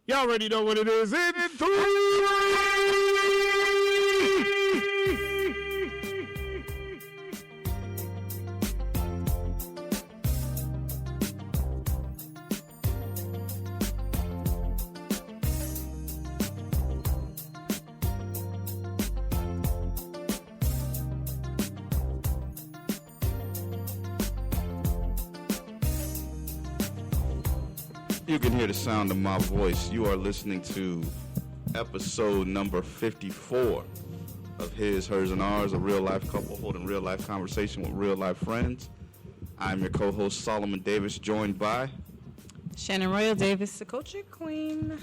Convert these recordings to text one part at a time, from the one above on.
Y'all already know what it is. In 3. You can hear the sound of my voice. You are listening to episode number 54 of His, Hers, and Ours, a real-life couple holding real-life conversation with real-life friends. I'm your co-host, Solomon Davis, joined by... Shannon Royal Davis, the culture queen.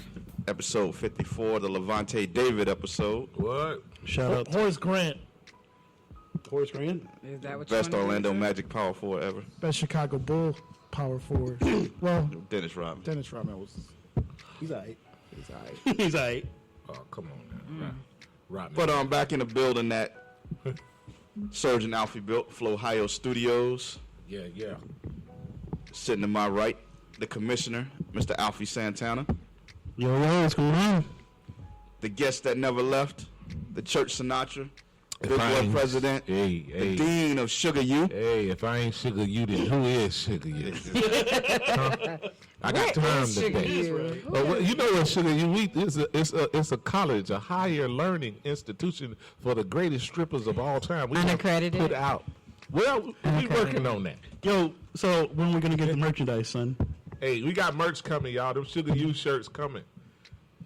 Episode 54, the Levante David episode. What? Shout out to Horace Grant. Horace Grant? Is that what Best you Orlando Magic power forward ever. best Chicago Bull power forward. Well, Dennis Rodman. Dennis Rodman was. He's all right. He's all right. He's all right. Oh, come on now. Right. But I'm back in the building at Surgeon Alfie built, Ohio Studios. Yeah. Sitting to my right, the commissioner, Mr. Alfie Santana. Yo, what's going on? The guest that never left, the Church Sinatra, If Big I Boy ain't- President, Hey, the Dean of Sugar U. Hey, if I ain't Sugar You, then who is Sugar You? Huh? I got time Sugar today. You? Well, you know what Sugar You eat? It's a college, a higher learning institution for the greatest strippers of all time. We have Unaccredited? put out. Well, we working on that. Yo, so when we gonna get the merchandise, son? Hey, we got merch coming, y'all. Them Sugar You shirts coming.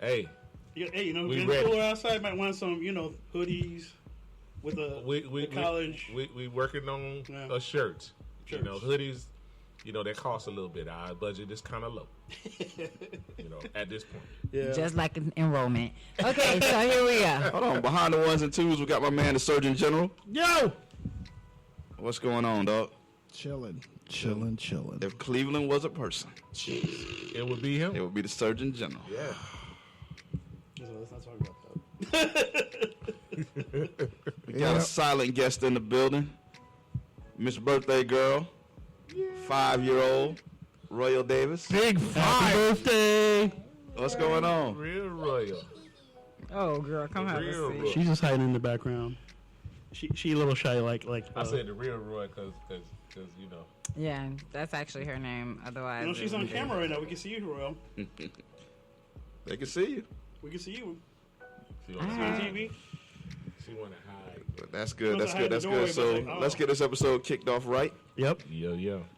Hey, Hey, you know, We getting ready. cooler outside. Might want some, hoodies with the college. We working on Yeah. shirts. You Shirts. know, hoodies. You know, they cost a little bit. Our budget is kind of low. At this point. Yeah. Just like an enrollment. Okay, so here we go. Hold on, behind the ones and twos, we got my man, the Surgeon General. Yo. What's going on, dog? Chilling. If Cleveland was a person, It would be him. it would be the Surgeon General. Yeah. Let's not talk about that. We got a silent guest in the building. Miss Birthday Girl, 5-year-old, Royal Davis. Big Happy birthday. What's going on? Real royal. Oh, girl, come have Real a seat. royal. She's just hiding in the background. She a little shy, like. I said the real royal because you know. Yeah, that's actually her name. Otherwise, She's on camera right now. We can see you, Royal. They can see you. We can see you. She On want TV. to hide. But that's good. That's Sometimes good. That's I hide the good. So doorway, but let's get this episode kicked off right. Yep. Yeah.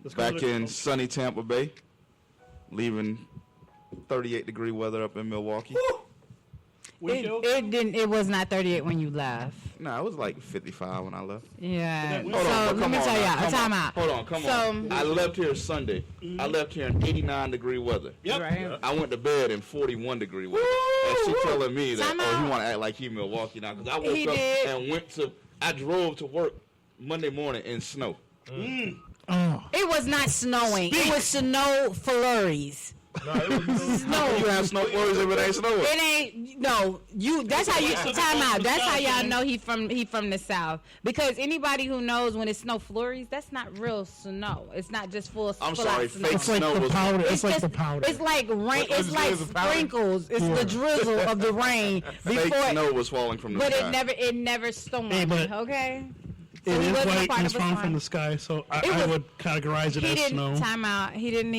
Let's go to Back the- in sunny Tampa Bay, leaving 38-degree weather up in Milwaukee. Windshield. It was not 38 when you left. Nah, it was like 55 when I left. Yeah. Hold So Hold on, but let come me on tell now, y'all. come Time on. out. Hold on, come So- on. I left here Sunday. I left here in 89-degree weather. Yep. Right. I went to bed in 41-degree weather. And she telling me that, Time he out. want to act like he Milwaukee now. Because I woke He up did. and I drove to work Monday morning in snow. It was not snowing. It was snow flurries. No, it was No. You have snow flurries if it ain't snowing. It ain't no you. That's how you time out. That's how y'all know he from the south. Because anybody who knows when it's snow flurries, that's not real snow. It's not just full. I'm full sorry, out snow. fake It's like snow the was. powder. It's like just- the powder. It's like rain. It's is like it, the powder? sprinkles. It's the drizzle of the rain Fake before. snow was falling from the But sky. it never stormed. Hey, but- Okay. So It he is wasn't a white part and of it's a falling storm. from the sky, so It I was- would categorize it He as didn't snow. time out. He didn't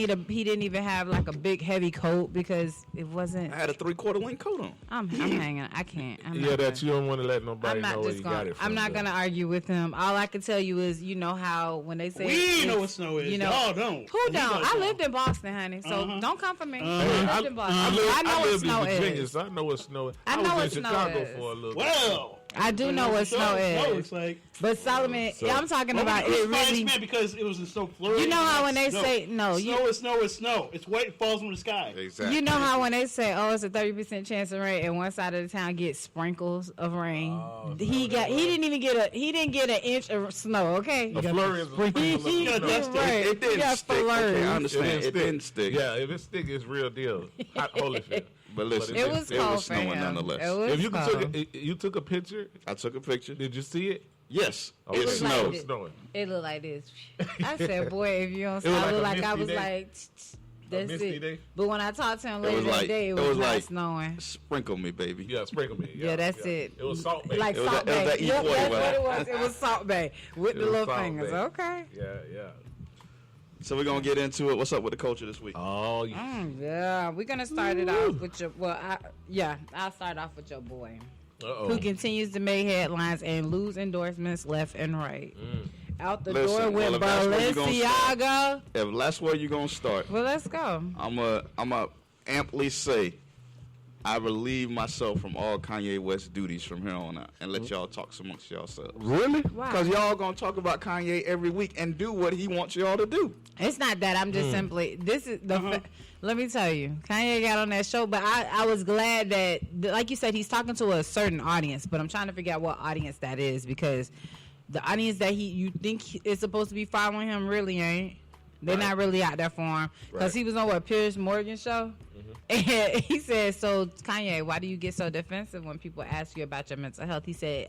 even have like a big heavy coat because it wasn't. I had a 3/4 length coat on. I'm hanging. I can't. I'm Yeah, not that you don't want to let nobody I'm not know where just you got gonna. it from. I'm not though. gonna argue with him. All I can tell you is, you know how when they say We know what snow is. You know, Y'all don't. who He don't? does I know. lived in Boston, honey. So don't come for me. Hey, I lived in Boston. I know what lived snow in Virginia, is. so I know what snow is. I know was what in snow Chicago is. for a little bit. Well, I do know what snow is. It's like But Solomon, So- yeah, I'm talking well, about we it crucified really. this man because it was in snow flurry. You know how when they Snow. say no, Snow is snow is snow. It's white. It falls from the sky. Exactly. you know how when they say, "Oh, it's a 30% chance of rain," and one side of the town gets sprinkles of rain. He didn't get an inch of snow. Okay, A flurry is a sprinkle of He- snow. that's right. It didn't He got stick. Okay, flurries. I understand. It didn't stick. Yeah, if it stick, it's real deal. Hot holy shit. But listen, It was it cold was for snowing him. nonetheless. It was If you cold. you took a picture, I took a picture. did you see it? Yes, Okay. it was like snowed. this. snowing. It looked like this. I said, "Boy, if you don't It was stop," like I a looked like I misty was day. like, That's misty it. day? But when I talked to him It later was that like- day, it it was was not like- snowing. Sprinkle me, baby. Yeah, sprinkle me. Yeah, that's it. It was Salt Bay. Like It was Salt that- it was Bay. that Yep, E40 that's weather. what it was. It was Salt Bay with It the was little Salt fingers. Bay. Okay. Yeah. So we're gonna get into it. What's up with the culture this week? Oh, yeah. Yeah, we're gonna start it off with your. Well, I'll start off with your boy, Uh-oh. who continues to make headlines and lose endorsements left and right. Out the Listen, door well, with if that's where you gonna Balenciaga. If that's where you're gonna start, Well, let's go. I'm a amply say I relieve myself from all Kanye West duties from here on out and let y'all talk amongst yourselves. Really? Why? Because y'all gonna talk about Kanye every week and do what he wants y'all to do. It's not that. I'm just simply. This is the. Let me tell you, Kanye got on that show, but I was glad that, like you said, he's talking to a certain audience. But I'm trying to figure out what audience that is, because the audience that you think is supposed to be following him really ain't. They're not really out there for him, because he was on what, Piers Morgan show, and he said, "So Kanye, why do you get so defensive when people ask you about your mental health?" He said,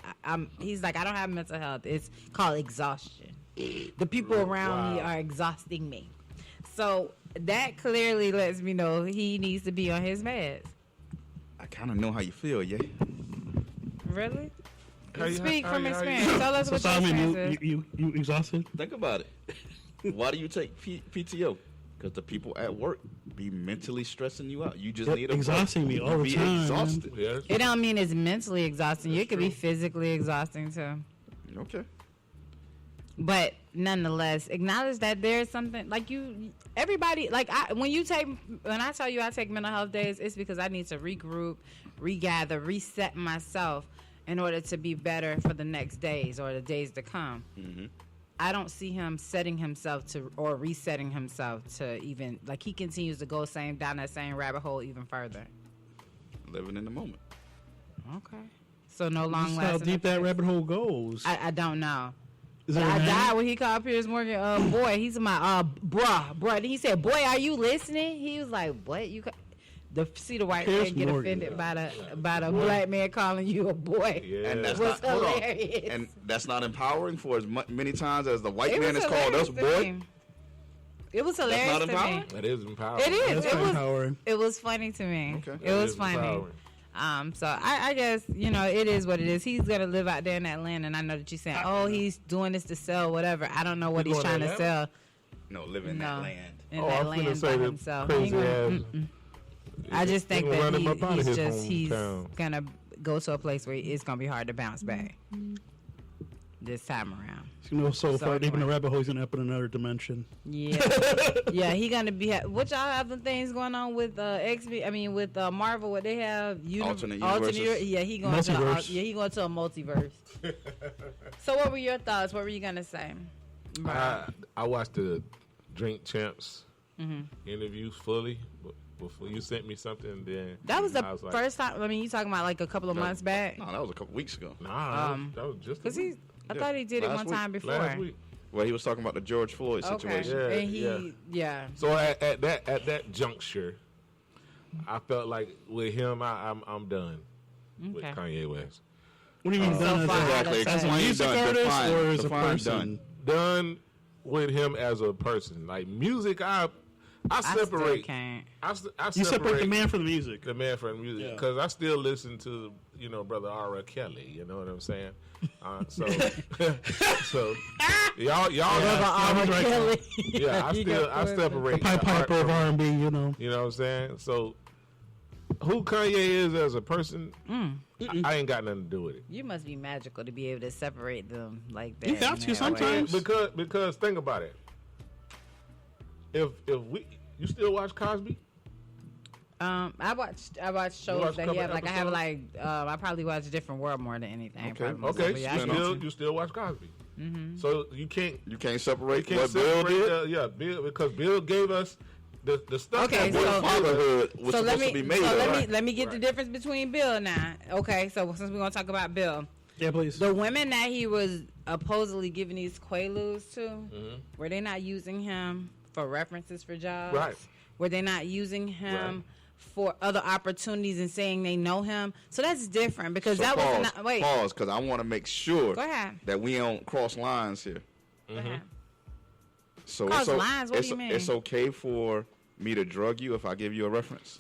He's like, I don't have mental health. It's called exhaustion. The people around me are exhausting me. So that clearly lets me know he needs to be on his meds. I kind of know how you feel, yeah. Really? How you- Speak how from you- how you- experience. Tell us So what your Solomon, experience is. you exhausted? Think about it. Why do you take PTO? Because the people at work be mentally stressing you out. You just They're need a break. exhausting me all You the be time, man. exhausted. Yes. It don't mean it's mentally exhausting. It could be physically exhausting too. Okay. But nonetheless, acknowledge that there's something like everybody, like when I tell you I take mental health days, it's because I need to regroup, regather, reset myself in order to be better for the next days or the days to come. I don't see him setting himself to or resetting himself to even, like, he continues to go down that same rabbit hole even further. Living in the moment. Okay. So no long This is how lasting. deep that rabbit hole goes. I don't know. Is But that I right? died when he called Piers Morgan boy. He's my bruh. Then he said, "Boy, are you listening?" He was like, "What you?" See the white Piers man get Morgan. offended by the black man calling you a boy. Yeah. And that's Was not, hold on. hilarious. And that's not empowering for as many times as the white It man was has called us hilarious to boy. me. It was hilarious not to me. empowering? That is empowering. It is. That's It was. empowering. It was funny to me. Okay. It was is funny. empowering. So I guess, it is what it is. He's gonna live out there in that land, and I know that you're saying, "Oh, he's doing this to sell whatever." I don't know what he's going trying to to sell. No, live in No, that land. in Oh, that I'm finna land say by that himself. crazy He gonna- ass. I just think He that running up out of he's his he's hometown. gonna go to a place where it's gonna be hard to bounce back this time around. So far deep in the anyway. rabbit hole, he's gonna up in another dimension. Yeah, yeah, he gonna be. What y'all have the things going on with with Marvel? What they have? Alternate universes. Yeah, he going to. Multiverse. He going to a multiverse. So, what were your thoughts? What were you gonna say? I watched the Drink Champs interviews fully. Before you sent me something, then That was the I like, first time. I mean, you talking about like a couple of months back? No, that was a couple weeks ago. Nah, that was just a Because week. I thought he did it Last one week. time before. Last week. Well, he was talking about the George Floyd situation. Yeah, and he, yeah. So at that juncture, I felt like with him, I'm done with Okay. Kanye West. What do you mean So done? far, Exactly. That's As a right. music Done. artist Define. or as a Define person? done. Done with him as a person. Like music, I I still separate. can't. I You separate the man from the music. the man from music Yeah. because I still listen to brother R. Kelly. You know what I'm saying? So y'all Brother R. Kelly. yeah. I separate Pipe the art Piper of from- R&B, you know. You know what I'm saying? So who Kanye is as a person, I ain't got nothing to do with it. You must be magical to be able to separate them like that. You have in to that sometimes. way. Because think about it. If you still watch Cosby? I watch shows watched a that couple I probably watch Different World more than anything. Okay. probably. Okay, But yeah, I spin get off. you still watch Cosby. So you can't You can't separate what Bill separate did. Bill, because Bill gave us the stuff Okay, that so- was Fatherhood was So supposed to be made of. let me get the Right. difference between Bill now. Okay, so since we're gonna talk about Bill, Yeah, please. the women that he was supposedly giving these quaaludes to, Mm-hmm. were they not using him for references for jobs? Right. Were they not using him Right. for other opportunities and saying they know him? So that's different because So that was pause, not. Wait, pause, because I want to make sure Go ahead. that we don't cross lines here. go ahead. So Cross it's o- lines? What do it's, you mean? It's okay for me to drug you if I give you a reference?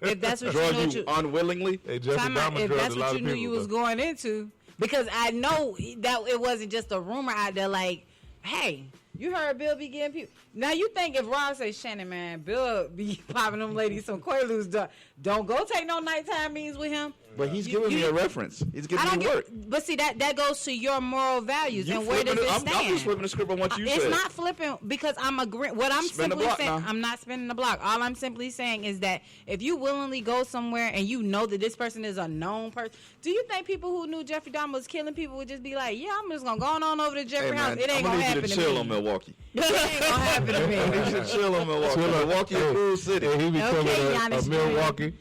If that's what Drug you know, you unwillingly? Hey, Jeffrey Time out, Dahmer if drugged that's a lot what of you knew people, you was bro. going into, because I know that it wasn't just a rumor out there. Like, hey, you heard Bill be getting people. Now you think if Rob say, Shannon, man, Bill be popping them ladies some Quaaludes, don't go take no nighttime meetings with him. But he's giving me a reference. He's I giving don't me work. but see that goes to your moral values You and where does flipping it I'm stand? just flipping the script on what you It's said. not flipping because I'm agreeing. What I'm Spin the simply block saying, now. I'm not spinning the block. All I'm simply saying is that if you willingly go somewhere and you know that this person is a known person, do you think people who knew Jeffrey Dahmer was killing people would just be like, yeah, I'm just gonna go on over to Jeffrey Hey, house. man, It ain't I'm gonna gonna need happen you to to chill me. on Milwaukee. It ain't gonna happen to I need me. you to chill on Milwaukee. Milwaukee a cool city. Yeah, he becoming Okay, a Giannis Milwaukee.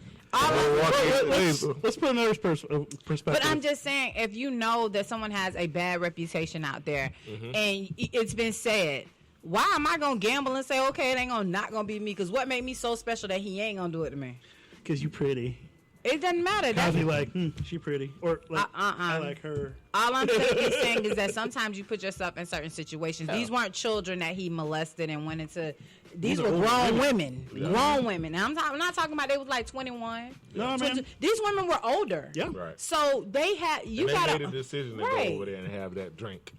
Let's put another perspective. But I'm just saying, if you know that someone has a bad reputation out there, and it's been said, why am I gonna gamble and say, okay, it ain't not gonna be me? Because what made me so special that he ain't gonna do it to me? Because you pretty. It doesn't matter. I'd That's be like, she pretty. Or like, I like her. all I'm simply saying is that sometimes you put yourself in certain situations. These weren't children that he molested and went into. These were older grown women. women. Grown women. And I'm not talking about they was like 21. No, 22. man. These women were older. Yeah. Right. So they had you And they gotta made a decision to right. go over there and have that drink.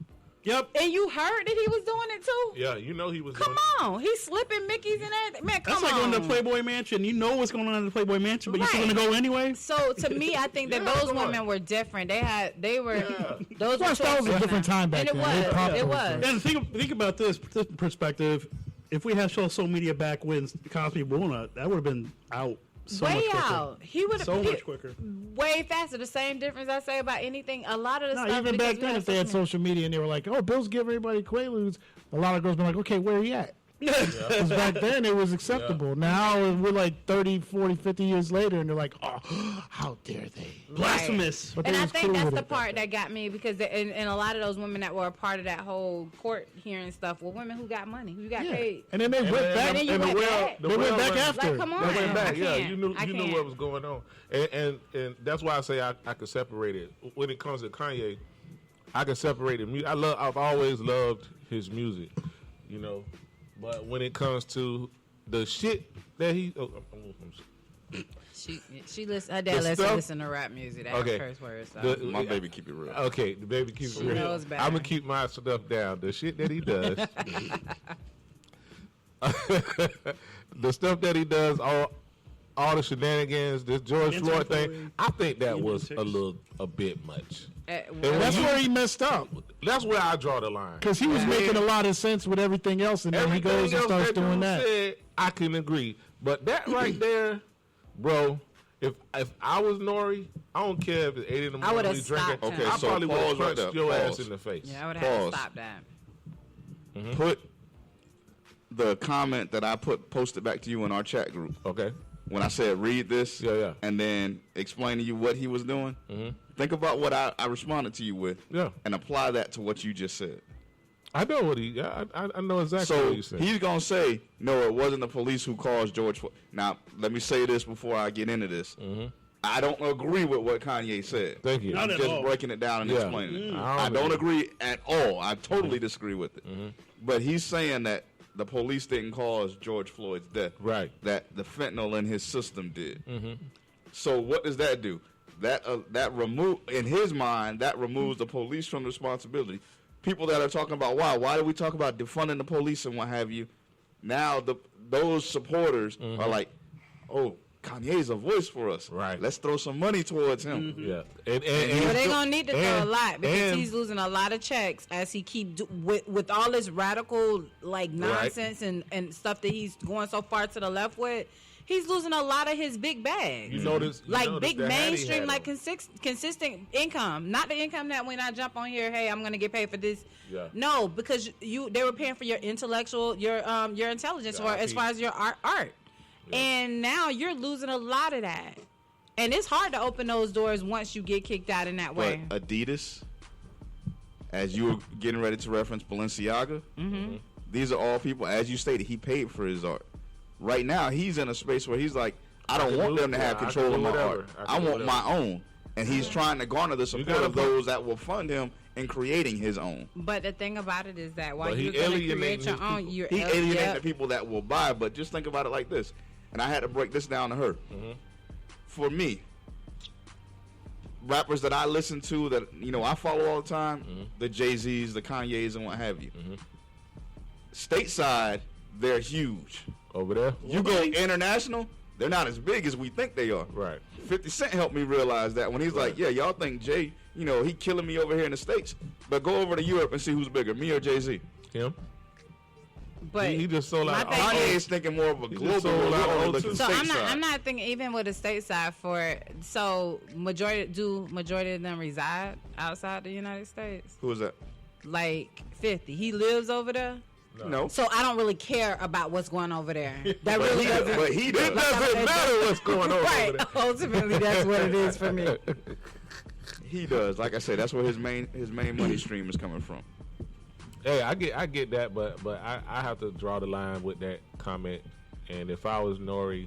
Yep. And you heard that he was doing it too. Yeah, you know he was. Come doing on, he's slipping Mickey's and everything. Man, come That's like on. going to Playboy Mansion. You know what's going on in the Playboy Mansion, but you're still Right. going to go anyway? So to me, I think that Yeah, those come on. women were different. They were those were Plus, that was a choices different now. time back and it then. They was. popped It those was. things. And think about this perspective. If we had social media back when Cosby Buena, that would have been out so much Way quicker. out. He would have So much quicker. way faster. The same difference I say about anything. A lot of the No, stuff. even because back we then, have if they had social media and they were like, "Oh, Bill's giving everybody Quaaludes," a lot of girls been like, "Okay, where are you at?" Because back then it was acceptable. Now we're like 30, 40, 50 years later, and they're like, "Oh, how dare they?" Blasphemous. But And they I was think cool that's with the it back part then. that got me because and a lot of those women that were a part of that whole court hearing stuff were women who got money, who got Yeah. paid. And then they went And back. then you and went back. the They went back run- after. Like, come on. They went back, I yeah. can't. You knew I can't. what was going on, and that's why I say I could separate it. When it comes to Kanye, I can separate it. I've always loved his music, you know, but when it comes to the shit that he, She listen. Her dad The lets stuff- her listen to rap music. That Okay. curse words. So. My baby keep it real. okay, the baby keeps it She real. knows better. I'm gonna keep my stuff down. The shit that he does, the stuff that he does, all the shenanigans, this George Floyd thing, I think that was a bit much. That's where he messed up. That's where I draw the line. Because he was making a lot of sense with everything else, and then he goes and else starts that doing dude that. said, I can agree, but that right there, bro. If I was Nori, I don't care if it's 8 in the I morning would've we drinking. stopped him. Okay, I so probably would pause have right punched there. your Pause. ass in the face. Yeah, I would have Pause. to stop that. Put the comment that I posted back to you in our chat group. Okay. When I said read this, Yeah. and then explain to you what he was doing. Think about what I responded to you with, Yeah. and apply that to what you just said. I know what he. Yeah, I know exactly So what he said. he's gonna say, no, it wasn't the police who caused George Floyd. Now, let me say this before I get into this. I don't agree with what Kanye said. Thank you. Not I'm at just all. breaking it down and Yeah. explaining it. I I don't don't agree at all. I totally disagree with it. But he's saying that the police didn't cause George Floyd's death. Right. That the fentanyl in his system did. So what does that do? That remove in his mind that removes the police from responsibility. People that are talking about why do we talk about defunding the police and what have you? Now those supporters are like, oh, Kanye's a voice for us. Right. Let's throw some money towards him. Yeah. And But they're gonna need to throw a lot because and- he's losing a lot of checks as he with all this radical like nonsense and stuff that he's going so far to the left with. He's losing a lot of his big bags. You notice big that Hattie mainstream, had like him. consistent income, not the income that when I jump on here, hey, I'm gonna get paid for this. Yeah. No, because they were paying for your intellectual, your intelligence, The or as IP. far as your art. Yeah. And now you're losing a lot of that. And it's hard to open those doors once you get kicked out in that way. But Adidas, as you were getting ready to reference Balenciaga, these are all people, as you stated, he paid for his art. Right now, he's in a space where he's like, I don't can want do- them to have yeah, I control can of do my whatever. art. I I can want do my own. And he's trying to garner the support gotta of put- those that will fund him in creating his own. But the thing about it is that while But he you're going to create alienating your his own, people. you're He alienating yep. the people that will buy, but just think about it like this. And I had to break this down to her. Mm-hmm. For me, rappers that I listen to that, you know, I follow all the time, Mm-hmm. the Jay-Z's, the Kanye's, and what have you. Stateside, they're huge. Over there. You go international, they're not as big as we think they are. Right. 50 Cent helped me realize that when he's like, yeah, y'all think Jay, you know, he killing me over here in the States, but go over to Europe and see who's bigger, me or Jay-Z. Him. But He just sold out. my thing Kanye is- is thinking more of a just global sold out or O2. looking So I'm stateside. not thinking even with the stateside for so majority of them reside outside the United States. Who is that? Like 50, he lives over there. No. So I don't really care about what's going over there. That But really he, doesn't. but he does. It doesn't matter what's going on Right. over there. Ultimately, that's what it is for me. He does. Like I said, that's where his main money stream is coming from. Hey, I get that, but I have to draw the line with that comment. And if I was Nori,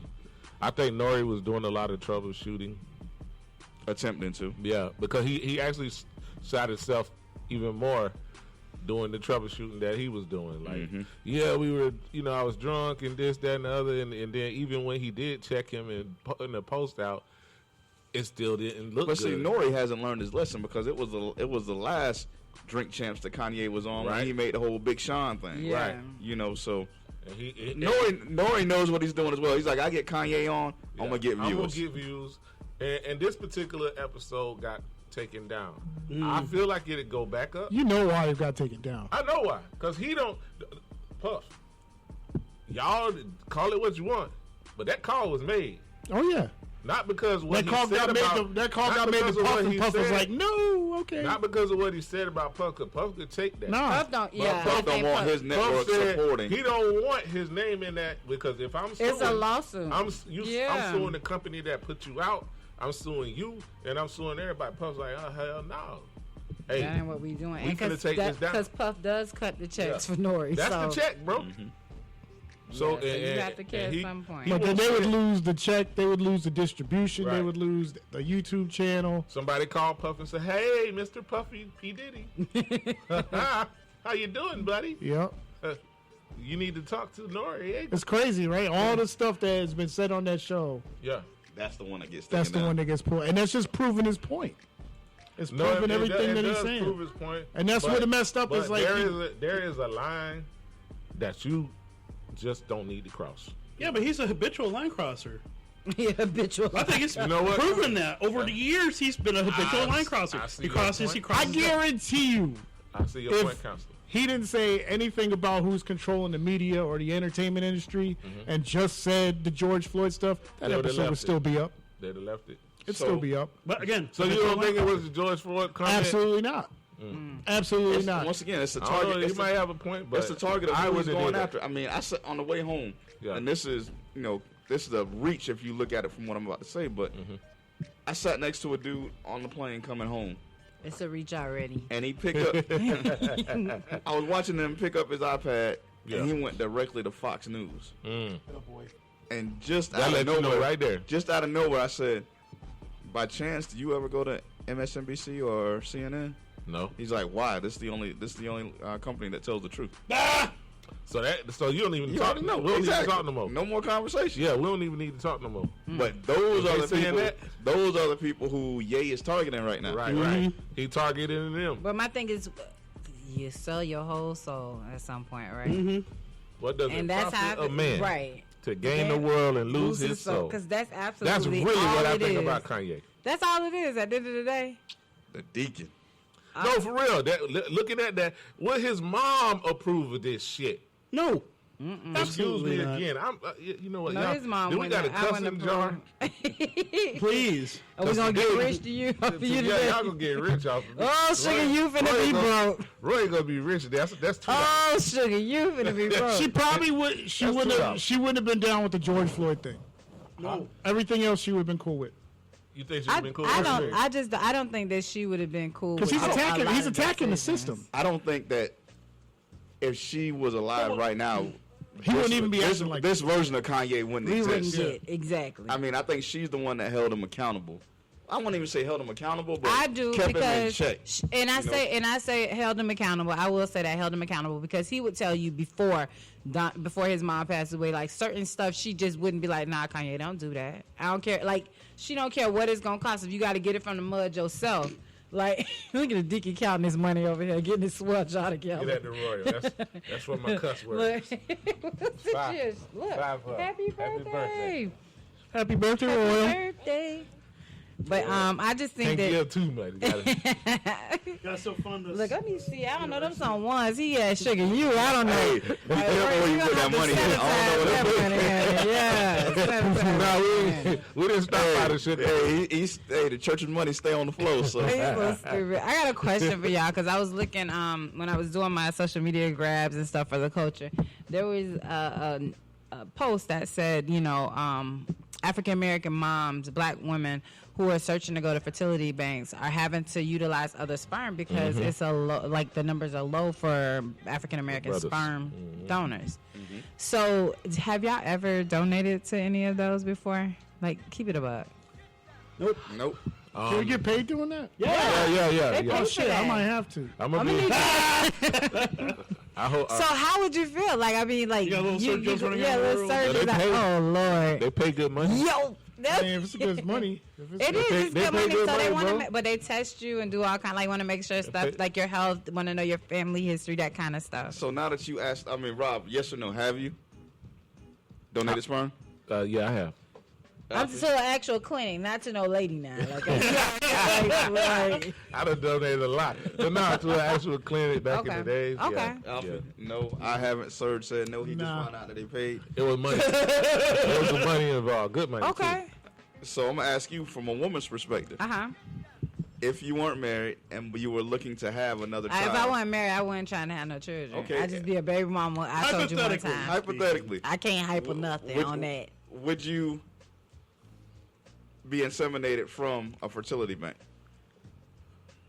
I think Nori was doing a lot of troubleshooting. Attempting to. Yeah, because he actually shot himself even more doing the troubleshooting that he was doing. Like, yeah, we were, you know, I was drunk and this, that, and the other. And then even when he did check him and putting the post out, it still didn't look But good. see, Nori hasn't learned his lesson because it was the last Drink Champs that Kanye was on when Right. he made the whole Big Sean thing. Yeah. Right. You know, so And Nori knows what he's doing as well. He's like, I get Kanye on, I'm gonna get I'm gonna viewers. get views. And this particular episode got taken down. I feel like it'd go back up. You know why it got taken down. I know why. Because he don't. Puff. Y'all call it what you want. But that call was made. Oh yeah. Not because what That he call said got about. made. That call not got made because the of Puff, what and he Puff was said. like, no, okay. Not because of what he said about Puff. Because Puff could take that. Nah. Puff don't. Yeah, Puff I don't think want Puff- his network Puff said supporting. he don't want his name in that because if I'm suing, It's a lawsuit. I'm Yeah. suing the company that put you out. I'm suing you, and I'm suing everybody. Puff's like, oh hell no. Hey, That ain't what we doing. we And finna take this down. Because Puff does cut the checks Yeah. for Nori. that's so. the check, bro. So, Yeah, so you have to care and at he- some point. he But then won't they would say it. lose the check. They would lose the distribution. They Right. would lose the YouTube channel. Somebody called Puff and said, "Hey, Mr. Puffy P Diddy, how you doing, buddy? Yep. You need to talk to Nori." Hey. It's crazy, right? All the stuff that has been said on that show, Yeah, That's the one that gets that's taken the down. one that gets pulled. And that's just proving his point. It's proving everything that he's does saying. prove his point. And that's what it messed up But is like there is a line that you just don't need to cross. Yeah, but he's a habitual line crosser. Yeah, habitual. I think it's You know what? proven that over the years he's been a habitual I- line crosser. I see He your crosses. point. He I crosses. guarantee you, I see your If- point, counselor. he didn't say anything about who's controlling the media or the entertainment industry and just said the George Floyd stuff, that They would've episode would left still it. be up. They'd have left it. It'd So- still be up. But again, So you habitual don't line think it crosser. was the George Floyd comment? Absolutely not. Absolutely not. Once again, it's the I don't know, target. you It's might the, have a point, but it's the target of I who he's wouldn't going do that. after. I mean, I said on the way home, Yeah. and this is, you know, this is a reach if you look at it from what I'm about to say, but I sat next to a dude on the plane coming home, It's a reach already. and he picked up. I was watching him pick up his iPad, Yeah. and he went directly to Fox News. And just That out let of you know nowhere, right there. just out of nowhere, I said, "By chance, do you ever go to MSNBC or CNN?" No. He's like, "Why? This is the only company that tells the truth." So you don't even You talk. already know. We don't Exactly. even talk no more. No more conversation. Yeah, we don't even need to talk no more. But those They are the saying people. that? Those are the people who Ye is targeting right now. Right, right. He targeted them. But my thing is, you sell your whole soul at some point, right? What does And it that's profit how a man right. to gain the That world and lose his soul? Because that's That's absolutely really all what I it think is. about Kanye. That's all it is at the end of the day. The deacon. No, for real. Looking at that, will his mom approve of this shit? No. Excuse Absolutely me not. again. You know what? No, y'all, his mom do we got a wouldn't. I cussing wouldn't jar? approve. Please. Are we gonna get today- rich to you off of you Yeah, today? y'all gonna get rich off of me. Oh, sugar, you finna Roy be gonna- broke. Roy gonna be rich. That's too much. Oh, sugar, you finna be broke. She probably would. She That's wouldn't. too Have, loud. she wouldn't have been down with the George Floyd thing. No. Everything else she would have been cool with. You think she'd been cool? with I don't think that she would have been cool. Because with he's a attacking. lot He's of attacking the decisions. system. I don't think that if she was alive right now, He wouldn't even be this, acting like this version of Kanye wouldn't We wouldn't exist. get exactly. I mean, I think she's the one that held him accountable. I won't even say held him accountable, but I do kept him in because, check. I say held him accountable. I will say that held him accountable because he would tell you before his mom passed away, like certain stuff she just wouldn't be like, nah, Kanye, don't do that. I don't care. Like she don't care what it's gonna cost if you got to get it from the mud yourself. Like look at the Dickie counting his money over here, getting his swatch out of Get Kelly. at the Royal. That's what my cuss words. Look, look, happy birthday. Happy birthday, Happy Royal. birthday. But I just think Can't that give too much. Got so fun to look, let me see. I don't know them some ones. He had sugar. You, I don't know. Hey, be careful where you put that money in. I don't know what Yeah, we didn't stop by the shit. Hey, the church's money stay on the floor. So He's so stupid. I got a question for y'all because I was looking when I was doing my social media grabs and stuff for the culture. There was a post that said, African American moms, black women who are searching to go to fertility banks are having to utilize other sperm because it's like the numbers are low for African American Brothers. sperm donors. So, have y'all ever donated to any of those before? Like, keep it a buck. nope. Can we get paid doing that? Yeah. They pay Oh for shit, that. I might have to. I'm gonna be. I hope. So how would you feel? Like, I mean, like, You got little surgeons running yeah, around the little world? surgeons. They Like, pay- oh Lord, they pay good money. yo, I mean, if it's good money. If it's it is. pay- It's they good pay money. good So they money, want bro. to, but they test you and do all kind. Like, want to make sure stuff pay- like your health, want to know your family history, that kind of stuff. So now that you asked, Rob, yes or no? Have you donated sperm? Yeah, I have. I'm to an actual clinic, not to no lady now. Like, like, I done donated a lot, but not to an actual clinic back in Okay. the days. Okay. Yeah. Alfred, no, I haven't. Serge said no. He Nah. just found out that they paid. It was money. There was some money involved. Good money. okay. So I'm gonna ask you from a woman's perspective. If you weren't married and you were looking to have another child, If I wasn't married, I wasn't trying to have no children. Okay. I'd just be a baby mama. I told you one Hypothetically. time. hypothetically, I can't hyper nothing on that. would you be inseminated from a fertility bank?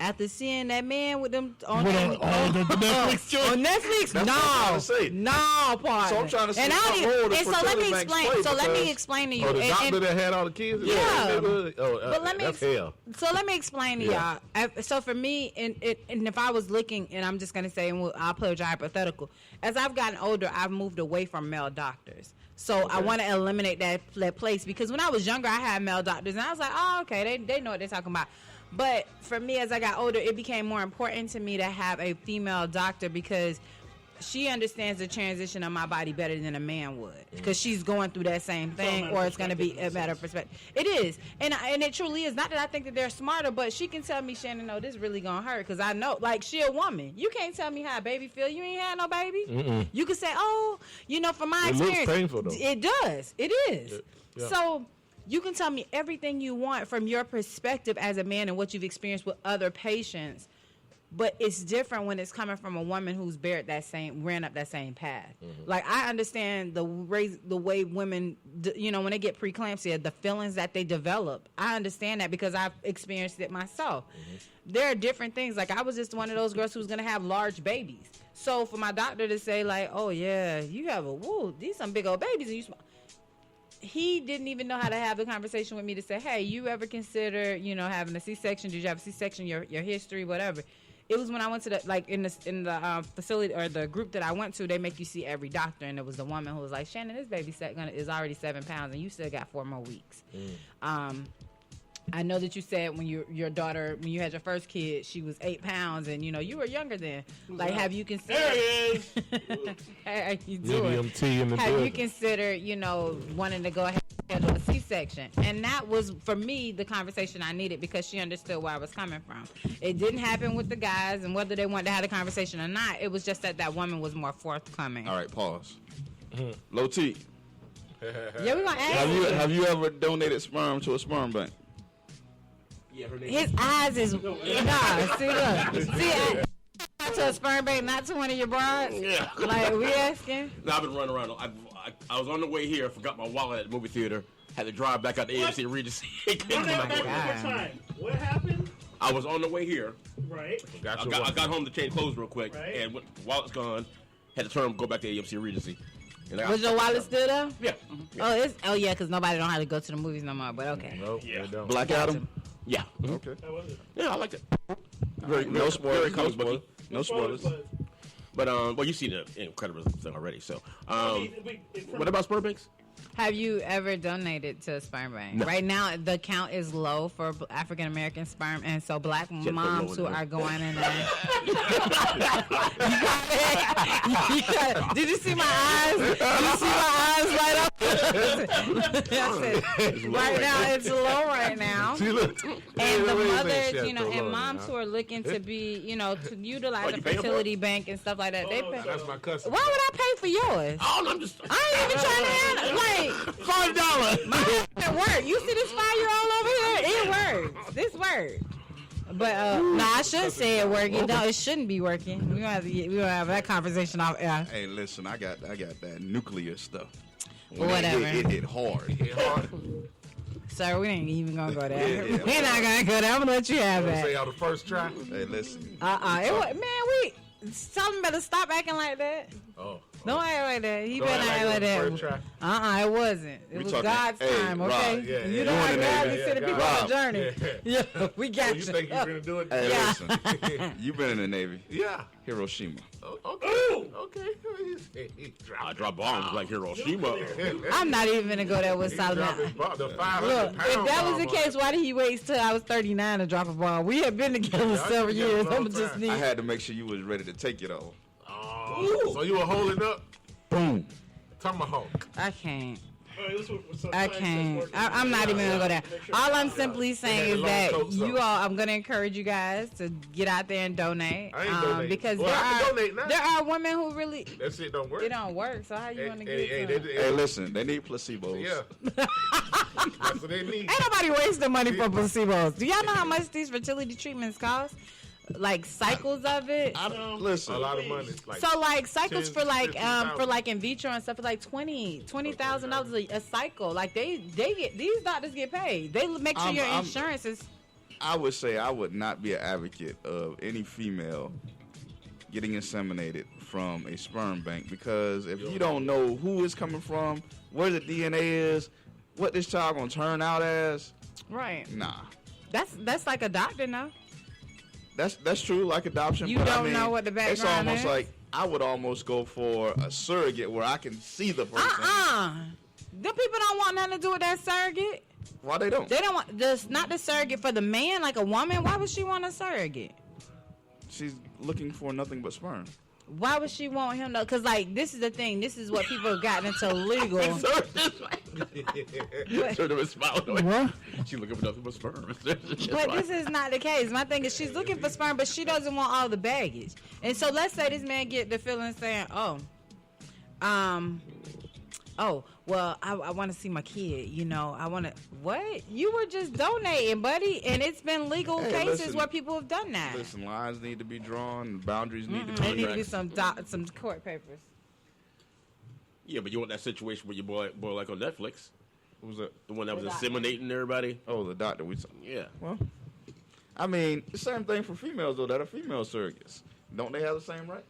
After seeing that man with them on What that, on the Netflix joint? on Netflix, That's what I'm trying to say. no, partner. So I'm trying to see and what I don't role even, the and so let me fertility banks explain. play So let me because- explain to you. Oh, the and- doctor and- that had all the kids? in Yeah. the neighborhood? Oh, But let me that's ex- hell. So let me explain to Yeah. y'all. So for me, and if I was looking, and I'm just gonna say, and I'll play with your hypothetical. As I've gotten older, I've moved away from male doctors. So I want to eliminate that place because when I was younger, I had male doctors, and I was like, oh, okay, they know what they're talking about. But for me, as I got older, it became more important to me to have a female doctor because she understands the transition of my body better than a man would because she's going through that same thing, matter or of it's going to be a matter of perspective. It is, and it truly is. Not that I think that they're smarter, but she can tell me, Shannon, no, this really gonna hurt because I know, like, she a woman. You can't tell me how a baby feel. You ain't had no baby. You can say, oh, from my It looks experience, painful, though. it does. It is. Yeah. So. You can tell me everything you want from your perspective as a man and what you've experienced with other patients, but it's different when it's coming from a woman who's ran up that same path. Like, I understand the way women, when they get preeclampsia, the feelings that they develop. I understand that because I've experienced it myself. There are different things. Like, I was just one of those girls who was going to have large babies. So for my doctor to say, like, oh yeah, you have these some big old babies and you small. He didn't even know how to have the conversation with me to say, hey, you ever consider, having a C-section? Did you have a C-section? Your history, whatever. It was when I went to in the facility or the group that I went to, they make you see every doctor, and it was the woman who was like, Shannon, this baby is already 7 pounds, and you still got 4 more weeks. I know that you said when your daughter, when you had your first kid, she was 8 pounds, and you were younger then. Like, have you considered? There he is. How are you doing? Medium T in the Have you building. considered, wanting to go ahead and schedule a C-section? And that was, for me, the conversation I needed because she understood where I was coming from. It didn't happen with the guys, and whether they wanted to have a conversation or not, it was just that woman was more forthcoming. All right, pause. Low T, Yeah, we're going to ask have you ever donated sperm to a sperm bank? Yeah, her name. His eyes is, see, look. See, to a sperm bank, not to one of your broads? Yeah. Like, we asking? No, I've been running around. I was on the way here, forgot my wallet at the movie theater, had to drive back out to AMC Regency. Run that back God. one more time. What happened? I was on the way here. Right. I got home to change clothes real quick, Right. and the wallet's gone. Had to go back to AMC Regency. And I Was your wallet still there? Yeah. Oh, yeah, because nobody don't have to go to the movies no more, but okay. Nope, Yeah. they don't. Black Adam. Yeah. Okay. Yeah, I like it. No spoilers. Very No comic booky. spoilers. No spoilers. But well, you've seen the Incredibles thing already. So, what about sperm banks? Have you ever donated to a sperm bank? No. Right now, the count is low for African American sperm, and so black moms who are going in there. Did you see my eyes? Did you see my eyes light up? Right now, it's low right now. See, look. And the Wait, mothers, shut you know, the and Lord, moms now. who are looking to be, you know, to utilize you the paying for fertility bank and stuff like that, they pay. That's my cousin. Why would I pay for yours? Oh, no, I'm just. I ain't even trying to handle, like, $5. it worked. You see this 5-year-old over here? It works. This works. But no, I should say it working. No, it shouldn't be working. We gonna have that conversation off air. Hey, listen, I got that nuclear stuff. Whatever. It hit hard. Sir, we ain't even gonna go there. Yeah. We're not gonna go there. I'm gonna let you have Say that. y'all the first try. Hey, listen. It was, man, tell him better stop acting like that. Oh. Don't act like that. He Don't better act act like like it was that. first try. It wasn't. It We was talking- God's hey, time, Rob, okay? yeah, You yeah. don't have to have Yeah, me send the yeah, people Rob. on a journey. Yeah, we Oh, got you think you're gonna do it? Hey, Yeah. listen. You been in the Navy. Yeah. Hiroshima. Okay. Okay. I drop bombs like Hiroshima. I'm not even gonna go there with Solomon. The 500 Look, if that was the case, why did he wait till I was 39 to drop a bomb? We have been together Yeah, I several been together years. a long I'm just time. need. I had to make sure you was ready to take it all. Oh, so you were holding up? Boom. Tomahawk. I can't. I I can't. I'm not even gonna go there. All I'm simply saying is that you all. I'm gonna encourage you guys to get out there and donate. I ain't donating. Because Well, I can donate now. there are women who really That shit don't work. it don't work. So how you gonna get Hey, it? Hey, listen, they need placebos. yeah. That's what they need. Ain't nobody wasting money for placebos. Do y'all know how much these fertility treatments cost? Like cycles of it. Listen, A lot of money. Like, So like cycles 10, for like 15,000. in vitro and stuff is like $20,000 a cycle. Like they get these doctors get paid. They make sure your insurance is. I would say I would not be an advocate of any female getting inseminated from a sperm bank because if you don't know who it's coming from, where the DNA is, what this child gonna turn out as, Right. nah. That's like a doctor now. That's true, like adoption. You but don't I mean, know what the It's background almost is? like I would almost go for a surrogate where I can see the person. The people don't want nothing to do with that surrogate. Why they don't? They don't want this. Not the surrogate for the man, like a woman. Why would she want a surrogate? She's looking for nothing but sperm. Why would she want him to? Because like this is the thing. This is what people have gotten into legal. What? She looking for nothing but sperm. But this is not the case. My thing is she's looking for sperm, but she doesn't want all the baggage. And so let's say this man get the feeling saying, well, I want to see my kid. You know, I want to. What? You were just donating, buddy, and it's been legal Hey, cases listen. where people have done that. Listen, lines need to be drawn, boundaries need to There be need to be drawn. some court papers. Yeah, but you want that situation where your boy like on Netflix, Who's that? the one that was The doctor. inseminating everybody. Oh, the doctor. Yeah. Well, I mean, the same thing for females though. That are female surrogates. Don't they have the same right?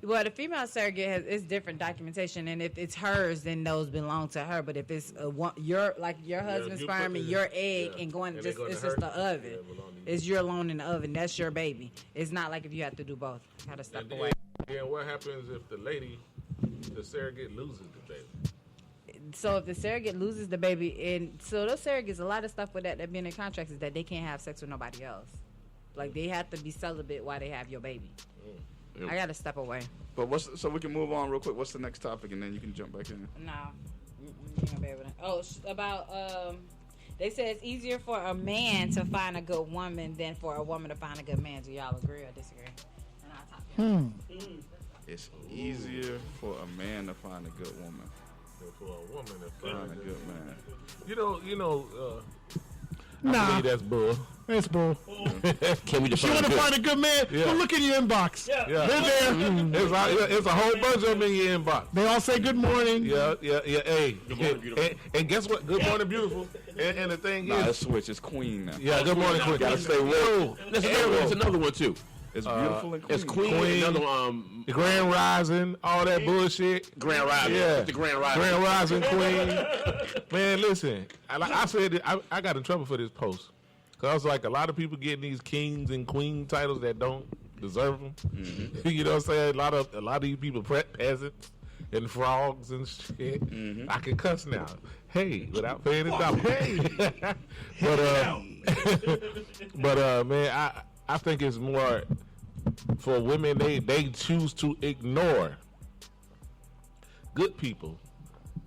Well, the female surrogate it's different documentation, and if it's hers, then those belong to her. But if it's your husband's you sperm put and the- your egg yeah. and going And they just go to it's her, just the yeah, oven, it belong to you. it's your alone in the oven. That's your baby. It's not like if you have to do both. Gotta step And away. then what happens if the surrogate loses the baby? So if the surrogate loses the baby, and so those surrogates, a lot of stuff with that being in contracts is that they can't have sex with nobody else. Like they have to be celibate while they have your baby. I gotta step away. But so we can move on real quick. What's the next topic, and then you can jump back in. No, you're gonna be able to. Oh, about they said it's easier for a man to find a good woman than for a woman to find a good man. Do y'all agree or disagree? And I'll talk. It's easier for a man to find a good woman. For a woman to Find find a a good man. I Nah, believe that's bull. it's bull. Can we If you want to find a good man, Yeah. go look in your inbox. Yeah. They're there. It's a whole bunch of them in your inbox. They all say good morning. Yeah. Hey, Good morning, beautiful. And guess what? Good morning, beautiful. And the thing Nah, is, let's switch. It's Queen now. yeah, good morning, Queen. Gotta stay with. There's another one too. It's beautiful and Queen. It's Queen. Queen. Another The Grand Rising, all that bullshit. Grand Rising. Yeah. The Grand Rising. Grand Rising Queen. Man, listen. I said it, I got in trouble for this post. Cause like a lot of people getting these kings and queen titles that don't deserve them. You know what I'm saying? A lot of these people peasants and frogs and shit. I can cuss now. Hey, without paying a dollar. Hey, but man, I think it's more for women. They choose to ignore good people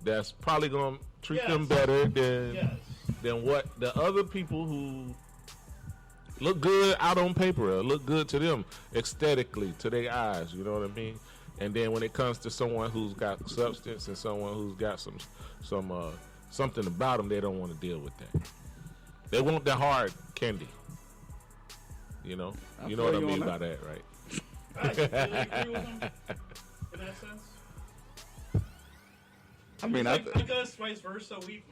that's probably gonna treat them better than what the other people who look good out on paper or look good to them aesthetically to their eyes. You know what I mean? And then when it comes to someone who's got substance and someone who's got something about them, they don't want to deal with that. They want the hard candy. You know what I mean by that, right? I completely agree with him in that sense. I mean, like us, vice versa. We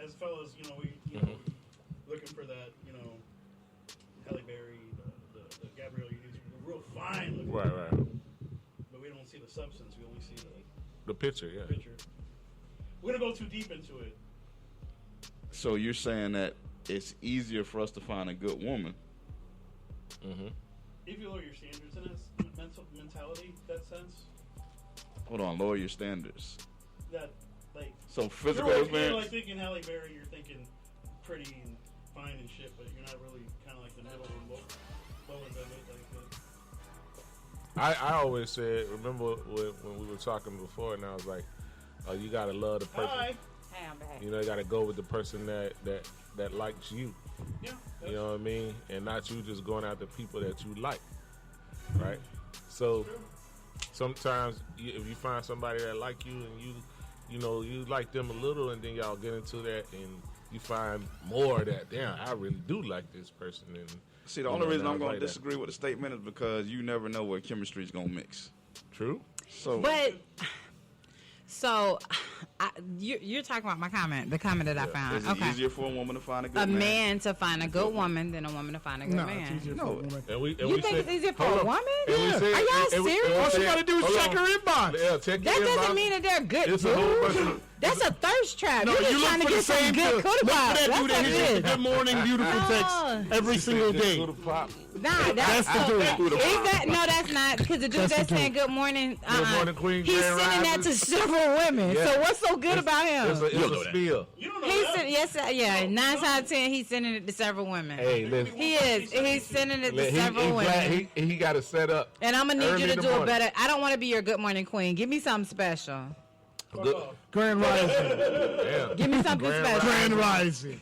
as fellas, we looking for that, Halle Berry, the Gabrielle Union, we're real fine looking. Right. But we don't see the substance. We only see The picture, yeah. picture. We're gonna go too deep into it. so you're saying that it's easier for us to find a good woman. If you lower your standards in that mentality, that sense, Hold on, lower your standards. that like So physical you're advance. like thinking Halle Berry, you're thinking pretty and fine and shit, but you're not really kind of like the middle and lower than it. I always said, remember when we were talking before, and I was like, you gotta love the person. Hi. Hey, I'm back. You gotta go with the person that likes you. Yeah. You know what I mean? And not you just going after people that you like, right? So sometimes if you find somebody that like you and you like them a little, and then y'all get into that and you find more that, damn, I really do like this person. And See, the only reason I'm going like to that. disagree with the statement is because you never know where chemistry is going to mix. True. So, You're talking about my comment, the comment that I found. is it Okay. easier for a woman to find a good A man? man to find a good woman than a woman to find a good No, man. it's easier for No. a woman. And we You think it's easier for hold a on. woman? And we Yeah. said- Are y'all and we serious? All she said- gotta do is hold check on. her inbox. Yeah, check That your doesn't inbox. mean that they're good, It's a whole bunch dude. of- That's a thirst trap. No, You're you just look trying to for the get some same good look cootie for pops. that That's dude what that it hits you is. good morning, beautiful No. text every single day. Through the pop. Nah, that's the dude. Is that no? That's not because the dude That's the that's saying dude. good morning. Good morning, Queen, He's Grand sending that Rising. to several women. Yeah. So what's so good about him? It's a spill. You don't know He's that. sending, yes, 9 out of 10. He's sending it to several women. Hey, listen. He is. He's sending it to several women. He got it set up. And I'm gonna need early you to in the do it morning. better. I don't want to be your good morning queen. Give me something special. Good. Grand Rising. Yeah. Give me something Grand special. Grand Rising.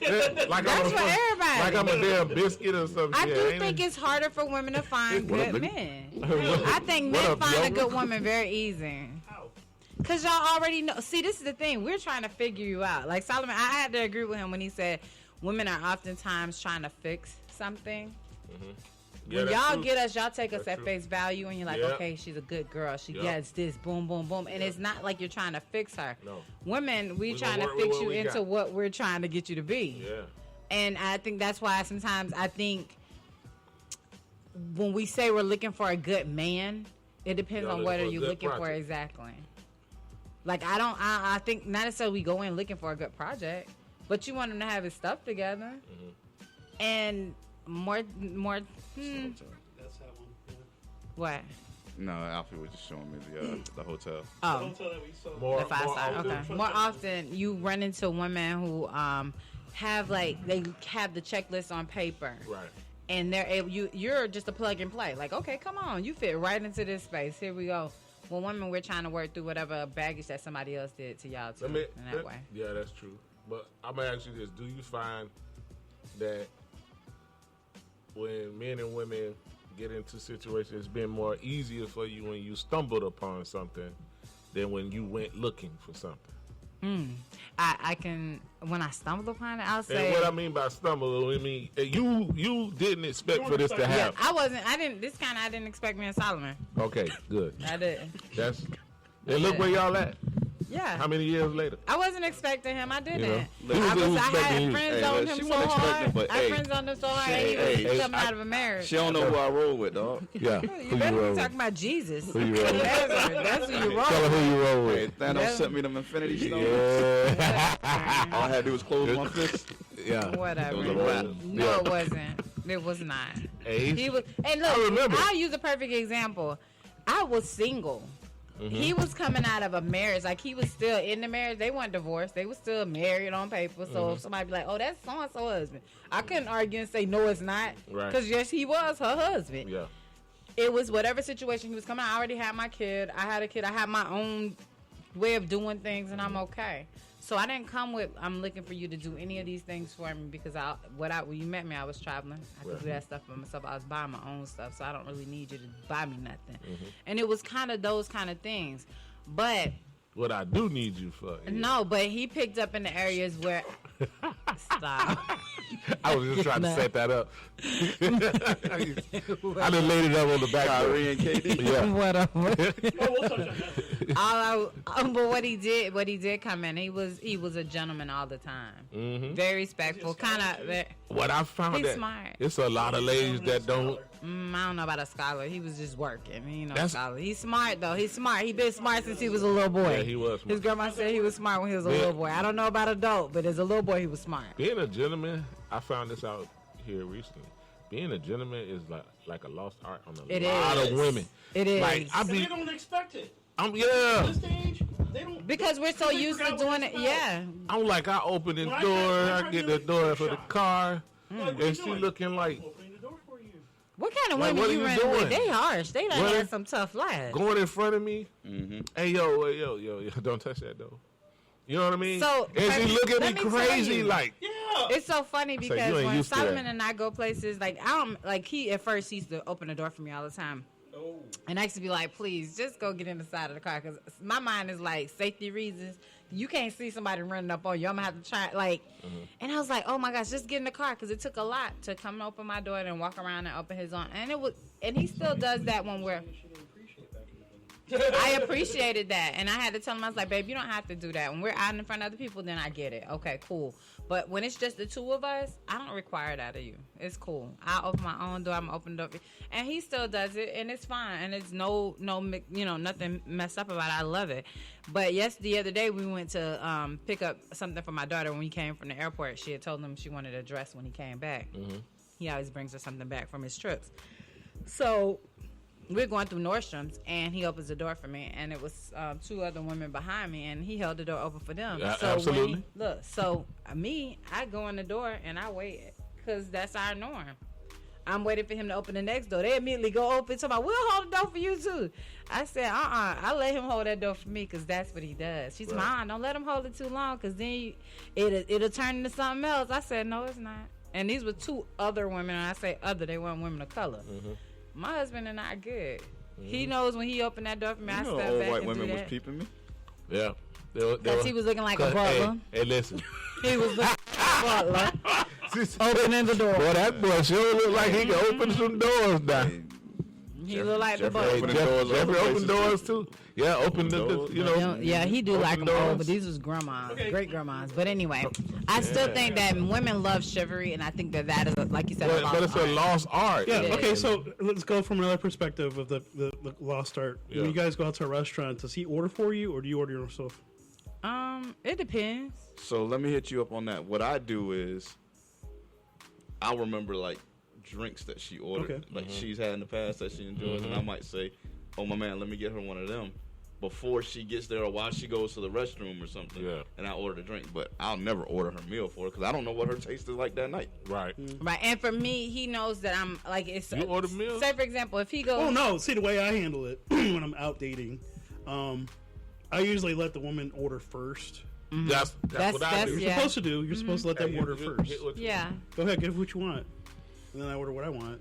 Like That's I'm for everybody. Like I'm a damn biscuit or something. I yeah, do ain't think it? it's harder for women to find What up, good nigga? men. I think What men up, find a yo? good woman very easy. How? Because y'all already know. See, this is the thing. We're trying to figure you out. Like Solomon, I had to agree with him when he said women are oftentimes trying to fix something. Yeah, When that's y'all true. get us, y'all take us That's at true. face value, and you're like, Yeah. okay, she's a good girl. She Yeah. gets this, boom, boom, boom. And Yeah. it's not like you're trying to fix her. No. Women, we We trying gonna to work with fix what you we into got. what we're trying to get you to be. Yeah. And I think that's why sometimes I think when we say we're looking for a good man, it depends Y'all on looking what for are a you good looking for project. exactly. Like I think not necessarily we go in looking for a good project, but you want him to have his stuff together, and more. That's that one. Yeah. What? No, Alfie was just showing me the hotel. The Oh, hotel that we saw. More, the 5 star. often. Okay. More often, you run into women who have they have the checklist on paper. Right. And they're able, you're just a plug and play. Like, okay, come on, you fit right into this space. Here we go. Well, women, we're trying to work through whatever baggage that somebody else did to y'all too, in that way. Yeah, that's true. But I'm gonna ask you this: do you find that when men and women get into situations, it's been more easier for you when you stumbled upon something than when you went looking for something? I can, when I stumble upon it, I'll And say, what I mean by stumble, I mean you didn't expect for this to yeah, happen. I didn't expect me and Solomon. Okay, good. I didn't. That's. And look where y'all at. Yeah. How many years later? I wasn't expecting him. I didn't. You know? I Expecting had you. friends Hey, on look, him she so wasn't expecting, hard. but, I hey, had friends on him so hard. hey, He was hey, coming out of a marriage. She don't know who I roll with, dog. Yeah. You Who better you roll be with? talking about Jesus. Who you roll with? That's who you roll Tell her with. who you roll Hey, with. Thanos Yeah. sent me them Infinity Stones. Yeah. All I had to do was close my fist. Yeah. Whatever. It was a wrap. No, it wasn't. It was not. Hey, He was. And look, I remember. I'll use a perfect example. I was single. He was coming out of a marriage. Like, he was still in the marriage. They weren't divorced. They were still married on paper. So if somebody be like, oh, that's so-and-so husband, I couldn't argue and say, no, it's not. Right. Because, yes, he was her husband. Yeah. It was whatever situation he was coming out. I already had my kid. I had a kid. I had my own way of doing things, and I'm okay. So I didn't come with, I'm looking for you to do any of these things for me, because when you met me, I was traveling. I could do that stuff for myself. I was buying my own stuff, so I don't really need you to buy me nothing. And it was kind of those kind of things. But What I do need you for. no, but he picked up in the areas where stop. I was just trying to set that up. I done laid it up on the back. Kyrie and KD. Yeah. Whatever. Oh, we'll touch on that. But what he did come in. He was a gentleman all the time. Very respectful. Kind of. What I found He's that smart. it's a lot of ladies that don't. I don't know about a scholar. He was just working. He ain't no That's- scholar. He's smart though. He's smart. He been smart since he was a little boy. Yeah, he was smart. His grandma said he was smart when he was a Yeah. little boy. I don't know about adult, but as a little boy, he was smart. Being a gentleman, I found this out here recently. Being a gentleman is like a lost art on a It lot is. of women. It is. Like I And they be, don't expect it. I'm At yeah. this stage, they don't. Because we're so they used to forgot what doing it's it. about. Yeah. I'm like I open the When I door, tried I get to the do door the for the shop. car, Like, what and you she doing? looking like Opening the door for you. What kind of Like, women what are you you running with? doing? They harsh. They done What had are- some tough lives. going in front of me. Hey yo, don't touch that door. You know what I mean? So, and she look at let me me tell crazy you. like, Yeah. It's so funny you because ain't when used to Solomon that. and I go places, like I don't like he at first he used to open the door for me all the time. Oh. And I used to be like, please, just go get in the side of the car. Because my mind is like, safety reasons. You can't see somebody running up on you. I'm going to have to try, like. And I was like, oh, my gosh, just get in the car. Because it took a lot to come open my door and walk around and open his own. And he still does that when we're. I appreciated that. And I had to tell him, I was like, babe, you don't have to do that. When we're out in front of other people, then I get it. Okay, cool. But when it's just the two of us, I don't require that of you. It's cool. I open my own door. I'm going to open the door. And he still does it, and it's fine. And it's nothing messed up about it. I love it. But the other day, we went to pick up something for my daughter when we came from the airport. She had told him she wanted a dress when he came back. He always brings her something back from his trips. So we're going through Nordstrom's, and he opens the door for me, and it was two other women behind me, and he held the door open for them. Yeah, so absolutely. I go in the door and I wait because that's our norm. I'm waiting for him to open the next door. They immediately go open, talking about, we'll hold the door for you too. I said, I let him hold that door for me because that's what he does. She's mine. Don't let him hold it too long because then it'll turn into something else. I said, no, it's not. And these were two other women, and I say other, they weren't women of color. My husband and I are good. He knows when he opened that door for me, I You know, step old back white and women do was that. peeping me. yeah. Because he was looking like a butler. Hey, listen. He was looking like a butler. Opening the door. Boy, that boy sure look like he can open some doors now. Hey, He looked like the Jeffrey butler. opening doors Jeffrey other open places, doors too. too. Yeah, open the Doors. you know. Yeah, he do like open them old, doors. but these was grandmas, Okay. great grandmas. But anyway, I still think that women love chivalry, and I think that is, like you said, But it's a lost art. Yeah. It Okay. is. So let's go from another perspective of the lost art. Yeah. When you guys go out to a restaurant, does he order for you, or do you order yourself? It depends. So let me hit you up on that. What I do is, I'll remember like drinks that she ordered, Okay. like she's had in the past that she enjoys, and I might say, "Oh my man, let me get her one of them." Before she gets there or while she goes to the restroom or something, Yeah. and I order the drink, but I'll never order her meal for her because I don't know what her taste is like that night. Right. Right, and for me, he knows that I'm like it's. You order meals? Say for example, if he goes, Oh no! See the way I handle it when I'm out dating. I usually let the woman order first. That's what I That's- do. You're yeah. supposed to do. You're supposed to let them order first. yeah. Go ahead, get what you want, and then I order what I want.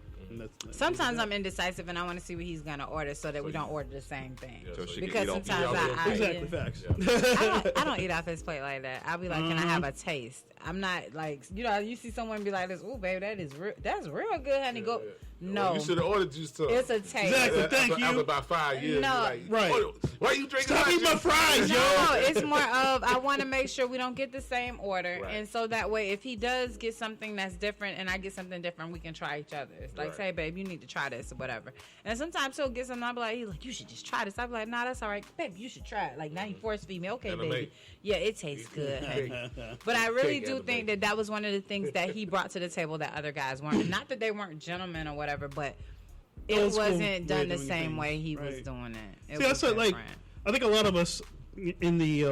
Sometimes I'm indecisive and I want to see what he's gonna order so that we don't order the same thing. Yeah, So she Because can eat off sometimes I Exactly, facts. I don't eat off his plate like that. I'll be like, can I have a taste? I'm not like, you see someone be like this, ooh, baby, that's real good, honey. Go. No, You should have ordered you some. it's a taste. Exactly. Thank After you. about 5 years, No. you're like, Right. Why you drinking Stop eating my fries, yo. No, it's more of I want to make sure we don't get the same order, Right. and so that way, if he does get something that's different and I get something different, we can try each other. It's like, Right. say, babe, you need to try this or whatever. And sometimes he'll get something. I'll be like, he's like, you should just try this. I'll be like, nah, that's all right, babe. You should try it. Like now, he force feed me. Okay, And baby. mate. Yeah, it tastes good, honey. But I really Cake do and a think bake. that was one of the things that he brought to the table that other guys weren't. Not that they weren't gentlemen or whatever, but it Old school way wasn't of done the doing same things. way he was Right. doing it. It See, was that's what, like, different. I think a lot of us in the,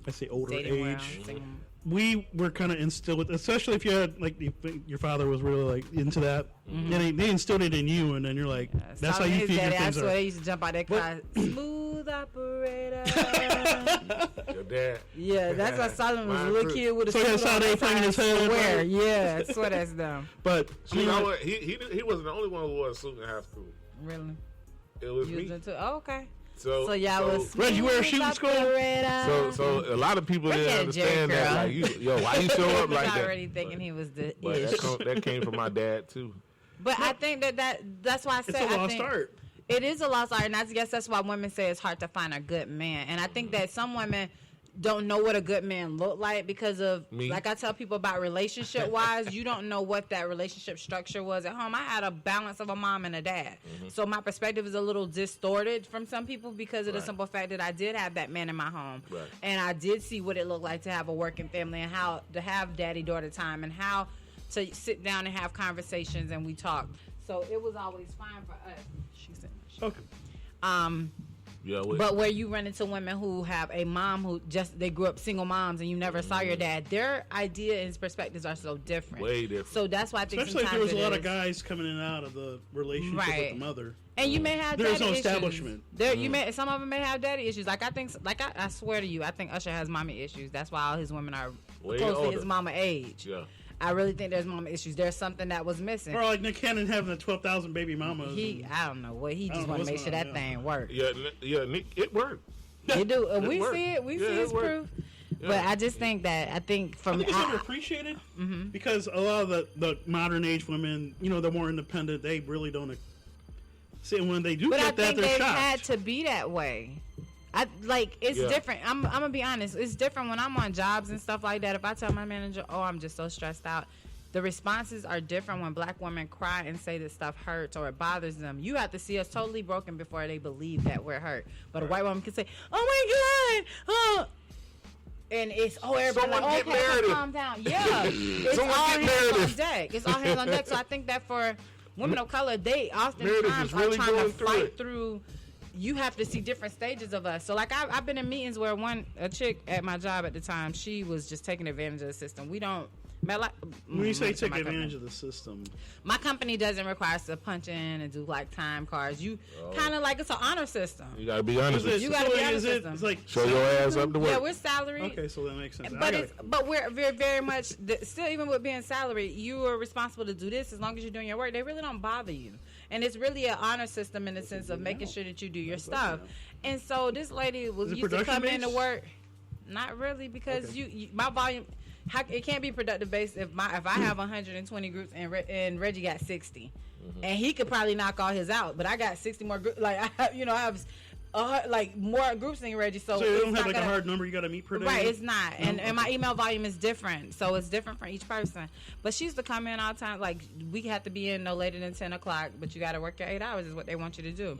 I say older Dating world, age, single- we were kind of instilled with, especially if you had, like, your father was really, like, into that. Mm-hmm. And they instilled it in you, and then you're like, that's how Solomon, you his figure daddy, I things swear are. they used to jump out that car. Smooth operator. Your dad. Yeah, that's why Solomon was a Mine little too. kid with a So that's suit how on. they That's how playing I his head, swear. right? Yeah, I swear that's them. But, I You mean, know like, what? He wasn't the only one who wore a suit in high school. Really? It was You was me. into, oh, okay. So y'all was Reggie, you wear a shoe smooth in school? operator. So a lot of people Look didn't at Jerry understand that. Curl. Like, why you show up He was like that? already thinking he was the But ish. that came from my dad too. But I think that's why I said it's a I lost think art. it is a lost art, and I guess that's why women say it's hard to find a good man. And I think that some women don't know what a good man look like because of, Me? like I tell people about relationship wise, you don't know what that relationship structure was at home. I had a balance of a mom and a dad, so my perspective is a little distorted from some people because of the Right. simple fact that I did have that man in my home, Right. and I did see what it looked like to have a working family and how to have daddy-daughter time and how to sit down and have conversations and we talked. So it was always fine for us. She said, Okay. Yeah, but where you run into women who have a mom who they grew up single moms and you never saw your dad, their idea and perspectives are so different. Way different. So that's why I think Especially if there sometimes was a lot of is. guys coming in and out of the relationship with Right. the mother. And you may have There is daddy no issues. establishment. There, you may some of them may have daddy issues. Like I swear to you, I think Usher has mommy issues. That's why all his women are Way close to older. his mama age. Yeah. I really think there's mama issues. There's something that was missing. Or like Nick Cannon having the 12,000 baby mamas. I don't know what he I just don't want know to make what's sure going that on, thing work. Yeah, Nick, it worked. They do, and It we worked. see it. We Yeah, see it his worked. proof. But I just think from I think it's underappreciated because a lot of the modern age women, they're more independent. They really don't see when they do But I get that, think they're they've shocked. had to be that way. It's Yeah. different. I'm gonna be honest. It's different when I'm on jobs and stuff like that. If I tell my manager, "Oh, I'm just so stressed out," the responses are different when black women cry and say that stuff hurts or it bothers them. You have to see us totally broken before they believe that we're hurt. But a white woman can say, "Oh my God, oh." And it's everybody Someone like, get okay, Meredith. calm down. Yeah, it's Someone all get hands on Meredith. deck. It's all hands on deck. So I think that for women of color, they Meredith oftentimes is are really trying to going through fight it. through. You have to see different stages of us. So like I've been in meetings where a chick at my job at the time, she was just taking advantage of the system. We don't. When you say take my advantage company. of the system, My company doesn't require us to punch in and do like time cards. You kind of like it's an honor system. You gotta be honest is with it, You you. gotta be so on the is it system. it's like Show your ass up to work. Yeah, we're salaried. okay, so that makes sense. But we're very much still, even with being salaried, you are responsible to do this as long as you're doing your work. They really don't bother you, and it's really an honor system in the sense of making sure that you do your stuff. And so this lady was Is it used to come in to production-based? work. Not really, because you my volume. It can't be productive based if I have 120 groups and Reggie got 60, and he could probably knock all his out, but I got 60 more groups. Like I have like more groups than Reggie, so So you it's don't have not like a gonna- hard number you got to meet per day? Right, it's not. And my email volume is different. So it's different for each person. But she used to come in all the time. Like, we have to be in no later than 10 o'clock, but you got to work your 8 hours is what they want you to do.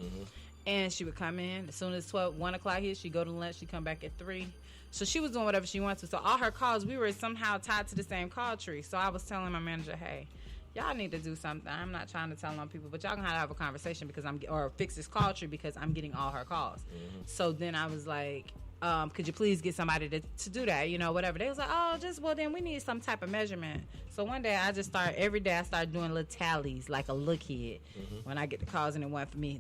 And she would come in. As soon as 1 o'clock hit, she'd go to lunch. She'd come back at 3. So she was doing whatever she wanted to. So all her calls, we were somehow tied to the same call tree. So I was telling my manager, hey, y'all need to do something. I'm not trying to tell on people, but y'all gonna have to have a conversation or fix this call tree because I'm getting all her calls. So then I was like, could you please get somebody to do that? Whatever. They was like, then we need some type of measurement. So one day every day I started doing little tallies like a look kid when I get the calls and it went for me.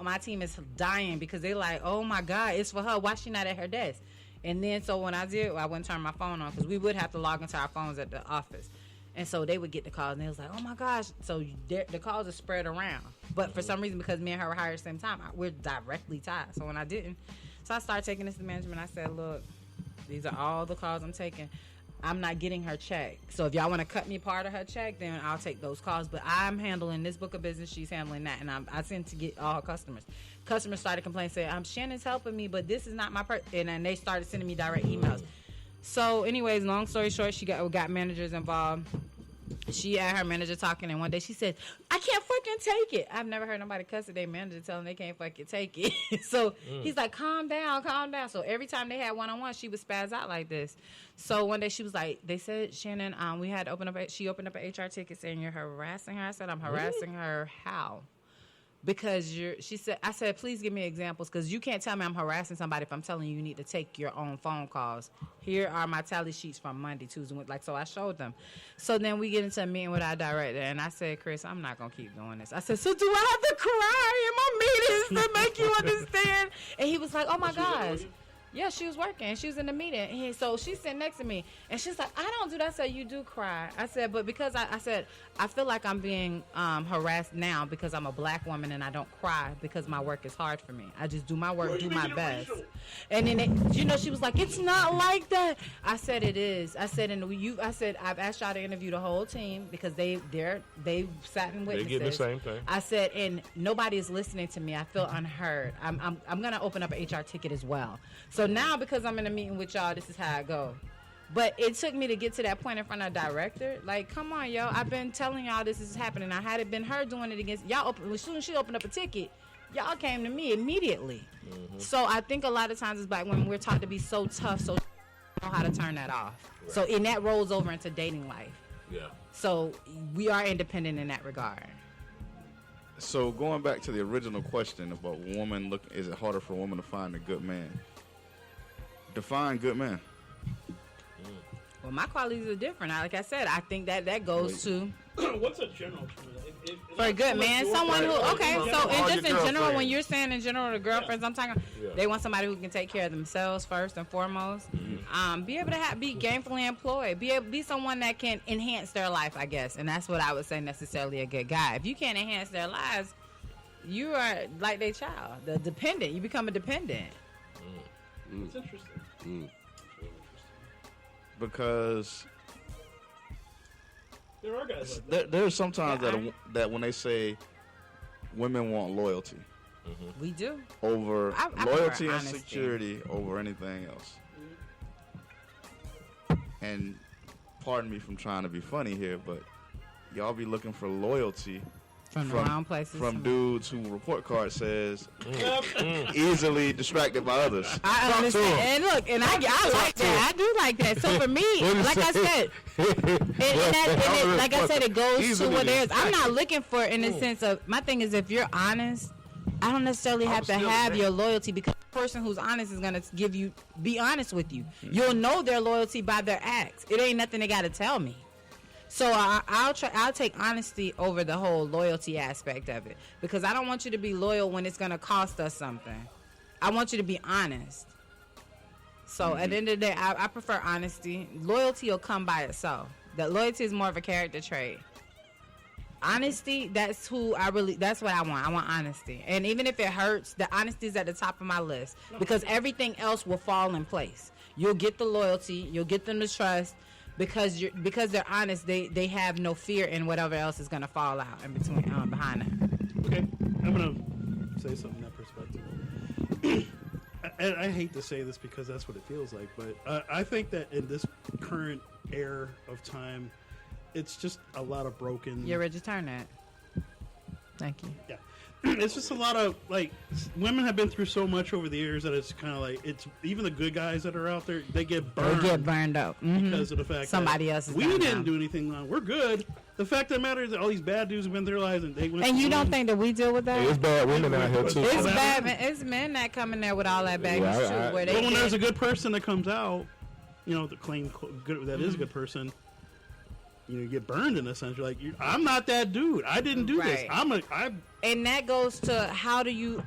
My team is dying because they like, oh my God, it's for her. Why she not at her desk? And then so when I went and turned my phone on because we would have to log into our phones at the office. And so they would get the calls, and they was like, "Oh my gosh!" So the calls are spread around. But for some reason, because me and her were hired at the same time, we're directly tied. So when I didn't, so I started taking this to management. I said, "Look, these are all the calls I'm taking. I'm not getting her check. So if y'all want to cut me part of her check, then I'll take those calls. But I'm handling this book of business. She's handling that, and I tend to get all her customers. Customers started complaining, saying, Shannon's helping me, but this is not my and then they started sending me direct emails. So, anyways, long story short, she got managers involved. She had her manager talking, and one day she said, "I can't fucking take it." I've never heard nobody cuss at their manager telling them they can't fucking take it. So he's like, calm down. So every time they had one-on-one, she would spaz out like this. So one day she was like, they said, "Shannon, we had to she opened up an HR ticket saying you're harassing her." I said, "I'm harassing her how?" Because I said, "Please give me examples, because you can't tell me I'm harassing somebody if I'm telling you need to take your own phone calls. Here are my tally sheets from Monday, Tuesday." So I showed them. So then we get into a meeting with our director, and I said, "Chris, I'm not going to keep doing this." I said, "So do I have to cry in my meetings to make you understand?" And he was like, "Oh my gosh." Yeah, she was working. She was in the meeting. And so she's sitting next to me. And she's like, "I don't do that." I said, "You do cry." I said, "But because I said, I feel like I'm being harassed now because I'm a black woman and I don't cry because my work is hard for me. I just do my work, do my best." And then, she was like, "It's not like that." I said, "It is." I said, "I've asked y'all to interview the whole team because they sat in witnesses." They get the same thing. I said, "And nobody is listening to me. I feel unheard. I'm going to open up an HR ticket as well." So now, because I'm in a meeting with y'all, this is how I go. But it took me to get to that point in front of the director. Like, come on, yo. I've been telling y'all this is happening. I had it been her doing it against y'all. As soon as she opened up a ticket, y'all came to me immediately. Mm-hmm. So I think a lot of times it's like when we're taught to be so tough, so know how to turn that off. Right. So and that rolls over into dating life. Yeah. So we are independent in that regard. So going back to the original question about is it harder for a woman to find a good man? Define good man. Well, my qualities are different. Like I said, I think that goes to what's a general term? for a good man, someone who in general, when you're saying in general the girlfriends, I'm talking, they want somebody who can take care of themselves first and foremost. Mm-hmm. Be able to be gainfully employed, be someone that can enhance their life, I guess, and that's what I would say necessarily a good guy. If you can't enhance their lives, you are like their child, the dependent. You become a dependent. It's interesting. Because there are guys like that. There's sometimes that when they say women want loyalty, we do over I loyalty and honesty. security over anything else. And pardon me from trying to be funny here, but y'all be looking for loyalty from the wrong places, from dudes who report card says easily distracted by others. I understand. And look, and I like that. I do like that. So for me, like I said, it goes to what there is. I'm not looking for in the sense of, my thing is, if you're honest, I don't necessarily have to have your loyalty, because the person who's honest is going to be honest with you. You'll know their loyalty by their acts. It ain't nothing they got to tell me. So I'll take honesty over the whole loyalty aspect of it, because I don't want you to be loyal when it's going to cost us something. I want you to be honest. So at the end of the day, I prefer honesty. Loyalty will come by itself. That loyalty is more of a character trait. Honesty, that's what I want. I want honesty. And even if it hurts, the honesty is at the top of my list, because everything else will fall in place. You'll get the loyalty, you'll get them to trust. Because they're honest, they have no fear in whatever else is going to fall out in between behind them. Okay, I'm going to say something in that perspective. I hate to say this because that's what it feels like, but I think that in this current era of time, it's just a lot of broken. You're ready to turn that. Thank you. Yeah. It's just a lot of, like, women have been through so much over the years that it's kind of like, it's even the good guys that are out there, they get burned. They get burned up because of the fact somebody else is we didn't do anything wrong. We're good. The fact that matters is that all these bad dudes have been through their lives, and they went. And you don't think that we deal with that? It's bad women out here too. It's bad. It's men that come in there with all that baggage too. Where when there's a good person that comes out, the claim good that is a good person. You get burned in a sense. You're like, I'm not that dude. I didn't do this. And that goes to how do you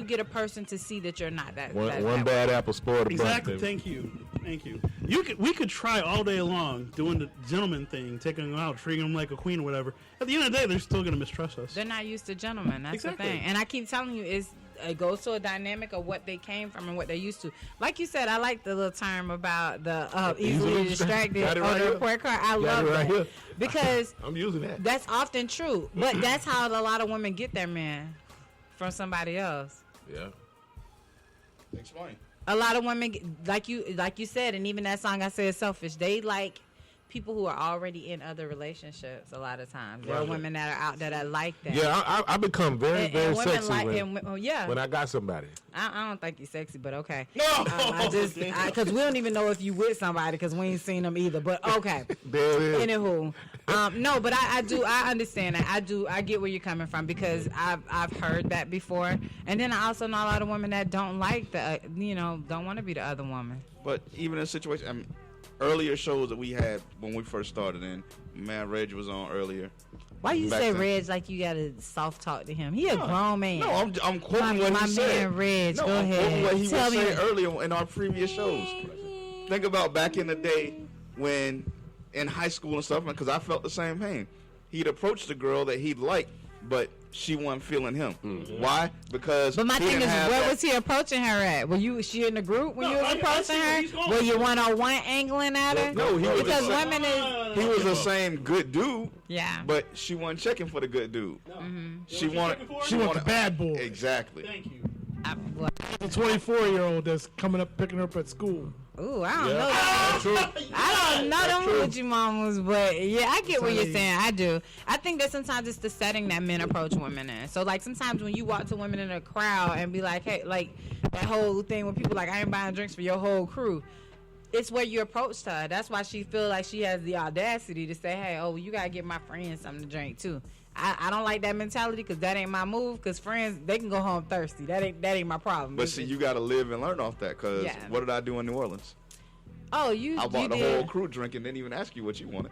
get a person to see that you're not that? One bad apple spoiled a bunch. Exactly. Thank you. we could try all day long doing the gentleman thing, taking them out, treating them like a queen or whatever. At the end of the day, they're still gonna mistrust us. They're not used to gentlemen. That's Exactly. the thing. And I keep telling you, it goes to a dynamic of what they came from and what they're used to. Like you said, I like the little term about the easily distracted Got it or right the here. report card. I Got love it right that here. because I'm using that. that's often true. But that's how a lot of women get their man, from somebody else. Yeah. Explain. A lot of women, like you said, and even that song I said, selfish. They like people who are already in other relationships. A lot of times, there are Right. women that are out there that like that. Yeah, I become very, very and women sexy like, when, when I got somebody. I don't think you're sexy, but okay. No! I just because we don't even know if you with somebody because we ain't seen them either. But okay. There it is. Anywho, no, but I understand that. I get where you're coming from because I've heard that before, and then I also know a lot of women that don't like the don't want to be the other woman. But even in a situation, I mean, earlier shows that we had when we first started in, man, Reg was on earlier. Why you Back say then. Reg like you gotta soft talk to him? He a grown man. No, I'm quoting what my he said. man Reg, no, go I'm ahead. quoting what he Tell was me. saying earlier in our previous shows. Think about back in the day when in high school and stuff, because I felt the same pain. He'd approach the girl that he'd like, but she wasn't feeling him. Why? Because But my he thing didn't is, have where that- was he approaching her at? Was she in the group when No, you was I see approaching where her? he's going. Were you one angling at her? No, he was because the same- women is He was the same good dude, yeah. but she wasn't checking for the good dude. No. She You know what wanted. you're checking for? She want wanted the bad boy. Exactly. Thank you. The 24-year-old that's coming up picking her up at school. Ooh, I don't Yeah. know. That's true. I don't know them hoochie mamas, but yeah, I get what you're Sorry. saying. I do. I think that sometimes it's the setting that men approach women in. So like sometimes when you walk to women in a crowd and be like, hey, like that whole thing when people like, I ain't buying drinks for your whole crew. It's where you approached her. That's why she feel like she has the audacity to say, hey, oh, you gotta get my friends something to drink too. I don't like that mentality because that ain't my move. Because friends, they can go home thirsty. That ain't my problem. But see, you got to live and learn off that. Because Yeah. what did I do in New Orleans? oh, you I bought you the did whole crew drink and didn't even ask you what you wanted.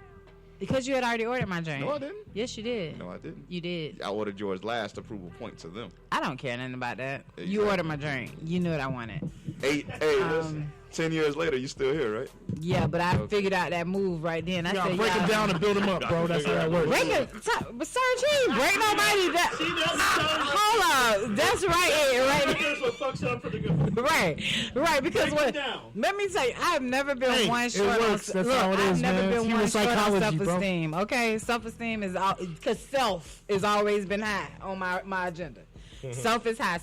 because you had already ordered my drink. No, I didn't. Yes, you did. No, I didn't. You did. I ordered yours last to prove a point to them. I don't care nothing about that. You Exactly. ordered my drink. You knew what I wanted. Hey, listen. 10 years later, you still here, right? Yeah, but I Okay. figured out that move right then. I You gotta said, break yeah. him down and build him up, bro. That's how that works. Break it, but Sir G, break nobody down. See, that's Hold up, that's right, Here's what fucks up for the good. right. Because Break what? it down. Let me tell you, I've never been Hey, one it short works. on. That's how it I've is, never man. been It's human one short on psychology, bro. self-esteem. Okay, self-esteem is all because self has always been high on my agenda. Self is high,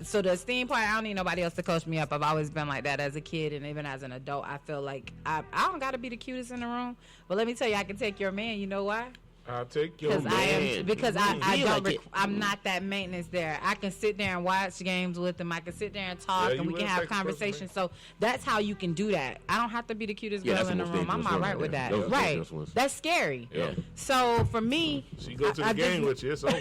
so the esteem part, I don't need nobody else to coach me up. I've always been like that as a kid, and even as an adult, I feel like I don't got to be the cutest in the room. But let me tell you, I can take your man. You know why? I'll take your Because I am man. because I He don't like it. I'm not that maintenance there. I can sit there and watch games with them. I can sit there and talk, Yeah, and we you can will have take the person, conversations. So that's how you can do that. I don't have to be the cutest Yeah, girl that's in the the most room. I'm dangerous all one right right with there. that. Those are the Right? dangerous ones. That's scary. Yeah. So for me, She go to the I game just- with you. It's over.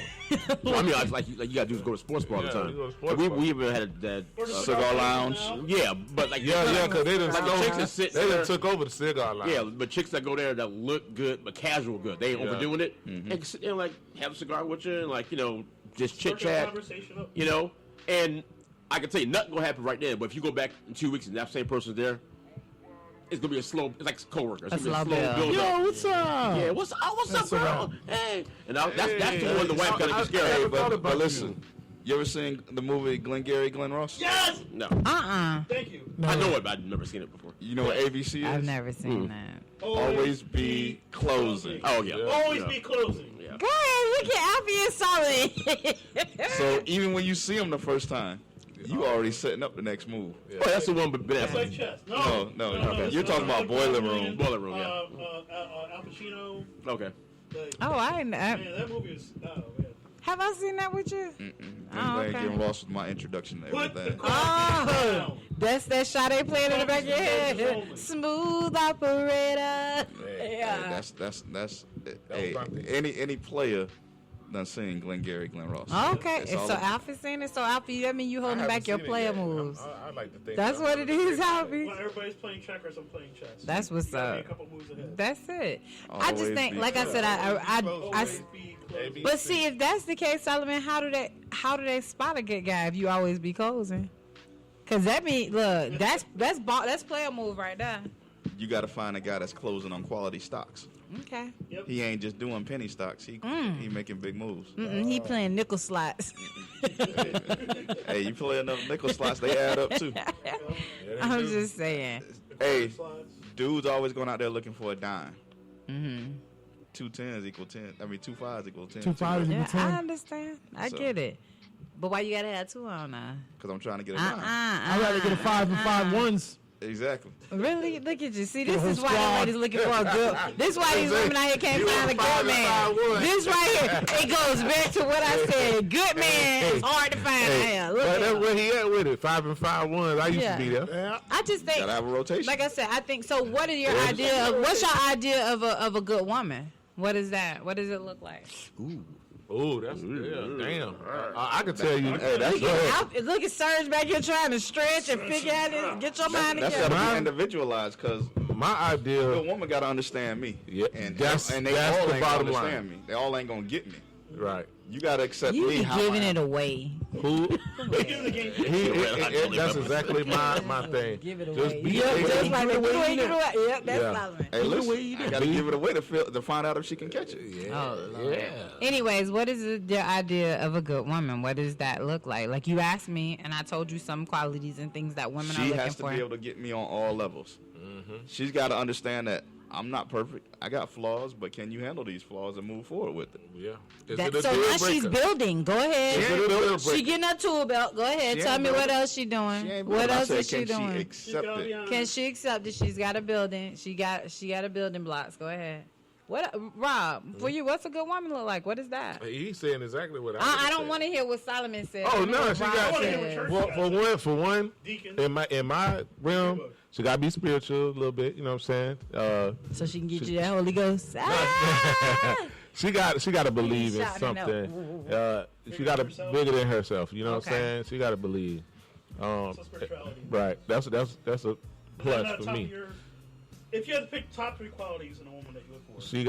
Well, I mean, like you gotta do is go to sports bar all the Yeah, time. you go to sports we bar. even had that. Cigar lounge. Yeah, but like Yeah, because they done like stole- chicks that sit They there. done took over the cigar line. Yeah, but chicks that go there that look good but casual good. They ain't Yeah. overdoing it. And can sit there and like have a cigar with you and like just chit Work that chat. conversation up. And I can tell you nothing gonna happen right then. But if you go back in 2 weeks and that same person's there, it's gonna be a slow. It's like coworkers. It's gonna be slow a slow build. build up. Yo, what's up? Yeah, what's up, That's girl? around. Hey, and that's the one the wife gotta get scared. Hey, of. thought But about listen, you ever seen the movie Glengarry Glen Ross? Yes. No, Thank you. No. I know it, but I've never seen it before. You know what ABC is? I've never seen that. Always be closing. Oh yeah, Always yeah. be closing. Yeah. Go ahead, look at Alfie and Sully. So even when you see him the first time, you already setting up the next move. Oh, that's the one. But It's like chess. No, it's, you're talking about Boiler Room. Boiler Room, yeah. Al Pacino. Okay. Like, Oh, man, that movie is. Oh man. have I seen that with you? Glengarry okay. Glen Ross was my introduction to Put the everything. clock Oh, down. that's that shot they playing in the back of your head. Only. Smooth operator. Hey, Yeah. That's was my thing. any player done seen Glengarry Glen Ross. Okay, That's and all so it- Alfie seen it. So Alfie, that mean you I holding haven't back your seen it player yet. moves. I like to think That's that. what it is, Alfie. While everybody's playing checkers, I'm playing chess. That's what's You gotta be up. a couple moves ahead. That's it. I just Always think, be like I said, I Always be closing. but see, if that's the case, Solomon, how do they spot a good guy if you always be closing? Cause that mean, look, that's player move right there. you got to find a guy that's closing on quality stocks. Okay. He ain't just doing penny stocks. He making big moves. He playing nickel slots. Hey, you play enough nickel slots, they add up too. I'm just saying. Hey, dudes always going out there looking for a dime. 2 10s equal 10. I mean, 2 5s equal 10. 2 5s Yeah, equal 10. I understand. I So- get it. But why you gotta have 2 on now? Because I'm trying to get a dime. I'd rather get a 5 and 5 ones. Exactly. Really? Look at you. See, this whole is why squad. the ladies looking for a good. This is why these women out here can't find a good man. This right here, it goes back to what I said. Good man is hard to find out here. Look But at that's him. where he at with it. 5 and 5 ones. I used to be there. Yeah. I just think, Gotta have a rotation. like I said, I think. So, what are your idea? What's your idea of a good woman? What is that? What does it look like? Oh, that's damn. I can tell you. Hey, that's Look at Serge back here trying to stretch and figure out this. Get your mind that's together. gotta be individualized because My a idea. woman gotta understand me. Yeah, and that's they the all ain't bottom gonna line. understand me. They all ain't gonna get me. Right. You gotta accept You me be how giving I it am. away. Who? Give the game. That's exactly my thing. Give it Just away. be Yep, able just to- like that. Give it away, give it away. Yep, that's Yeah. Solomon. Hey, listen, I gotta give it away to find out if she can catch it. Yeah. Anyways, what is your idea of a good woman? What does that look like? Like you asked me, and I told you some qualities and things that women are She looking has to for. be able to get me on all levels. She's got to understand that I'm not perfect. I got flaws, but can you handle these flaws and move forward with it? Yeah. Is That- it a so deal now she's breaker? building. Go ahead. Is it a deal She breaker? getting her tool belt. Go ahead. She Tell ain't me what building. else she doing. She ain't What building. I else said, is she can doing? she accept it? Can she accept it? She's got a building. She got a building blocks. Go ahead. What, Rob? For you, what's a good woman look like? What is that? He's saying exactly what I don't want to hear what Solomon said. Oh I know no, what she Rob got said. for one. Deacon. In my realm, she got to be spiritual a little bit. You know what I'm saying? So she can get you that Holy Ghost. Ah! She got to believe in shouting out. something. She got to bigger than herself. You know what I'm Okay. saying? She got to believe. So spirituality. Right. That's a plus Not for top me. of your- If you had to pick top 3 qualities in a woman that you look for, She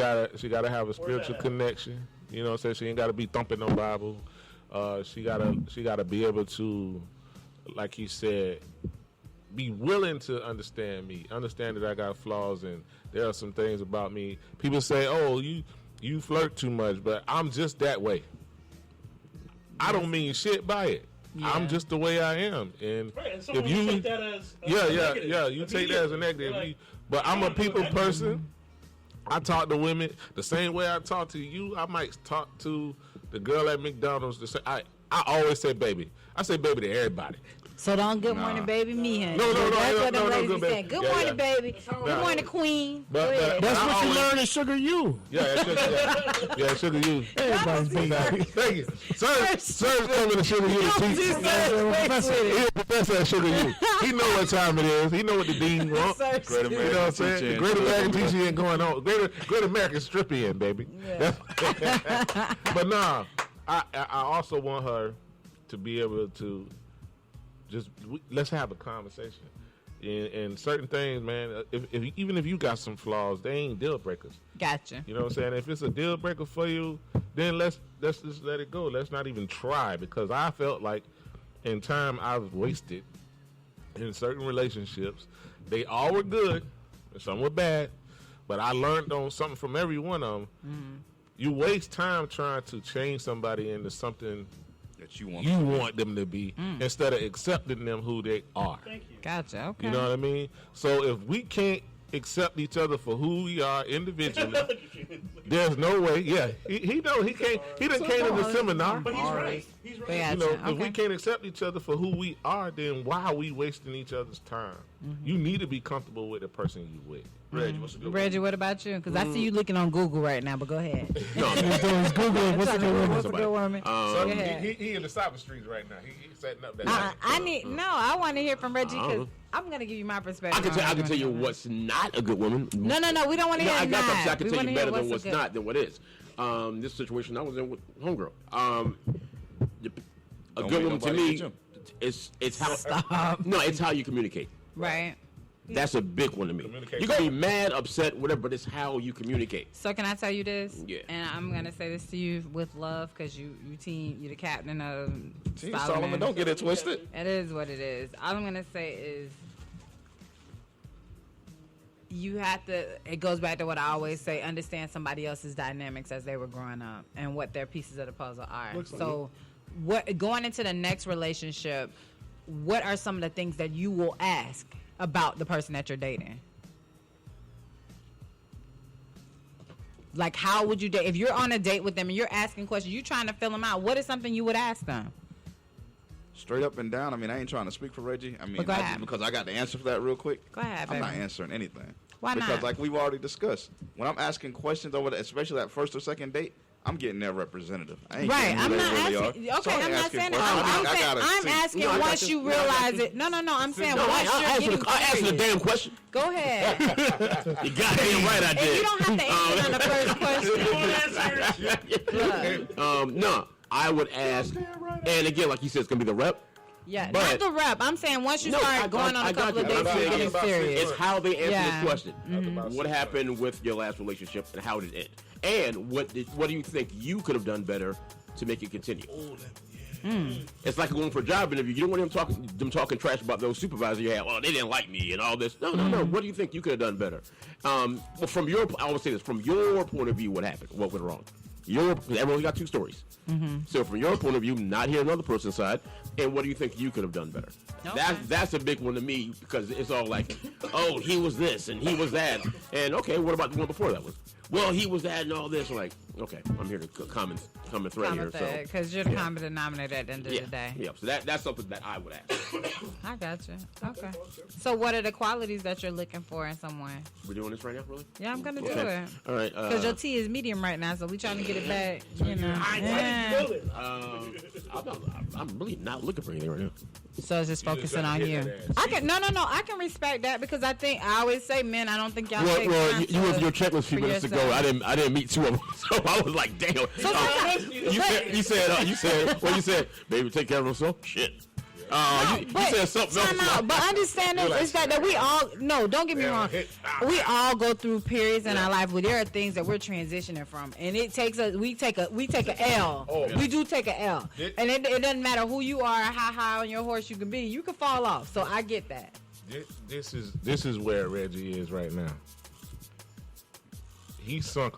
gotta have a spiritual at? connection. You know what I'm saying? She ain't gotta be thumping no Bible. She gotta be able to, like he said, be willing to understand me. Understand that I got flaws and there are some things about me. People say, "Oh, you flirt too much," but I'm just that way. I don't mean shit by it. Yeah. I'm just the way I am. And right? And someone if you would take that as a yeah, negative. you take that as a negative. Like, But I'm a I don't do people that. person. I talk to women the same way I talk to you. I might talk to the girl at McDonald's. I always say baby. I say baby to everybody. So don't good morning, baby, me, honey. No, That's what no, them ladies good be saying. baby. Good Yeah, morning, yeah. baby. Good morning, queen. But- Go ahead. That's I what you always- learn at Sugar U. Yeah, sugar you. Everybody's been that. Thank you. Sir's coming to sugar you to teach. Just He's a professor at sugar you. He know what time it is. He know what the dean wants. Sir, Great You know what I'm saying? Teacher The and Great Sugar. American teacher ain't going on. Great American strip in, baby. But nah, I also want her to be able to let's have a conversation. And certain things, man, even if you got some flaws, they ain't deal breakers. Gotcha. You know what I'm saying? If it's a deal breaker for you, then let's just let it go. Let's not even try, because I felt like in time I've wasted in certain relationships. They all were good, and some were bad, but I learned on something from every one of them. Mm-hmm. You waste time trying to change somebody into something That you want. you want them to be instead of accepting them who they are. Thank you. Gotcha. Okay. You know what I mean? So if we can't accept each other for who we are individually, there's no way. Yeah, he know he can't. He done came to the seminar. But he's right. He's right. Gotcha. You know, if we Okay. can't accept each other for who we are, then why are we wasting each other's time? You need to be comfortable with the person you with. Reggie, what's a good Reggie, what about you? Because I see you looking on Google right now, but go ahead. No, He's Googling what's a good woman. What's a good woman? so Go ahead. he in the cyber streets right now. He's setting up that. I want to hear from Reggie because I'm gonna give you my perspective. I can tell you what's not a good woman. No, we don't want to No, hear I got that. not. I can We tell wanna you hear better than a what's good- not than what is. This situation I was in with homegirl. A Don't good make woman to nobody me, hit you. it's how it's how you communicate. Right. That's a big one to me. Communication. You can be mad, upset, whatever, but it's how you communicate. So can I tell you this? Yeah. And I'm gonna say this to you with love because you the captain of See, Solomon, don't get it twisted. It is what it is. All I'm gonna say is you have to, it goes back to what I always say, understand somebody else's dynamics as they were growing up and what their pieces of the puzzle are. So what going into the next relationship, what are some of the things that you will ask about the person that you're dating? Like, how would you date? If you're on a date with them and you're asking questions, you're trying to fill them out, what is something you would ask them? Straight up and down. I mean, I ain't trying to speak for Reggie. I mean, Go ahead. because I got the answer for that real quick. Go ahead, I'm not baby. answering anything. Why not? Because like we've already discussed, when I'm asking questions over, especially that first or second date, I'm getting their representative. I ain't Right, getting who I'm they not really asking. are. Okay, So I ain't I'm not asking saying questions. that. I mean, I gotta I'm see. asking No, I got once you. you No, I got realize you. it. No. I'm saying No, once I you're answered getting the serious. damn question. Go ahead. You goddamn right I And did. you don't have to answer on the first question. Look. No, I would ask, and again, like you said, it's gonna be the rep. Yeah, But- not the rep. I'm saying once you No, start going on I a got couple of you. dates, I'm you're saying getting serious. It's how they answer Yeah. this question. What happened with your last relationship and how did it end? And what do you think you could have done better to make it continue? It's like going for a job interview. You don't want them talking trash about those supervisors you had. Well, they didn't like me and all this. No. What do you think you could have done better? Well, I always say this, from your point of view, what happened? What went wrong? Everyone's got two stories. So from your point of view, not hearing another person's side, and what do you think you could have done better? Okay. That's a big one to me because it's all like, oh, he was this and he was that, and okay, what about the one before that one? Well, he was that and all this. Like, okay, I'm here to common thread here. So Because you're the common denominator at the end of the day. yeah. So that's something that I would ask. I got you. Okay. So what are the qualities that you're looking for in someone? We're doing this right now, really? Yeah, I'm gonna do Okay. it. All right. Because your tea is medium right now, so we trying to get it back. You know. Yeah. I'm really not looking for anything right now. So it's just focusing on hit you. that ass. I can no. I can respect that because I always say, men. I don't think y'all take Well, time you was to- your checklist a few for minutes ago. yourself. I didn't meet two of them, so I was like, damn. You said, baby, take care of himself. Shit. You said something time else. out. But understand this is that we all don't get me wrong. We all go through periods in our life where there are things that we're transitioning from, and it takes we take a L. We do take a L, and it doesn't matter who you are, how high on your horse you can be. You can fall off. So I get that. This is where Reggie is right now. He sunk.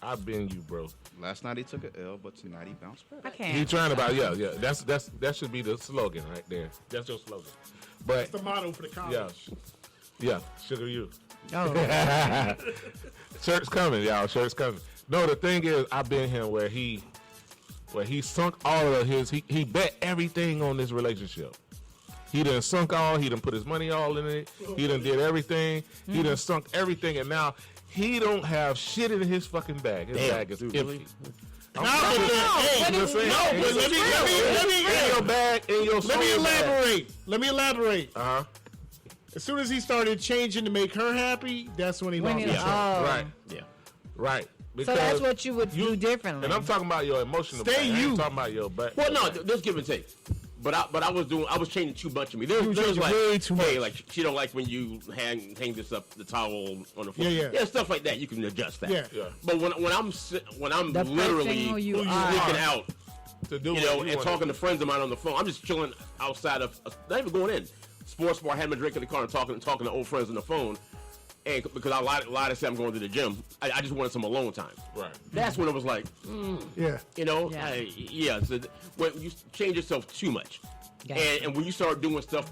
I've been you, bro. Last night he took an L, but tonight he bounced back. I can't. He trying about yeah. That should be the slogan right there. That's your slogan. But The motto for the college. yeah, sugar you. Oh. Shirt's coming, y'all. Shirt's coming. No, the thing is, I've been here where he sunk all of his. He bet everything on this relationship. He done sunk all. He done put his money all in it. He done did everything. He done sunk everything, and now he don't have shit in his fucking bag. His bag is empty. but let In your bag, in your Let me soul bag. elaborate. Uh-huh. As soon as he started changing to make her happy, that's when he When lost he- it. oh. Right. Yeah. Right. So Because that's what you would do differently. And I'm talking about your emotional Stay bag. I ain't you. talking about your back. Well, no, there's give and take. But I was changing too much of me. There's changing like, way too hey, much. like she don't like when you hang this up the towel on the floor. Yeah. stuff like that. You can adjust that. Yeah. But when I'm The literally person who you looking are. out, To do you what know, you and wanna talking do. to friends of mine on the phone, I'm just chilling outside of not even going in. Sports bar, had my drink in the car, and talking to old friends on the phone. And because I lied to say I'm going to the gym, I just wanted some alone time. Right. That's when it was like, Yeah. you know, Yeah. So when you change yourself too much, Gotcha. and when you start doing stuff,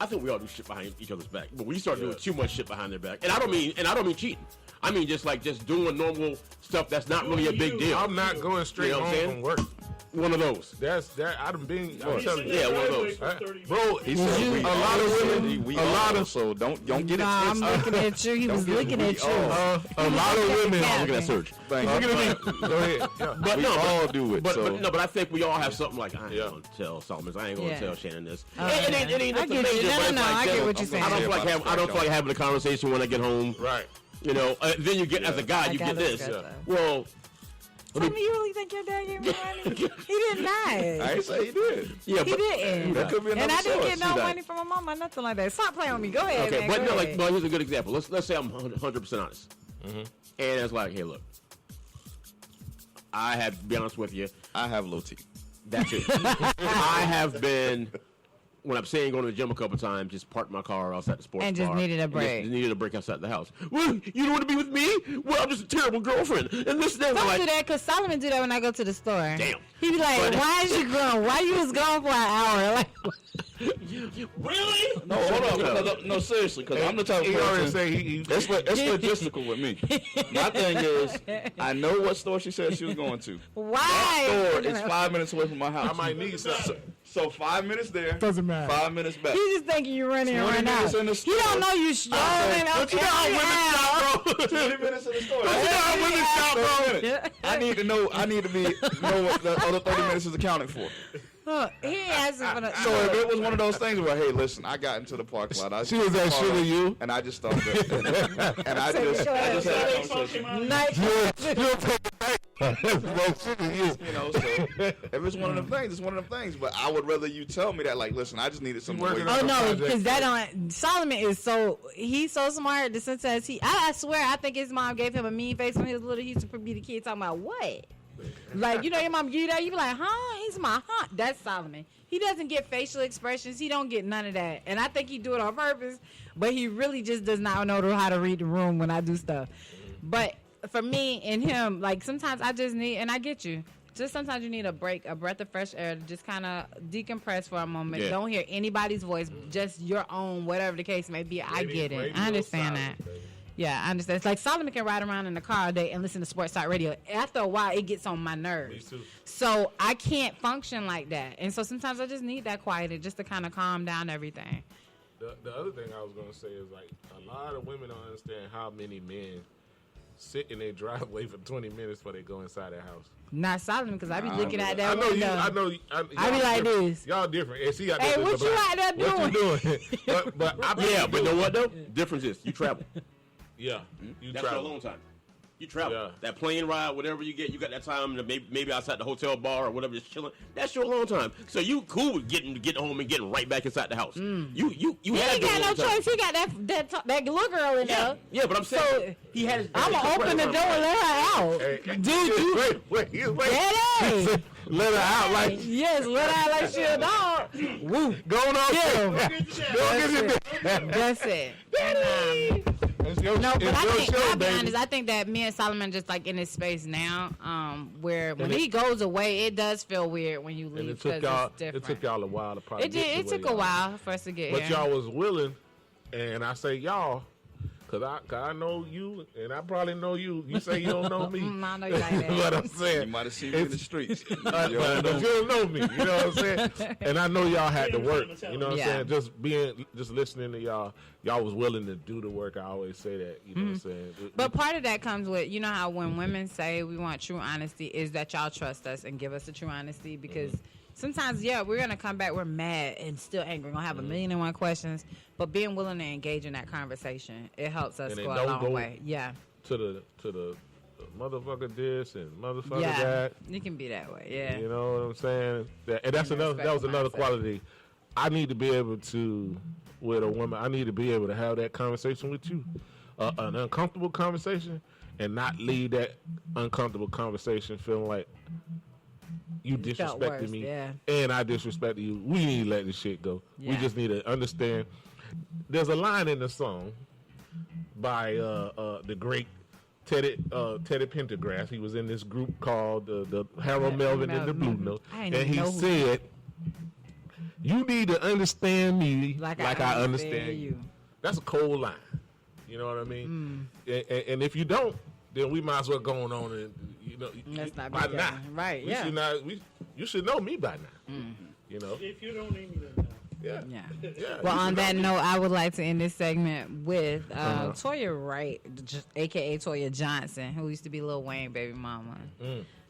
I think we all do shit behind each other's back. But when you start doing too much shit behind their back, and I don't mean cheating. I mean just doing normal stuff that's not really a big deal. I'm not going straight You know what I'm home saying? from work. One of those. That's that. I done been. I'm telling you. Yeah, one of those. Bro, He said we a lot of women. We A lot of so don't get it Nah, I'm twisted. looking at you. He was Don't get looking we at you. all. a lot of women. Yeah. Look at that surge. Thank you. Go ahead. Yeah. But We no, all do it. But, so. but I think we all have something like I ain't Yeah. gonna tell Solomon. I ain't gonna Yeah. tell Shannon this. Oh, It yeah. ain't I nothing get you. major, No, but it's no, like I get this. what you're saying. I don't feel Yeah, like having a conversation when I get home. Right. You know, then you get as a guy, I you get gotta this. discuss Yeah. that. Well, Tell me, you really think your dad gave me money? He did not. I ain't say he did. yeah, He but didn't. That could be And another I didn't source. get no See that? money from my mom or nothing like that. Stop playing with me. Go ahead, okay, man. but Go no, ahead. like, well, here's a good example. Let's say I'm 100% honest, and it's like, hey, look, I have to be honest with you. I have low T. That's it. I have been when I'm saying going to the gym a couple times, just parked my car outside the sports And bar. just needed a break. Just needed a break outside the house. Well, you don't want to be with me? Well, I'm just a terrible girlfriend. And this and that. Don't Like, do that, because Solomon do that when I go to the store. Damn. He be like, But- why is you gone? Why you was gone for an hour? Like, really? No, hold on. No, seriously, because I'm the type of He already person. say he It's logistical with me. My thing is, I know what store she said she was going to. why? Store is 5 minutes away from my house. I might need something. So 5 minutes there. Doesn't matter. 5 minutes back. He just thinking you running 20 around minutes out. in the He don't store. know you strolling up But you know how women shop, bro. 20 minutes in the store. You know how women shop, bro. Yeah. I need to know what the other 30 minutes is accounted for. He ain't asking for the. So if it was one of those things where, hey, listen, I got into the parking lot. She was that shit of you. And I just started. And I just had a conversation. Night. You know, so if it's one of them things, it's one of them things. But I would rather you tell me that, like, listen, I just needed some working way. on Oh no, project. because that don't. Solomon is he's so smart. The sense as I swear, I think his mom gave him a mean face when he was little. He used to be the kid talking about what, like you know your mom give you that, you be like, huh? He's my That's Solomon. He doesn't get facial expressions. He don't get none of that, and I think he do it on purpose. But he really just does not know how to read the room when I do stuff. But for me and him, like sometimes I just need, and I get you. Just sometimes you need a break, a breath of fresh air to just kind of decompress for a moment. Yeah. Don't hear anybody's voice, just your own, whatever the case may be. I get it. I understand that. Yeah, I understand. It's like Solomon can ride around in the car all day and listen to Sports Talk Radio. After a while, it gets on my nerves. Me too. So I can't function like that. And so sometimes I just need that quiet just to kind of calm down everything. The other thing I was gonna say is like a lot of women don't understand how many men sit in their driveway for 20 minutes before they go inside their house. Not Solomon, because I be Nah, looking at I that know you. window. I know. I be y'all like different. this. Y'all different. And she got Hey, that what you out there What you doing? but Yeah, but know what though? Difference is you travel. Yeah, you That's travel. your alone time. You travel. Yeah. That plane ride, whatever you get, you got that time to maybe outside the hotel bar or whatever, just chilling. That's your alone time. So you cool with getting home and getting right back inside the house. You He had ain't your got no alone time. choice. He got that little girl in Yeah, there. yeah, but I'm saying So, he had. His, I'm gonna open the door and let her out. Hey, Dude, you wait. Daddy. Let her out like Yes, let her out like she a dog. Woo. going on. Yeah. Go That's it. It's your, No, but it's I your think, show, I'll be baby. honest, I think that me and Solomon just like in this space now, where when he goes away, it does feel weird when you And leave it took because y'all. it's different. It took y'all a while to probably. It did. get It to where took a y'all while for us to get But here. y'all was willing, and I say y'all, cause I know you, and I probably know you. You say you don't know me. I know you like that. What I'm You saying. might have seen me in the streets. But you don't know me. You know what I'm saying? And I know y'all had to work. You know what Yeah. I'm saying? Just listening to y'all was willing to do the work. I always say that. You know what I'm saying? But part of that comes with, you know how when women say we want true honesty is that y'all trust us and give us the true honesty, because sometimes, yeah, we're going to come back, we're mad and still angry. We're going to have a million and one questions, but being willing to engage in that conversation, it helps us And it go a don't long go- way. Yeah. to the motherfucker this and motherfucker Yeah. that. It can be that way. Yeah. You know what I'm saying? And that was another mindset. quality. I need to be able to, with a woman, I need to be able to have that conversation with you, an uncomfortable conversation, and not leave that uncomfortable conversation feeling like you felt disrespected worse, me yeah. and I disrespected you. We need to let this shit go. We Yeah. just need to understand. There's a line in the song by the great Teddy Pendergrass. He was in this group called the Harold Melvin and the Blue Note, I didn't and even he know who- said, "You need to understand me Like I understand you." That's a cold line. You know what I mean? And if you don't, then we might as well go on and Let's not be by together. now. Right, We yeah. should not. You should know me by now. You know. If you don't name me, then no. Yeah. Yeah. Yeah, Well, you on should that know me. note, I would like to end this segment with Toya Wright, aka Toya Johnson, who used to be Lil Wayne baby mama.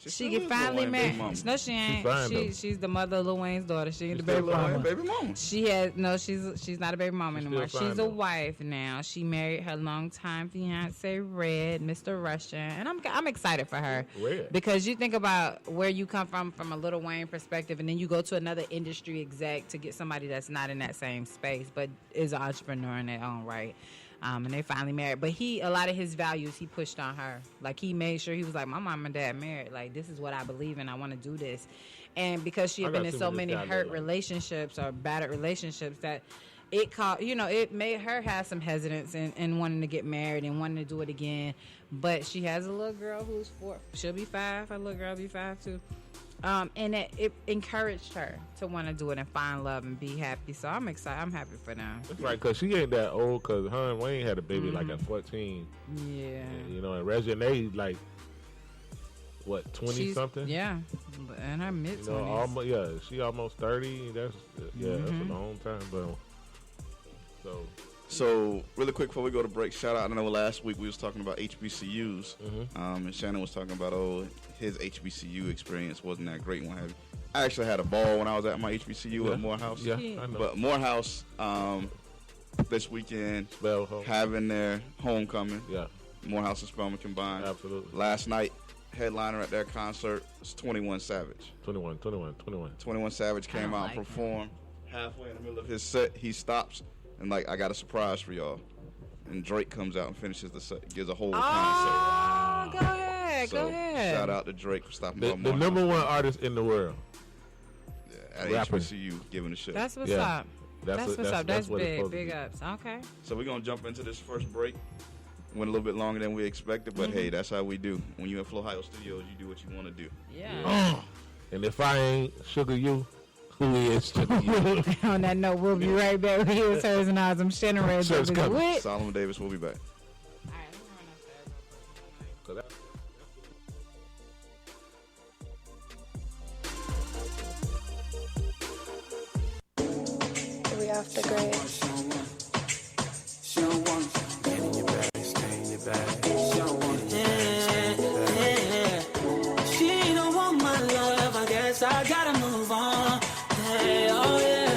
She still get is finally Lil Wayne baby married. mama. No, she ain't. fine, though. She's the mother of Lil Wayne's daughter. She ain't the still baby fine. mama. Baby mama. She has no. She's not a baby mama She's anymore. still fine, She's a though. wife now. She married her longtime fiance Red, Mr. Russian, and I'm excited for her. Red. Because you think about where you come from a Lil Wayne perspective, and then you go to another industry exec to get somebody that's not in that same space, but is an entrepreneur in their own right. and they finally married. But a lot of his values he pushed on her. Like he made sure he was like, my mom and dad married. Like this is what I believe in. I want to do this. And because she had been in so many hurt relationships or battered relationships that it made her have some hesitance in wanting to get married and wanting to do it again. But she has a little girl who's 4. She'll be 5. Her little girl will be 5 too. And it encouraged her to want to do it and find love and be happy. So I'm excited. I'm happy for them. That's right, because she ain't that old, because her and Wayne had a baby like at 14. Yeah. And, and Reginae, like, what, 20 something? Yeah. In her mid-20s. She almost 30. That's a long time, bro. So really quick before we go to break, shout out. I know last week we was talking about HBCUs, and Shannon was talking about his HBCU experience wasn't that great and what have you. I actually had a ball when I was at my HBCU at Morehouse. Yeah, I know. But Morehouse this weekend having their homecoming. Yeah, Morehouse and Spelman combined. Absolutely. Last night, headliner at their concert was 21 Savage. 21 Savage came out and performed. Halfway in the middle of his set, he stops. And I got a surprise for y'all. And Drake comes out and finishes the set, gives a whole concert. Go ahead, go ahead. Shout out to Drake for stopping by. The number one artist in the world. Yeah, at HBCU giving a shit. That's what's up. That's what's up. That's big. Big ups. Okay. So we're gonna jump into this first break. Went a little bit longer than we expected, but hey, that's how we do. When you're in Flow Ohio Studios, you do what you want to do. Yeah. And if I ain't Sugar You, who is Sugar You? On that note, we'll be right back. Here's Hers and Ours. I'm Shannon Red. Solomon Davis. We'll be back. We off the grid. Get in your bag, stay in your bag. She don't want my love, I guess I gotta move on. Hey, oh yeah.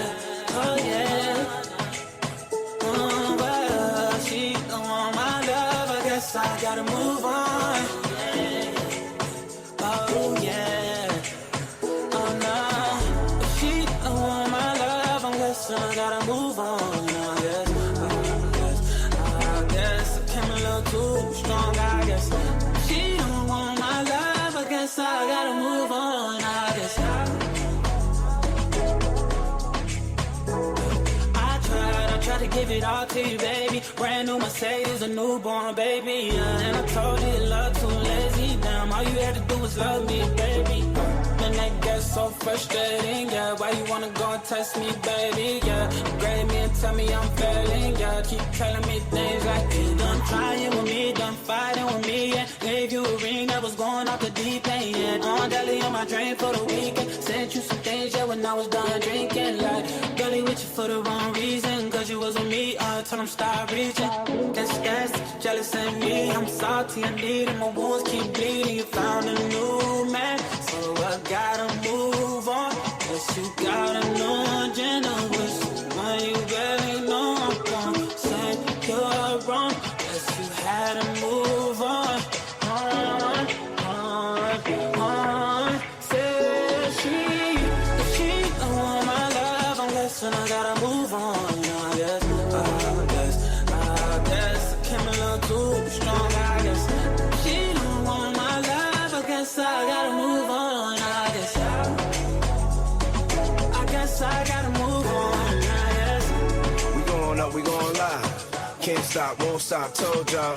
Well, she don't want my love, I guess I gotta move on. Oh yeah. Oh no. If she don't want my love, I guess I gotta move on. I guess I came a little too strong, I guess. She don't want my love, I guess I gotta move on, I guess. I tried to give it all to you, baby. Brand new Mercedes, a newborn baby. And I told you your love too lazy. Damn, all you had to do was love me, baby. And that gets so frustrating, yeah. Why you wanna go and test me, baby, yeah. Grade me and tell me I'm failing, yeah. Keep telling me things like you done trying with me, done fighting with me, yeah. Gave you a ring that was going off the deep end, yeah. On deli on my drain for the weekend. Sent you some things, yeah, when I was done drinking. Like, girlie with you for the wrong reason. Cause you was with me, till I'm start reaching. That's jealous in me. I'm salty, I need it. My wounds keep bleeding. You found a new man, so I gotta move on. Guess you got a new agenda. When you really know I'm gonna say you're wrong. Guess you had to move on. Said she don't want my love, I'm guessing I gotta move on. I guess I came a little too strong, I guess. She don't want my love, I guess I gotta move on, I guess I gotta move on, We going up, we going live. Can't stop, won't stop, told y'all.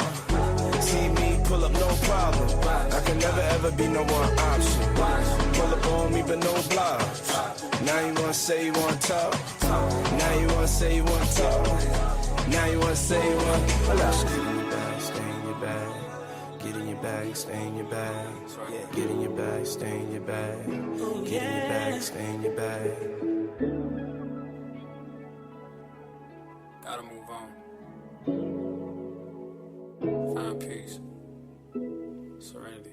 See me pull up, no problem. I can never ever be no one option. Pull up on me, but no blocks. Now you wanna say you wanna talk. Now you wanna say you wanna talk. Now you wanna say you wanna. Stay in your bag, stay in your bag. Get in your bag, stay in your bag. Get in your bag, stay in your bag. Get in your bag, stay in your bag. gotta move on. Find peace. Serenity.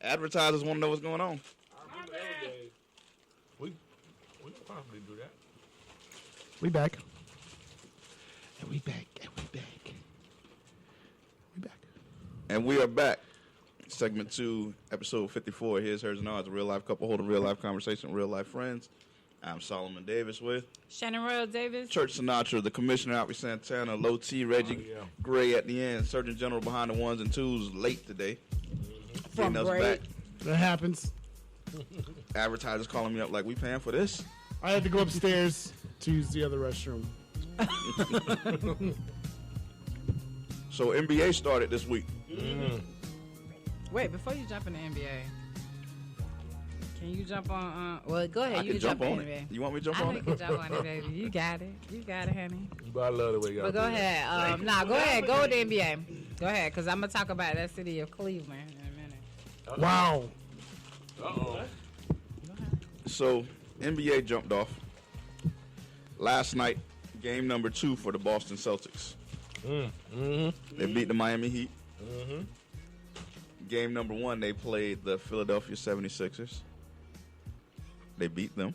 Advertisers want to know what's going on. We can possibly do that. We back. And we back. And we back. We back. And we are back. Segment 2, episode 54. Here's Hers and Ours, a real life couple holding real life conversation, real life friends. I'm Solomon Davis with Shannon Royal Davis. Church Sinatra, the Commissioner, Albie Santana, Low T, Reggie Gray at the end, Surgeon General behind the ones and twos, late today. From Getting us break. back. That happens. Advertisers calling me up like, we paying for this? I had to go upstairs to use the other restroom. So NBA started this week. Wait, before you jump in the NBA, can you jump on? Well, go ahead. I You can can jump in on the it. NBA. You want me to jump I know on you it? can jump on it, baby. You got it. You got it, honey. But I love the way y'all But go do that. ahead. Go ahead. Go with the NBA. Go ahead, because I'm going to talk about that city of Cleveland in a minute. Wow. Uh-oh. So, NBA jumped off. Last night, game number 2 for the Boston Celtics. They beat the Miami Heat. Game number 1, they played the Philadelphia 76ers. They beat them.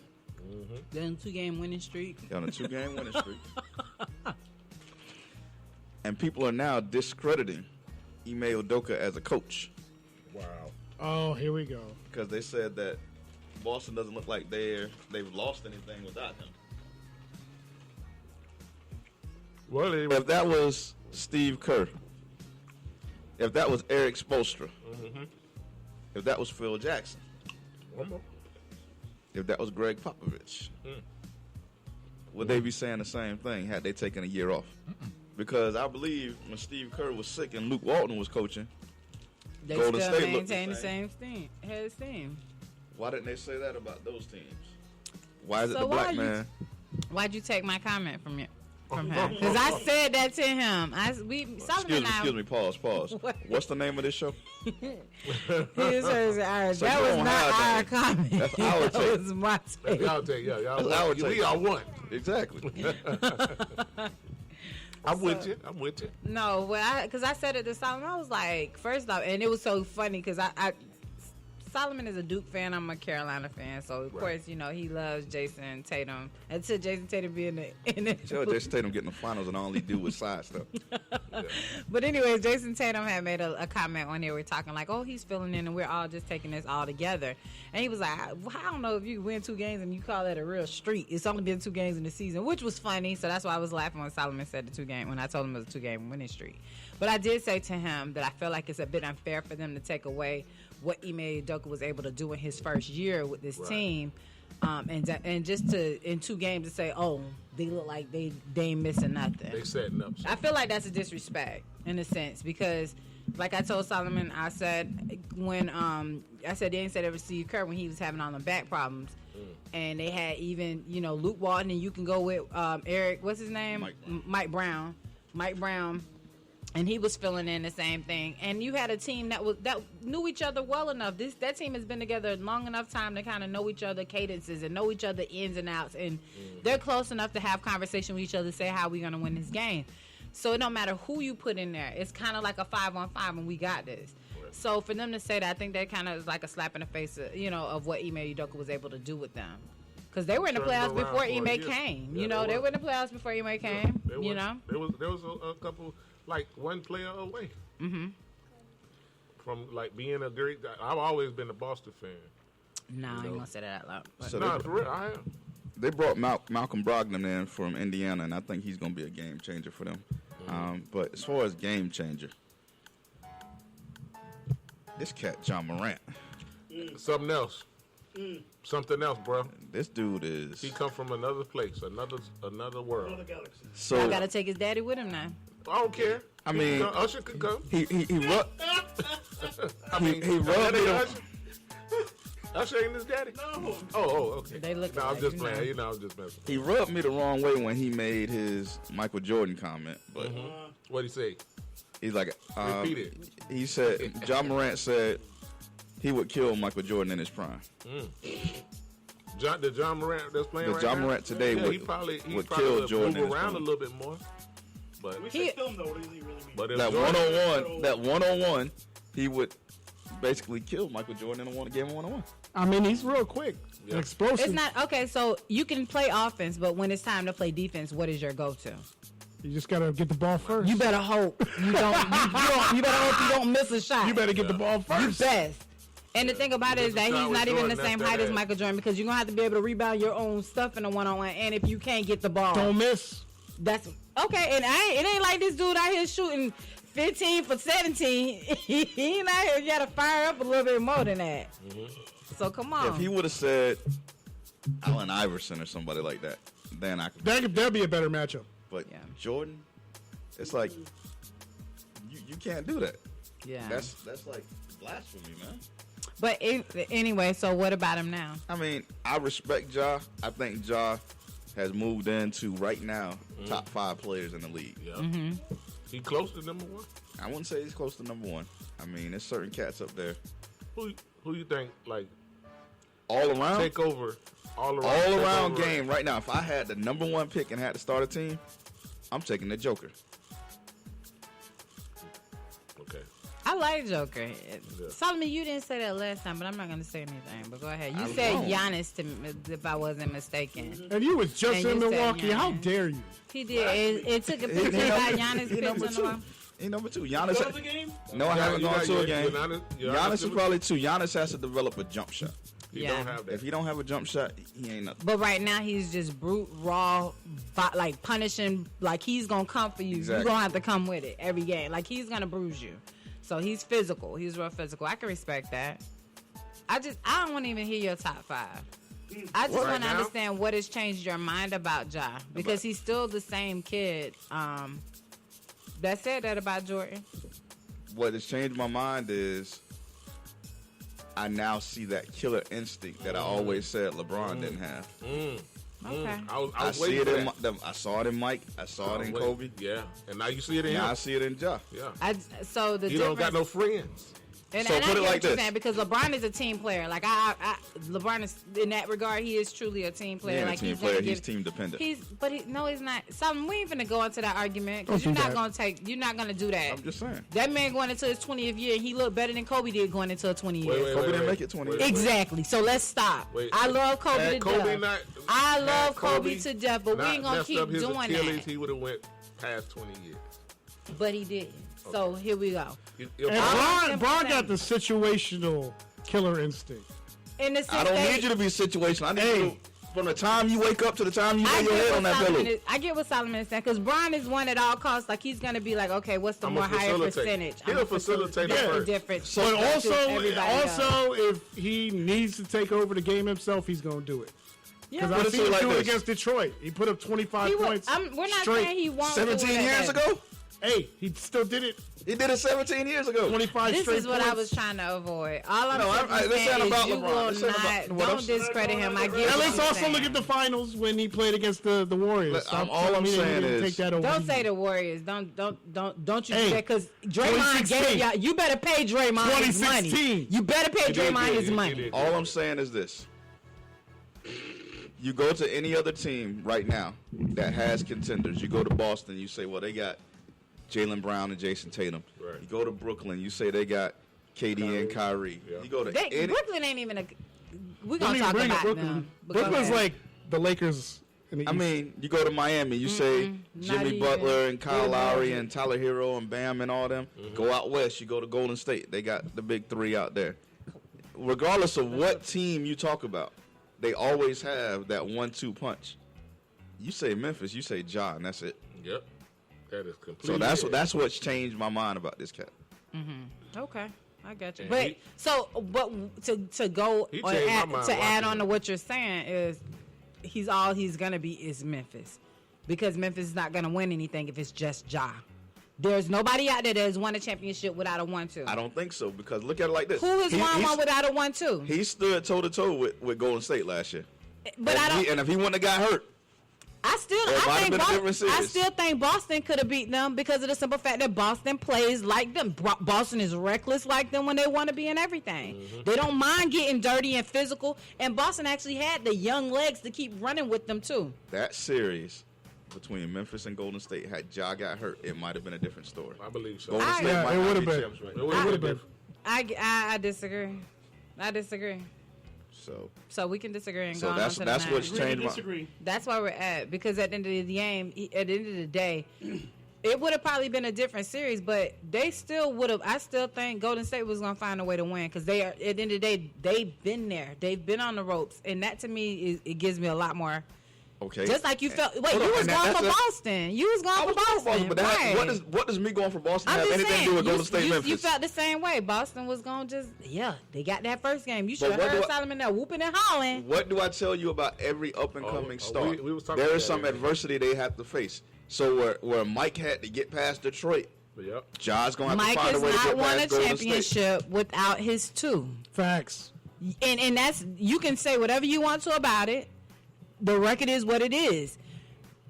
They're on a 2-game winning streak. They're on a 2-game winning streak. And people are now discrediting Ime Udoka as a coach Wow. Oh, here we go. because they said that Boston doesn't look like they've lost anything without him. Well, If that was Steve Kerr, if that was Eric Spoelstra, if that was Phil Jackson, one more. if that was Greg Popovich, would they be saying the same thing had they taken a year off? Because I believe when Steve Kerr was sick and Luke Walton was coaching, They Golden still State looked the maintain the same. same team. why didn't they say that about those teams? Why is it So the why black you- man? Why'd you take my comment from him? Because I said that to him. Excuse me, pause. What? What's the name of this show? His, hers, ours. So That you was don't not have our that. comment. That's our That take. was my take. Y'all take, yeah, y'all. That's our We take. are one. Exactly. I'm with you. I'm with you. No, because I said it to Solomon. I was like, first off, and it was so funny because Solomon is a Duke fan. I'm a Carolina fan, so of course, you know, he loves Jason Tatum. Until Jason Tatum be in the Tell Jason Tatum getting the finals and all he do is side stuff. But anyways, Jason Tatum had made a comment when they were talking like, oh, he's filling in and we're all just taking this all together. And he was like, I don't know if you win 2 games and you call that a real streak. It's only been 2 games in the season, which was funny. So that's why I was laughing when Solomon said the 2 game, when I told him it was a 2-game winning streak. But I did say to him that I feel like it's a bit unfair for them to take away what Ime Udoka was able to do in his first year with this team. And just to, in 2 games, to say, oh, they look like they ain't missing nothing. They setting up. I feel like that's a disrespect in a sense because, like I told Solomon, I said when I said they didn't say that was Steve Kerr when he was having all the back problems, and they had even Luke Walton, and you can go with Eric, what's his name, Mike Brown, and he was filling in the same thing. And you had a team that knew each other well enough. That team has been together long enough time to kind of know each other cadences and know each other ins and outs, and they're close enough to have conversation with each other, say how we're gonna win this game. So it don't matter who you put in there. It's kind of like a 5-on-5, and we got this. So for them to say that, I think that kind of is like a slap in the face, of what Ime Udoka was able to do with them. Because they were in the Turned playoffs around before for a Ime year. came. Yeah, They were in the playoffs before Ime came. There was a couple, like one player away from like being a great. I've always been a Boston fan. No, I ain't gonna say that out loud. But So No, for real, I am. they brought Malcolm Brogdon in from Indiana, and I think he's going to be a game changer for them. But as far as game changer, this cat, John Morant, Something else. Something else, bro. this dude is He come from another place, another world. Another galaxy. I so. gotta take his daddy with him now. I don't care. I mean, Usher could come. he rubbed I mean, he rubbed that ain't me. Usher. Usher ain't his daddy. No. Oh, okay. They look No, I'm alike, just you playing. know. I'm just messing. He rubbed me the wrong way when he made his Michael Jordan comment, but What'd he say? he's like, Repeat it. he said, John Morant said he would kill Michael Jordan in his prime. The John Morant that's playing The right John now? Morant today Yeah, would- he probably would kill Jordan in move his around a prime. little bit more. But We say film though. What does he really mean? but if That Jordan- 101, he would basically killed Michael Jordan in a game of one-on-one. I mean, he's real quick and explosive. It's not okay. So you can play offense, but when it's time to play defense, what is your go-to? You just gotta get the ball first. You better hope you don't. You better hope you don't miss a shot. You better get the ball first. You best. And the thing about it is that he's not even the same height as Michael Jordan because you're gonna have to be able to rebound your own stuff in a one-on-one. And if you can't get the ball, don't miss. That's okay. And it ain't like this dude out here shooting 15 for 17. He ain't out here. You gotta fire up a little bit more than that. So come on. If he would have said Allen Iverson or somebody like that, then I could. That'd be a better matchup. But Jordan, it's like you can't do that. Yeah. That's like blasphemy, man. But anyway, so what about him now? I mean, I respect Ja. I think Ja has moved into right now top 5 players in the league. Yeah. He close to number 1? I wouldn't say he's close to number 1. I mean, there's certain cats up there. Who you think like all around take over? All around game right now. If I had the number 1 pick and had to start a team, I'm taking the Joker. Okay. I like Joker. Solomon, you didn't say that last time, but I'm not going to say anything. But go ahead. You said Giannis, if I wasn't mistaken. And you was just in Milwaukee. How dare you? He did. It took a picture about Giannis. He number 2. He number 2. Giannis. The game? No, I haven't gone to a game. Giannis is probably 2. Giannis has to develop a jump shot. He don't have that. If he don't have a jump shot, he ain't nothing. But right now he's just brute, raw, like punishing. Like he's gonna come for you. Exactly. You're gonna have to come with it every game. Like he's gonna bruise you. So he's physical. He's real physical. I can respect that. I don't want to even hear your top 5. I just want to understand what has changed your mind about Ja, because he's still the same kid. That said that about Jordan. What has changed my mind is I now see that killer instinct that I always said LeBron didn't have. Okay. I see it in I saw it in Mike. I saw it in Kobe. Yeah, and now you see it in him. Now I see it in Ja. Yeah. So the he don't got no friends. And, so and put I it get like what you're this. saying, because LeBron is a team player. Like LeBron is in that regard, he is truly a team player. Yeah, like a team he's player. gonna He's team dependent. He's not. Something we ain't finna go into that argument because you're not gonna do that. I'm just saying. That man going into his 20th year, he looked better than Kobe did going into a 20 years. Kobe didn't make it 20 years. Exactly. So let's stop. I love Kobe to death. I love Kobe to death, but we ain't gonna keep doing that. He would have went past 20 years. But he didn't. So here we go. And Bron got the situational killer instinct. In the I don't need you to be situational. I need you from the time you wake up to the time you lay your head on that pillow. I get what Solomon is saying, because Bron is one at all costs. Like he's gonna be like, okay, what's the more higher percentage? He'll facilitate first. Different. But also, if he needs to take over the game himself, he's gonna do it. Because I see him do it against Detroit. He put up 25 points. We're not straight. saying he won't. 17 years ago. Hey, he still did it. He did it 17 years ago. 25 this straight is what points. I was trying to avoid. All I'm saying about is you LeBron. will not. Don't discredit him. I get. At least also saying. look at the finals when he played against the Warriors. All I'm saying is, take that over. Don't say the Warriors. Don't you do that, because Draymond 2016. gave y'all. You better pay Draymond his money. 2016. You better pay Draymond his money. all I'm saying is this. You go to any other team right now that has contenders. You go to Boston, you say, well, they got Jaylen Brown and Jason Tatum. Right. You go to Brooklyn, you say they got KD and Kyrie. Yeah. You go to Brooklyn ain't even a. We're Don't going to even talk bring about up them. Brooklyn. But go Brooklyn's ahead. like the Lakers in the East. I mean, you go to Miami, you say Jimmy even. Butler and Kyle Good Lowry logic. and Tyler Hero and Bam and all them. Go out west, you go to Golden State. They got the big three out there. Regardless of what team you talk about, they always have that 1-2 punch. You say Memphis, you say Ja, and that's it. Yep. That is completely. So that's what's changed my mind about this cat. Okay, I got you. And But to go He or changed my add, mind to add watching on to him. what you're saying is he's gonna be is Memphis, because Memphis is not gonna win anything if it's just Ja. There's nobody out there that has won a championship without a 1-2. I don't think so, because look at it like this. Who has won one without a 1-2? He stood toe to toe with Golden State last year. But I don't. And if he wouldn't have got hurt, I might have been a different series. still think Boston could have beat them because of the simple fact that Boston plays like them. Boston is reckless like them when they want to be in everything. They don't mind getting dirty and physical. And Boston actually had the young legs to keep running with them too. that series between Memphis and Golden State, had Ja got hurt, it might have been a different story. I believe so. Golden State Yeah, might it not would be have been. champs right It now. would have been. I disagree. I disagree. So we can disagree and go on that's to the what's next. changed. Disagree. That's where we're at, because at the end of the game, at the end of the day, it would have probably been a different series, but they still would have. I still think Golden State was going to find a way to win, because they are, at the end of the day, they've been there, they've been on the ropes, and that to me it gives me a lot more. Okay. Just like you felt. Wait, Hold you on, was and going for that's Boston. You was going for Boston. but right. what does me going for Boston I'm have just anything saying, to do with Golden State, Memphis? You felt the same way. Boston was going to they got that first game. You should have what heard do I- Solomon there whooping and hollering. What do I tell you about every up and coming star? we was talking There about is some that, adversity they have to face. So where Mike had to get past Detroit, Yep. Ja's gonna have Mike to find a has way to not get won a past Golden State. championship without his two. Facts. And that's, you can say whatever you want to about it. The record is what it is.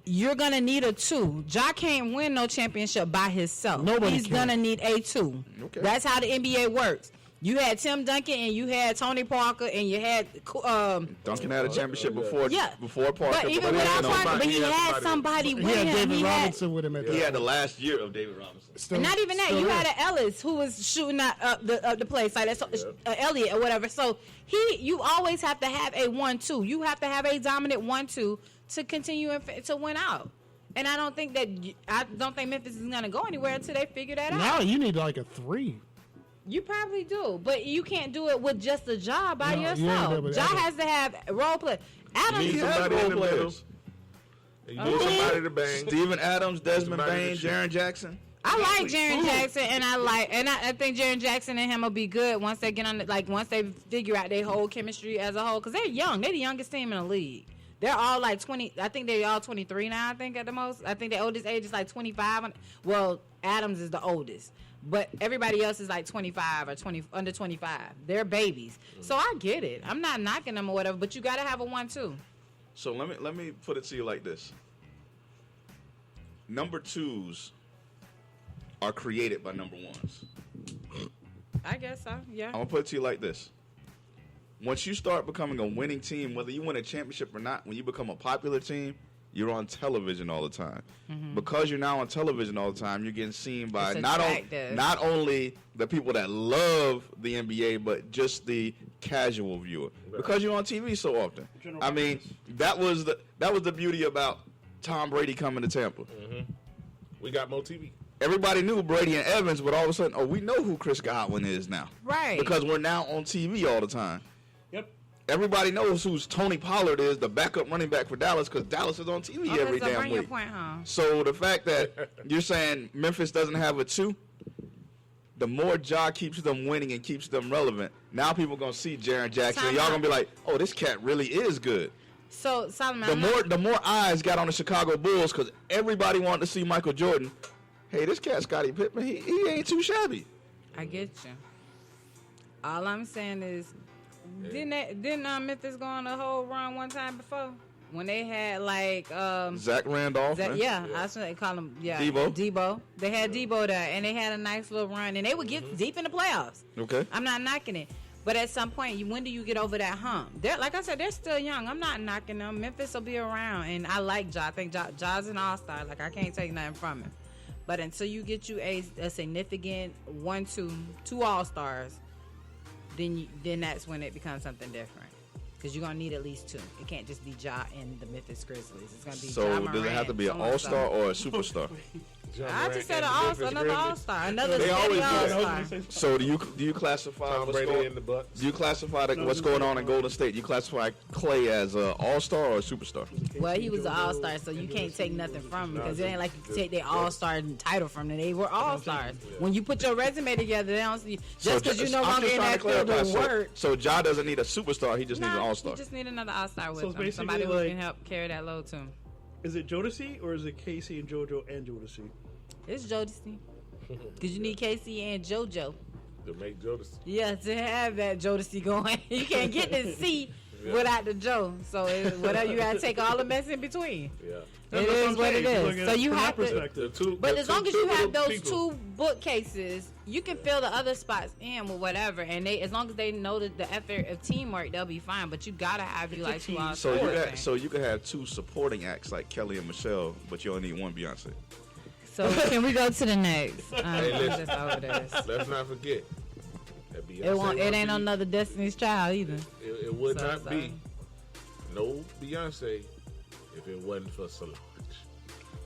You're gonna need a two. Ja can't win no championship by himself. Nobody He's can. gonna need a two. Okay. That's how the NBA works. You had Tim Duncan and you had Tony Parker and you had Duncan had a championship before Parker. But even he without had Parker, but he he had had somebody with He had him. David Robinson with him at he that had the point. last year of David Robinson. Still- And not even that, still you there. had an Ellis who was shooting up the place like that, so, Elliott or whatever. So you always have to have a 1-2. You have to have a dominant 1-2 to continue to win out. And I don't think Memphis is gonna go anywhere until they figure that out. Now you need like a 3. You probably do, but you can't do it with just a job by No, you ain't yourself. do it with Ja Adams. has to have role play. Adams, You need has somebody role in the middle. players. You need somebody to bang. Steven Adams, Desmond Somebody Bain, to shoot. Jaren Jackson. I like Jaren Jackson, and I think Jaren Jackson and him will be good once they get on once they figure out their whole chemistry as a whole, because they're young. They're the youngest team in the league. They're all like 20. I think they're all 23 now. I think at the most. I think the oldest age is like 25. Well, Adams is the oldest, but everybody else is like 25 or 20 under 25. They're babies, so I get it. I'm not knocking them or whatever, but you got to have a 1-2. So let me put it to you like this. Number 2s are created by number 1s. I guess so. Yeah. I'm gonna put it to you like this. Once you start becoming a winning team, whether you win a championship or not, when you become a popular team, you're on television all the time. Because you're now on television all the time, you're getting seen by It's not attractive. only the people that love the NBA, but just the casual viewer. Because you're on TV so often. I mean, that was the beauty about Tom Brady coming to Tampa. We got more TV. Everybody knew Brady and Evans, but all of a sudden, we know who Chris Godwin is now. Right. Because we're now on TV all the time. Yep. Everybody knows who Tony Pollard is, the backup running back for Dallas, because Dallas is on TV every so damn bring your week. point home. So the fact that you're saying Memphis doesn't have a 2, the more Ja keeps them winning and keeps them relevant, now people are going to see Jaren Jackson. And y'all going to be like, oh, this cat really is good. So Solomon, The more eyes got on the Chicago Bulls because everybody wanted to see Michael Jordan. Hey, this cat Scottie Pippen, he ain't too shabby. I get you. All I'm saying is, didn't Memphis go on a whole run one time before when they had like Zach Randolph. man. I was gonna call him Debo. They had Debo there, and they had a nice little run, and they would get deep in the playoffs. Okay. I'm not knocking it, but at some point, when do you get over that hump? They're, like I said, they're still young. I'm not knocking them. Memphis will be around, and I like Ja. I think Ja's an all-star. Like I can't take nothing from him. But until you get you a significant 1-2, 2 all-stars, then that's when it becomes something different. Because you're going to need at least 2. It can't just be Ja and the Memphis Grizzlies. It's going to be Ja So Morant, does it have to be an so-and-so. all-star or a superstar? I just said another all-star. Another They steady always do that. all-star. So do you classify Tom what's Brady going? in the Bucks. Do you classify what's going on in Golden State? Do you classify Clay as an all-star or a superstar? Well, he was an all-star, so you can't take nothing from him because it ain't like you can take their all-star title from them. They were all-stars. When you put your resume together, they don't see just because you no I'm longer just in trying that to field clarify. of work. So Ja doesn't need a superstar; he just needs an Nah, all-star. you just need another all-star with So it's him. basically Somebody who like- can help carry that load too. Is it Jodeci or is it Casey and JoJo and Jodeci? It's Jodeci. Because you need Casey and JoJo. To make Jodeci. Yeah, to have that Jodeci going. You can't get the C without the Joe. So whatever, you got to take all the mess in between. Yeah. It is what it is. So you have to. The But the as long as two you have little those people. 2 bookcases, you can fill the other spots in with whatever. And as long as they know that the effort of teamwork, they'll be fine. But you gotta have you like 2 all So you could have 2 supporting acts like Kelly and Michelle, but you only need 1 Beyonce. So can we go to the next? Hey, listen. Just over this. Let's not forget. It won't. It ain't another Destiny's Child either. It would So not sorry. be no Beyonce if it wasn't for Solange.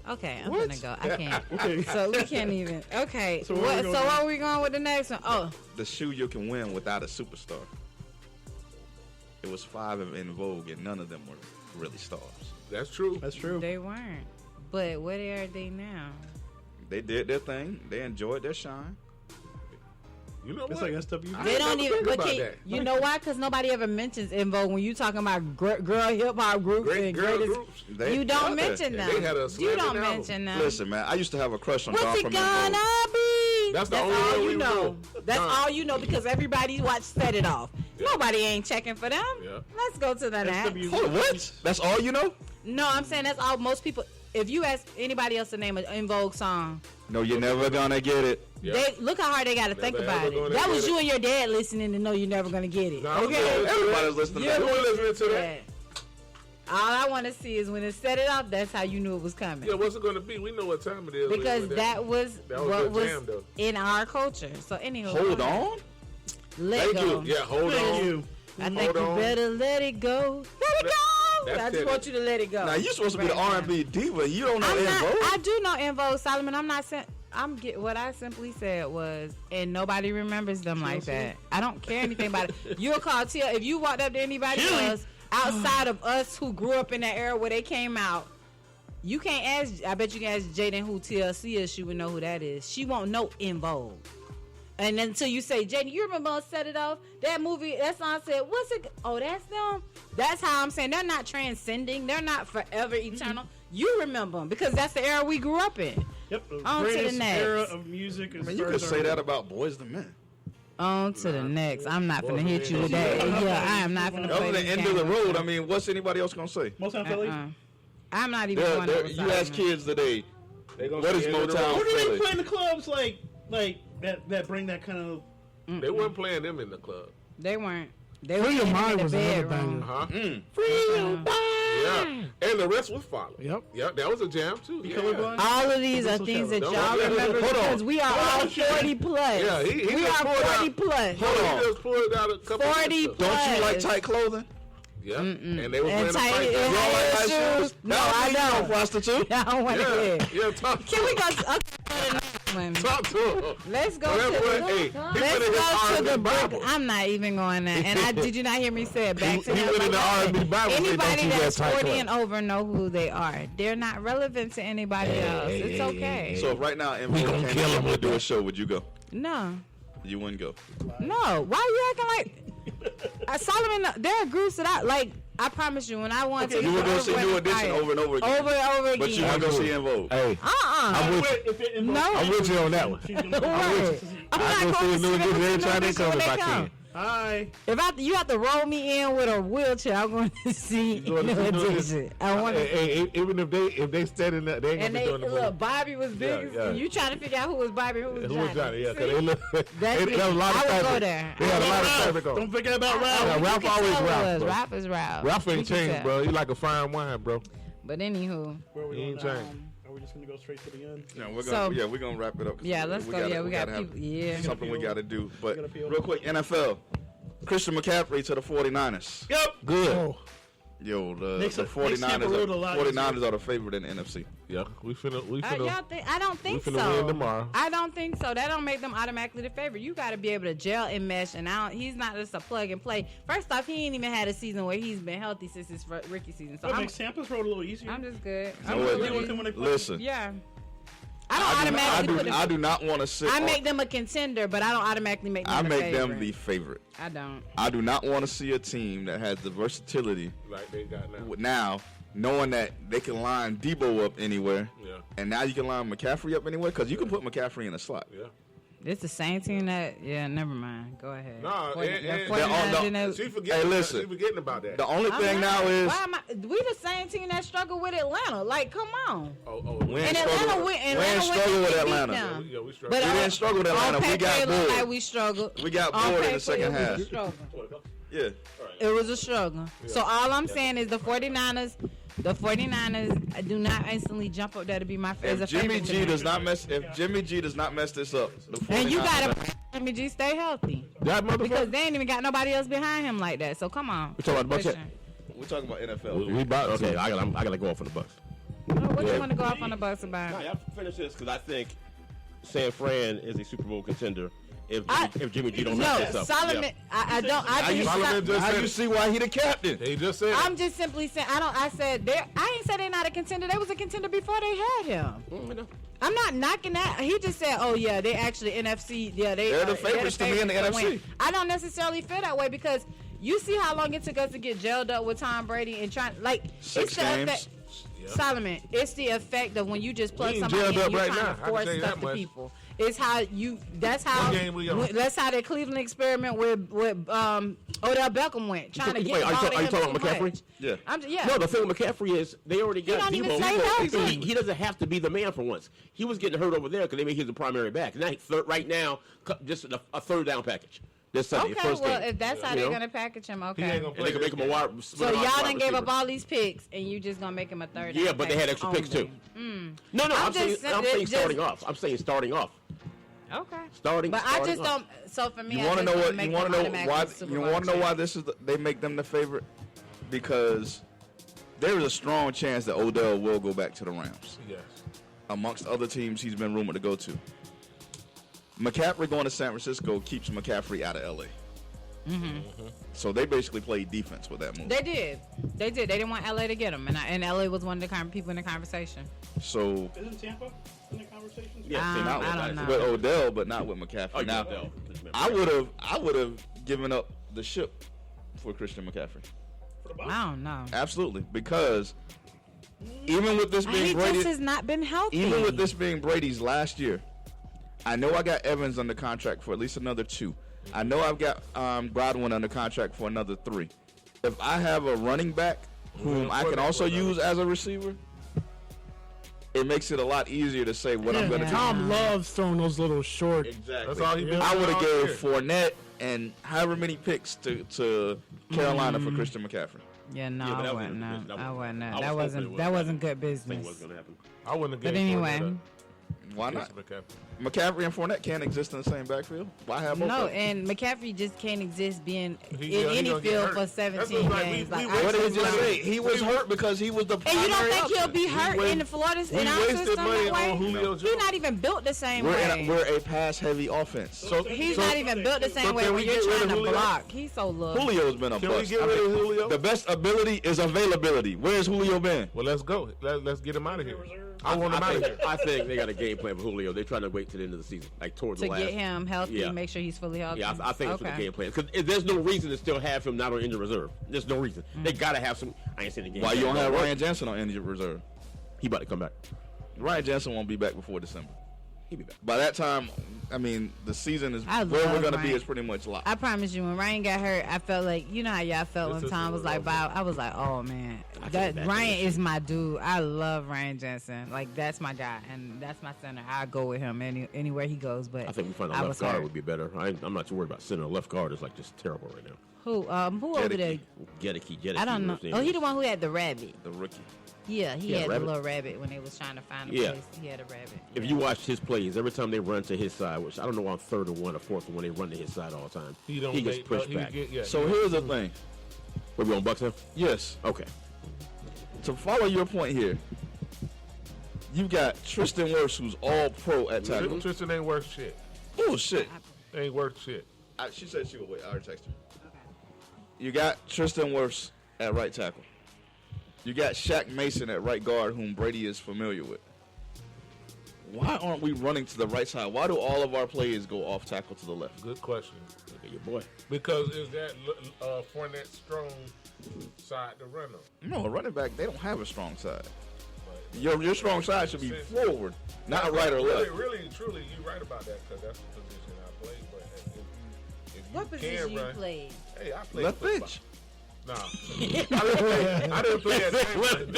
Okay, I'm What? gonna go. I can't. Okay. So we can't even. Okay. So So where we what? going So now? what are we going with the next one? Oh, The shoe you can win without a superstar. It was 5 in Vogue, and none of them were really stars. That's true. That's true. they weren't. But where are they now? They did their thing. They enjoyed their shine. You know It's what? like SWV. They don't never even. think But about can, that. you know why? Because nobody ever mentions En Vogue when you talking about girl hip hop groups Great and girl greatest. groups. They, You don't okay. mention them. They had a You slamming don't album. mention them. Listen, man, I used to have a crush on What's Don it from gonna En Vogue. be? That's the only all one you we know. know. That's Done. all you know because everybody watched Set It Off. Yeah. Nobody ain't checking for them. Yeah. Let's go to the next. SWV. Hold on, what? That's all you know? No, I'm saying that's all most people. If you ask anybody else to name an En Vogue song, No, you're never gonna get it. Yeah. they look how hard they got to think Never about ever it. gonna That get was it. you and your dad listening to know you're never gonna get it. Nah, I'm Okay. good. Everybody's listening to You're that. We're listening to that. Yeah. All I want to see is when it Set It Off. That's how you knew it was coming. Yeah, what's it going to be? We know what time it is. Because that was That was what good was jam, though. in our culture. So anywho, Hold on. let Thank go. you. Yeah, hold Thank on. you. I think Hold you on. better let it go. Let it go. That's I just it. want you to let it go. Now you're supposed to be the Right now. R&B diva. You don't know I'm En not, Vogue. I do know En Vogue, Solomon. I'm not saying. What I simply said was, and nobody remembers them like that. I don't care anything about it. You'll call Tia if you walked up to anybody else outside of us who grew up in that era where they came out. You can't ask. I bet you can ask Jaden who TLC is. She would know who that is. She won't know En Vogue. And until you say, Jaden, you remember on Set It Off? That movie, that song said, what's it? Oh, that's them? That's how I'm saying. They're not transcending. They're not forever eternal. You remember them because that's the era we grew up in. Yep. The On to the greatest next. era of music. I mean, you could say that about Boys to Men. On to the next. I'm not Boy, finna hit you man. with that. Yeah, I am not finna play Other than this End of the game. Road, I mean, what's anybody else gonna say? Motown Philly. I'm not even They're- going they're- over you ask kids today, They gonna what say is End of the Motown Road. Who do they Philly? play in the clubs like that bring that kind of They weren't playing them in the club. They weren't. They Free were Your in Mind the was another bedroom. banger. Huh? Free your mind. Yeah. And the rest would follow. Yep. Yep, that was a jam too. You Yeah. colorblind? All of these are Social things that Don't y'all let- remember hold on. because we are all 40 plus. Yeah, he we just are pulled 40 out- plus. Hold Hold on. on. He just pulled out a couple 40 of plus. stuff. Don't you like tight clothing? Yeah. And they were And playing the tight fight. and You don't like high high shoes? shoes? No, Now, I you know, don't. prostitute. I don't want to Yeah, hear. yeah, talk to Can we him. go to okay, Talk to him. let's go Well, to that the, boy, hey, he let's went in his go to the R&B book. Bible. I'm not even going there. And I did you not hear me say it back to He him? went in the Like I R&B said, Bible and said, anybody "Don't you wear that's tight 40 clothes." and over know who they are. They're not relevant to anybody else. It's okay. So if right now En Vogue came kill him to with do a that. show, would you go? No. You wouldn't go. No. Why are you acting like Solomon? There are groups that I like. I promise you, when I want to, You would go see New Edition over and over again. over and over again. But you wouldn't go see En Vogue. Hey, I'm If it involves- No. I'm with you on that one. She's gonna go. Right. I'm I not go going see to a see New them Edition every time they when come if I come. can. Hi. If you have to roll me in with a wheelchair, I'm going to see New going to see New Edition. I want to. Hey, even if they standing there, they ain't And gonna they be doing the look, move. Bobby was big. Yeah, yeah. You trying to figure out who was Bobby, who was Who Johnny? was Johnny? Yeah, See? because they look. That's They me. have a lot of I would go fabric. there. They had a lot of fabric on. Don't forget about Oh, Ralph. Yeah, you Ralph can always tell Ralph, us. bro. Ralph is Ralph. Ralph You ain't can changed, tell. bro. He like a fine wine, bro. But anywho, Where are we He ain't going? changed. Are we just gonna go straight to the end? No, we're So- gonna we're gonna wrap it up. yeah, let's go. Yeah, we got gotta have people. Yeah. something we got to do. But gotta peel. real quick, NFL. Christian McCaffrey to the 49ers. Yep. Good. Oh, Yo, the Makes 49ers, Tampa Road a lot 49ers are the favorite in the NFC. Yeah, we finna. I don't think finna so. win tomorrow. I don't think so. That don't make them automatically the favorite. You got to be able to gel and mesh. And he's not just a plug and play. First off, he ain't even had a season where he's been healthy since his rookie season. So That I'm makes Tampa's road a little easier. just good. No, I'm wait, really- deal with them when they play. listen, yeah. I don't automatically put I them. do not want to sit. I on- make them a contender, but I don't automatically make them I the make favorite. them the favorite. I don't. I do not want to see a team that has the versatility Like they got now. now, knowing that they can line Debo up anywhere, Yeah. and now you can line McCaffrey up anywhere because you can put McCaffrey in a slot. Yeah. It's the same team that. Yeah, never mind. Go ahead. Nah, Forty- and- the and- 49ers no, didn't have- She forgetting. Hey, listen. She forgetting about that. The only I'm thing not. now is Why am I? We the same team that struggled with Atlanta. Like, come on. Oh, we ain't And Atlanta struggle- went. we ain't Atlanta struggle went with and beat Atlanta. them. yeah, we struggle. But We on- didn't struggle with on Atlanta. We paper, got it looked bored. like we struggled. We got On bored in paper, the second it was half. a struggle. Yeah. It was a struggle. So all I'm saying is the 49ers do not instantly jump up there to be my as a If Jimmy favorite. G does not mess, if Jimmy G does not mess this up, the 49ers and you gotta Jimmy G stay healthy. That because motherfucker. they ain't even got nobody else behind him like that. So come on. We talking about the Bucks yet? Christian. We're talking about NFL. We about Okay, I gotta go off on the Bucks. What Yeah. you want to go off on the Bucks about? Nah, y'all finish this because I think San Fran is a Super Bowl contender if Jimmy G don't mess this No, up. Solomon. Yeah. I don't. I think Solomon just How said you it. see why he the captain? He just said. I'm just simply saying. I said they. I ain't said they're not a contender. They was a contender before they had him. I know. I'm not knocking that. He just said, "Oh yeah, they actually NFC. Yeah, They're the favorites to me in the favorites to NFC. win." I don't necessarily feel that way because you see how long it took us to get gelled up with Tom Brady and trying like 6 it's the games. effect. Solomon, it's the effect of when you just plug We ain't somebody in gelled and up you're right trying now. I to can force tell you stuff that to much. people. It's how you. That's how. What game we on? That's how the Cleveland experiment with Odell Beckham went, trying to get Wait, the are you ball talking to him about too McCaffrey? much. Yeah. Yeah. No, the thing with McCaffrey is they already got don't even Debo. say healthy. He doesn't have to be the man for once. He was getting hurt over there because they made him the primary back. Now, right now, just a third down package. This Sunday, Okay, first well, game. if that's how You they're know? gonna package him, He ain't okay. gonna And play they can make him a wide. So y'all done gave up all these picks, and you just gonna make him a third. Yeah, down but they had package extra picks too. only. No, I'm I'm saying just saying- starting off. I'm saying starting off. Okay. Starting. But I starting just off. don't. So for me, You I want to just know don't what? make You want them to know automatically why? Super You Bowl want to know why champs. this is? They make them the favorite because there is a strong chance that Odell will go back to the Rams, Yes. amongst other teams he's been rumored to go to. McCaffrey going to San Francisco keeps McCaffrey out of LA. So they basically played defense with that move. They did. They did. They didn't want LA to get him, and LA was one of the people in the conversation. So Isn't Tampa in the conversation? Yeah, I same don't know. with Odell, but not with McCaffrey. Oh, now, Odell. I would have given up the ship for Christian McCaffrey. I don't know. Absolutely, because even with this He being just Brady, has not been healthy. even with this being Brady's last year, I know I got Evans under contract for at least another 2. I know I've got Godwin under contract for another 3. If I have a running back whom I can also use as a receiver, it makes it a lot easier to say what I'm going to do. Tom loves throwing those little short. Exactly. That's all he been I would have doing all gave year. Fournette and however many picks to Carolina for Christian McCaffrey. Yeah, no, Yeah, but I that wasn't. was- No, that I was- wasn't. I was That hoping wasn't. it That was- wasn't good I think business. what's gonna happen. I wouldn't have But given anyway, Fournette Why up. not? McCaffrey. McCaffrey and Fournette can't exist in the same backfield. Why have both? no, of them? and McCaffrey just can't exist being He in gonna any get field hurt. for That's 17 what's like, games. we Like, wasted I What did he just just don't- say? He was hurt because he was the And you primary don't think he'll option. be hurt waste- in the Florida We in our wasted system money that way? on Julio He's Jones. not even built the same way. We're a pass-heavy offense. So He's so- not even built the same so way can when we you're get rid trying of to Julio? block. He's so little. Julio's been a Can we bust. get rid of Julio? The best ability is availability. Where's Julio been? Well, let's go. Let's get him out of here. I want him out of here. I think they got a game plan for Julio. They're trying to wait to the end of the season, like towards To the last. get him healthy, Yeah. make sure he's fully healthy. Yeah, I think that's what the Okay. game plan. Because there's no reason to still have him not on injured reserve. There's no reason. They gotta have some. I ain't seen the game. Why you plan. don't have Work. Ryan Jensen on injured reserve? He about to come back. Ryan Jensen won't be back before December. He'll be back. By that time, I mean, the season is I where we're love going to be Ryan. is pretty much locked. I promise you, when Ryan got hurt, I felt like, you know how y'all felt This when is Tom was like, Philadelphia. Bob. I was like, oh man, I that can't imagine Ryan this is my dude. I love Ryan Jensen. Like that's my guy, and that's my center. I go with him anywhere he goes. But I think we find a I left was guard hurt. would be better. I'm not too worried about center. Left guard is like just terrible right now. Who over there? Gedeke. I don't know. Oh, he the one who had the rabbit. The rookie. Yeah, he Yeah, had rabbit. the little rabbit when they was trying to find a Yeah. place. He had a rabbit. If Yeah. you watch his plays, every time they run to his side, which I don't know on 3rd and 1 or 4th and 1, they run to his side all the time. He don't He gets make- pushed he back. get- yeah, So yeah. here's the thing. Wait, we on Bucks now? Yes. Okay. To follow your point here, you got Tristan Wirfs, who's all pro at tackle. Tristan ain't worth shit. Oh, shit. Ain't worth shit. She said she would wait. I already texted her. You got Tristan Wirfs at right tackle. You got Shaq Mason at right guard, whom Brady is familiar with. Why aren't we running to the right side? Why do all of our players go off tackle to the left? Good question. Look at your boy. Because is that Fournette strong side to run on? No, a running back, they don't have a strong side. Your strong side should be forward, not right or left. Really, truly, you're right about that because that's the position I play. But if you What can position you run, played? hey, I play Left football. bench. Nah. I didn't play at Chamberlain.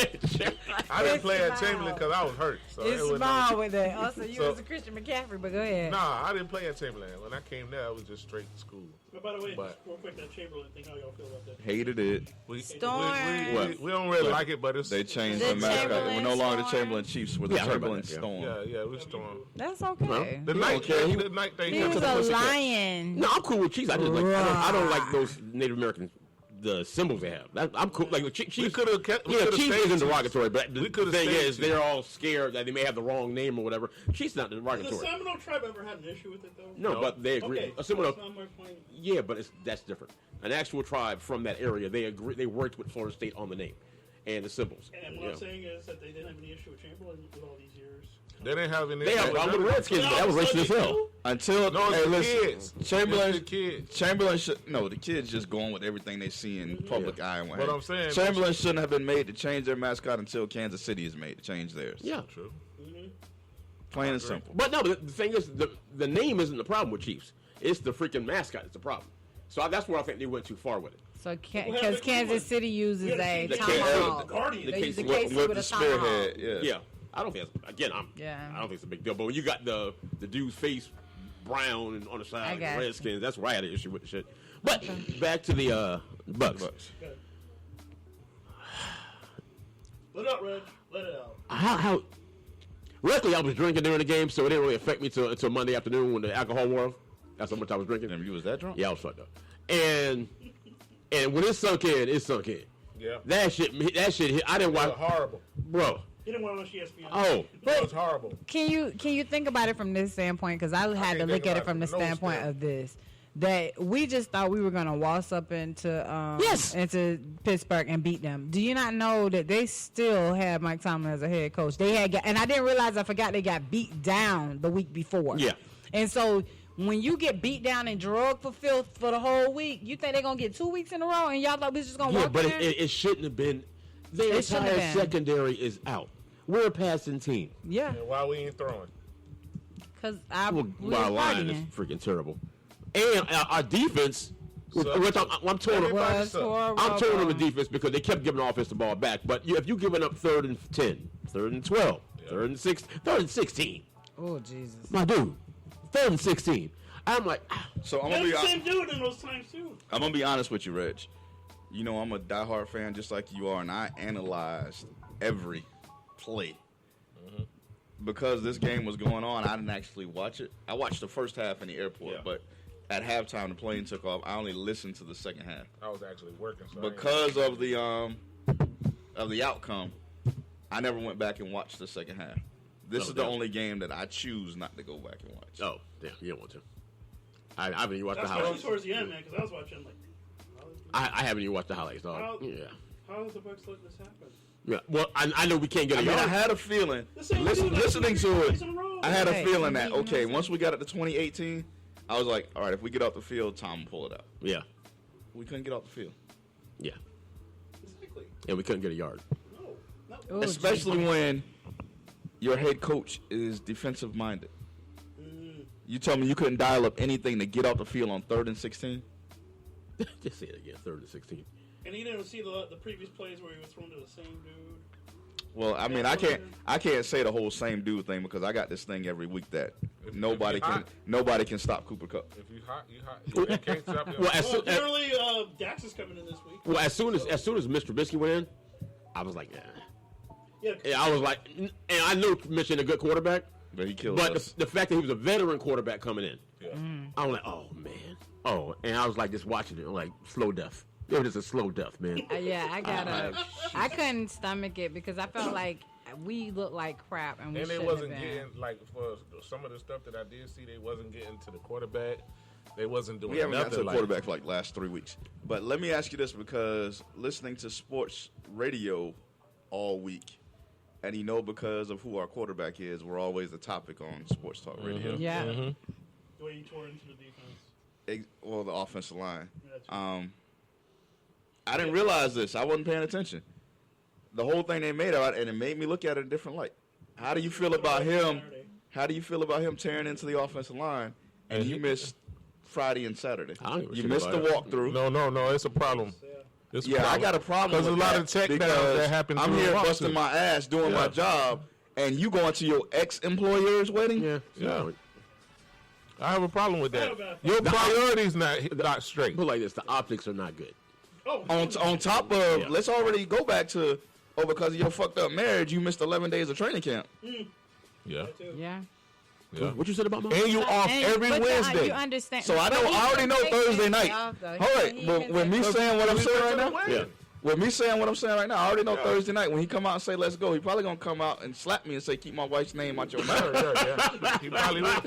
I didn't play at Chamberlain because I was hurt. So it's it small with that. Also, you was a Christian McCaffrey, but go ahead. Nah, I didn't play at Chamberlain. When I came there, I was just straight to school. But by the way, just real quick, that Chamberlain thing, how y'all feel about that? Hated it. We Storm. don't really like it, but it's They changed The the mascot. Chamberlain We're no longer the Storm. Chamberlain Chiefs. We're the Yeah, I heard about Chamberlain that, yeah. Storm. Yeah, we Storm. That's okay. The night they He was a lion. No, I'm cool with Chiefs. I just like I don't like those Native American the symbols they have. I'm cool. Like Chiefs, We could have kept. Chiefs isn't derogatory, but the We coulda thing stayed is, they're all scared that they may have the wrong name or whatever. Chiefs not Has the derogatory. Seminole tribe ever had an issue with it, though? No, but they agree. Okay, A Seminole, that's not my point. yeah, but that's different. An actual tribe from that area, they agree. They worked with Florida State on the name and the symbols. And what I'm saying is that they didn't have any issue with Chamberlain with all these years. They didn't have any. They have a problem with the Redskins, but that was racist as hell. Until No, it's hey, the listen, kids. Chamberlain, It's the kids. Chamberlain should no. The kids just going with everything they see in public eye. And what But have I'm saying- Chamberlain shouldn't have been made to change their mascot until Kansas City is made to change theirs. Yeah. True. Plain and simple. But no, the thing is, the name isn't the problem with Chiefs. It's the freaking mascot that's the problem. So that's where I think they went too far with it. So Well, because have the Kansas City uses a The tomahawk. Guardian. They use a With- KC With with the a tomahawk. spearhead, yeah. Yeah, I don't think it's, again. Yeah. I don't think it's a big deal. But when you got the dude's face brown and on the I side of the got you. Redskins, that's where I had an issue with the shit. But back to the Bucks. Let it out, Reg. Let it out. How? Luckily, I was drinking during the game, so it didn't really affect me till Monday afternoon when the alcohol wore off. That's how much I was drinking. Damn, you was that drunk? Yeah, I was fucked up. And when it sunk in, it sunk in. Yeah. That shit hit. I didn't It was watch, horrible. bro. He didn't want to watch ESPN. Oh, It was horrible. Can you think about it from this standpoint? Because I had to can't look think at it about from it the from no standpoint stand. of this. That we just thought we were gonna waltz up into Yes. into Pittsburgh and beat them. Do you not know that they still had Mike Tomlin as a head coach? They had, and I didn't realize. I forgot they got beat down the week before. Yeah. And so when you get beat down and drugged for filth for the whole week, you think they're gonna get 2 weeks in a row? And y'all thought we was just gonna yeah, walk but in there? it shouldn't have been. The It shouldn't entire have been. secondary is out. We're a passing team. Yeah, And why we ain't throwing? because Well, we our was line is partying. freaking terrible, and our defense. I'm torn. Everybody Was suck. horrible. I'm torn on the defense because they kept giving the offense the ball back. But if you're giving up 3rd and 10, 3rd and 12, 3rd and 6, 3rd and 16, Oh Jesus! my dude, 3rd and 16. I'm like, So I'm That's gonna the be same dude in those times, too. I'm gonna be honest with you, Reg. You know I'm a diehard fan just like you are, and I analyzed every play. Because this game was going on, I didn't actually watch it. I watched the first half in the airport, Yeah. but at halftime the plane took off. I only listened to the second half I was actually working. So I ain't- because of the outcome. I never went back and watched the second half. This Oh, is the yeah. only game that I choose not to go back and watch. oh, yeah, you don't want to. I haven't even watched the Especially highlights. towards the end, man, because I was watching, like, I haven't even watched the highlights, dog. How- Yeah. how does the Bucks let this happen? Yeah. Well, I know we can't get I a mean, I yard. had a feeling, The same listening dude that's to it, twice in a row. I had a Right. feeling that, Beating okay, us. once we got up to 2018, I was like, all right, if we get off the field, Tom will pull it out. Yeah. We couldn't get off the field. Yeah. Exactly. And we couldn't get a yard. No. Not Oh, Especially when your head coach is defensive minded. Mm. You tell me you couldn't dial up anything to get off the field on 3rd and 16? Just say it again. 3rd and 16. And he didn't see the previous plays where he was thrown to the same dude. Well, I mean, I can't say the whole same dude thing because I got this thing every week that nobody can stop Cooper Kupp. If you hot, you hot. You can't stop your Well, Well, apparently, Dax is coming in this week. as soon as Mr. Trubisky went in, I was like, Yeah, yeah, I was like, and I know Michigan a good quarterback, But he killed but us. the fact that he was a veteran quarterback coming in, Yeah. I was like, oh man, and I was like just watching it, like slow death. It was just a slow death, man. Yeah, I couldn't stomach it because I felt like we looked like crap and we And they shouldn't wasn't have been. getting, like, for some of the stuff that I did see, they wasn't getting to the quarterback. They wasn't doing We haven't got nothing to the like quarterback for like last 3 weeks. But let me ask you this because listening to sports radio all week, and you know because of who our quarterback is, we're always the topic on sports talk radio. Yeah. the way he tore into the defense. Well, the offensive line. That's right. I didn't realize this. I wasn't paying attention. The whole thing they made out, and it made me look at it in a different light. How do you feel about him? How do you feel about him tearing into the offensive line, and you missed Friday and Saturday? I don't give a You shit missed the about it. walkthrough. No, it's a problem. Yeah. It's Yeah, I got a problem because with a lot that of check downs because that happen. I'm through here the busting lawsuit. my ass doing my job, and you going to your ex-employer's wedding? Yeah. I have a problem with that. Your priorities not straight. Put it like this: the optics are not good. On top of, let's already go back to, because of your fucked up marriage, you missed 11 days of training camp. Yeah. Yeah. Yeah. What you said about my? And you off And- every but Wednesday. You understand? So I but know, he I already can know take Thursday Wednesday night. off, though. All right, He but can with take me Thursday. saying what I'm saying right now, Yeah. with me saying what I'm saying right now, I already know Thursday night when he come out and say let's go, he probably gonna come out and slap me and say keep my wife's name out your mouth. Yeah. He probably will.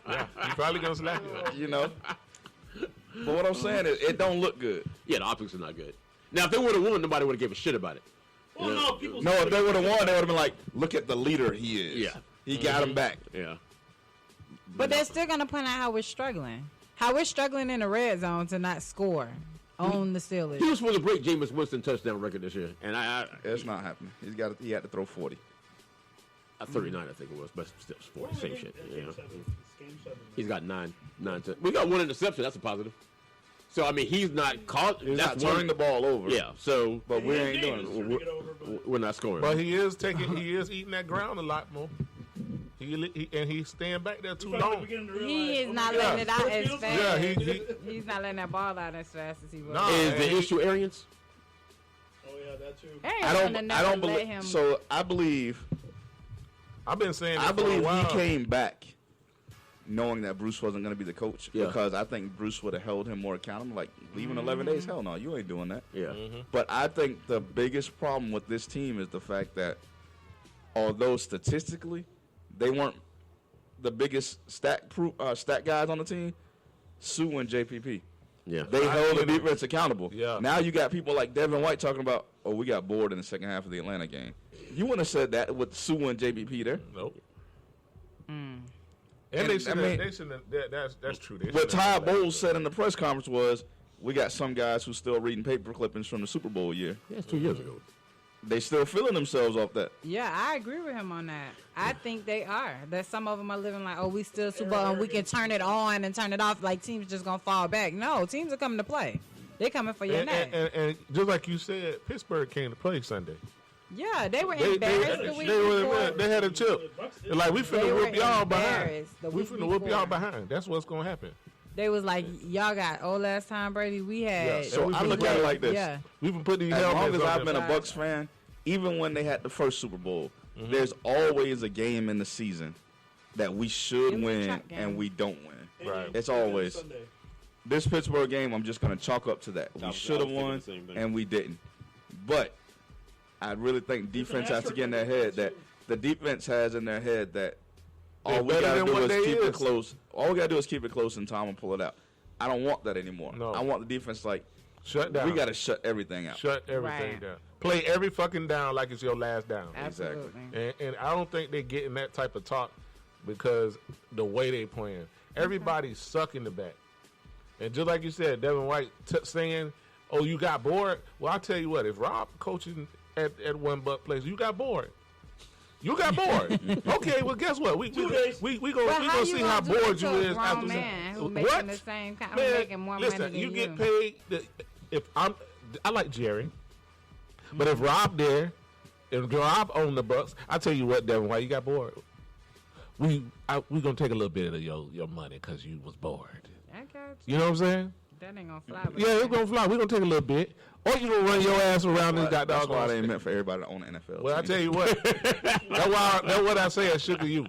Yeah. He probably gonna slap you. You know. But what I'm saying is, it don't look good. Yeah, the optics are not good. Now, if they would have won, nobody would have given a shit about it. Well, no, people. No, if they would have won, they would have been like, look at the leader he is. Yeah. He got him back. Yeah. But they're still gonna point out how we're struggling. How we're struggling in the red zone to not score on the Steelers. He was supposed to break Jameis Winston touchdown record this year, and I It's not happening. He had to throw 40. 39, I think it was, but still, sport, same shit. You know? Game 7. He's got nine. We got one interception. That's a positive. So I mean, he's not caught. He's that's not turning the ball over. Yeah. So, But we Yeah, ain't doing James it. is trying to get over, but- we're not scoring. But he is eating that ground a lot more. And he's staying back there too Finally long. beginning to realize, He is oh my not God, letting it out first as field fast. Yeah, He's not letting that ball out as fast as he was. Nah. is the issue Arians? Oh yeah, that too. I don't believe. Him. So I believe I've been saying this I for a believe while. he came back knowing that Bruce wasn't going to be the coach, Yeah. because I think Bruce would have held him more accountable. Like, leaving 11 days? Hell no, you ain't doing that. Yeah. But I think the biggest problem with this team is the fact that although statistically they weren't the biggest stat guys on the team, Sue and JPP. Yeah. They held the defense accountable. Yeah. Now you got people like Devin White talking about, oh, we got bored in the second half of the Atlanta game. You wouldn't have said that with Sue and JPP there. Nope. And, And I mean, that's true. They what shouldn't have Todd done that. Bowles said in the press conference was, we got some guys who still reading paper clippings from the Super Bowl year. Yeah, it's 2 years ago. They still feeling themselves off that. Yeah, I agree with him on that. I think they are. That some of them are living like, oh, we still Super Bowl and we can turn it on and turn it off. Like teams just gonna fall back. No, teams are coming to play. They're coming for your neck. And just like you said, Pittsburgh came to play Sunday. Yeah, they were They embarrassed the week before. they had a chip. Like, we They finna were whoop y'all behind. embarrassed the We week finna whoop y'all before. behind. That's what's gonna happen. They was like, y'all got last time Brady we had. Yeah. So we I been look at it like this. Yeah. We've been putting these As long helmets as on I've them. been a Bucks fan, even when they had the first Super Bowl, there's always a game in the season that we should It was a win trap game. and we don't win. Right. It's always. Sunday. This Pittsburgh game, I'm just going to chalk up to that. We was should have thinking won, the same thing. and we didn't. But I really think defense has to get in their head that the defense has in their head that all They're we better got to than do what is they keep it is. close. All we got to do is keep it close, and Tom will pull it out. I don't want that anymore. No. I want the defense like, Shut down. we got to shut everything out. shut everything Right. down. Play every fucking down like it's your last down. Absolutely. And I don't think they're getting that type of talk because the way they playing. Everybody's sucking the back. And just like you said, Devin White saying, oh, you got bored? Well, I'll tell you what, if Rob coaching at One Buck Place, you got bored. You got bored. Okay, well, guess what? We gonna see how bored you is after man who what? making the same kind, who Man, making more listen, money than you get paid. I like Jerry, but if Rob there, if Rob owned the Bucks, I tell you what, Devin, why you got bored? We gonna take a little bit of your money because you was bored. I got you. You know what I'm saying? That ain't gonna fly. Yeah, it's gonna fly. We gonna take a little bit, or you gonna run your ass around this That's goddamn. why they ain't meant for everybody to own the NFL. Well, I tell you what, that's what I say at Sugar U.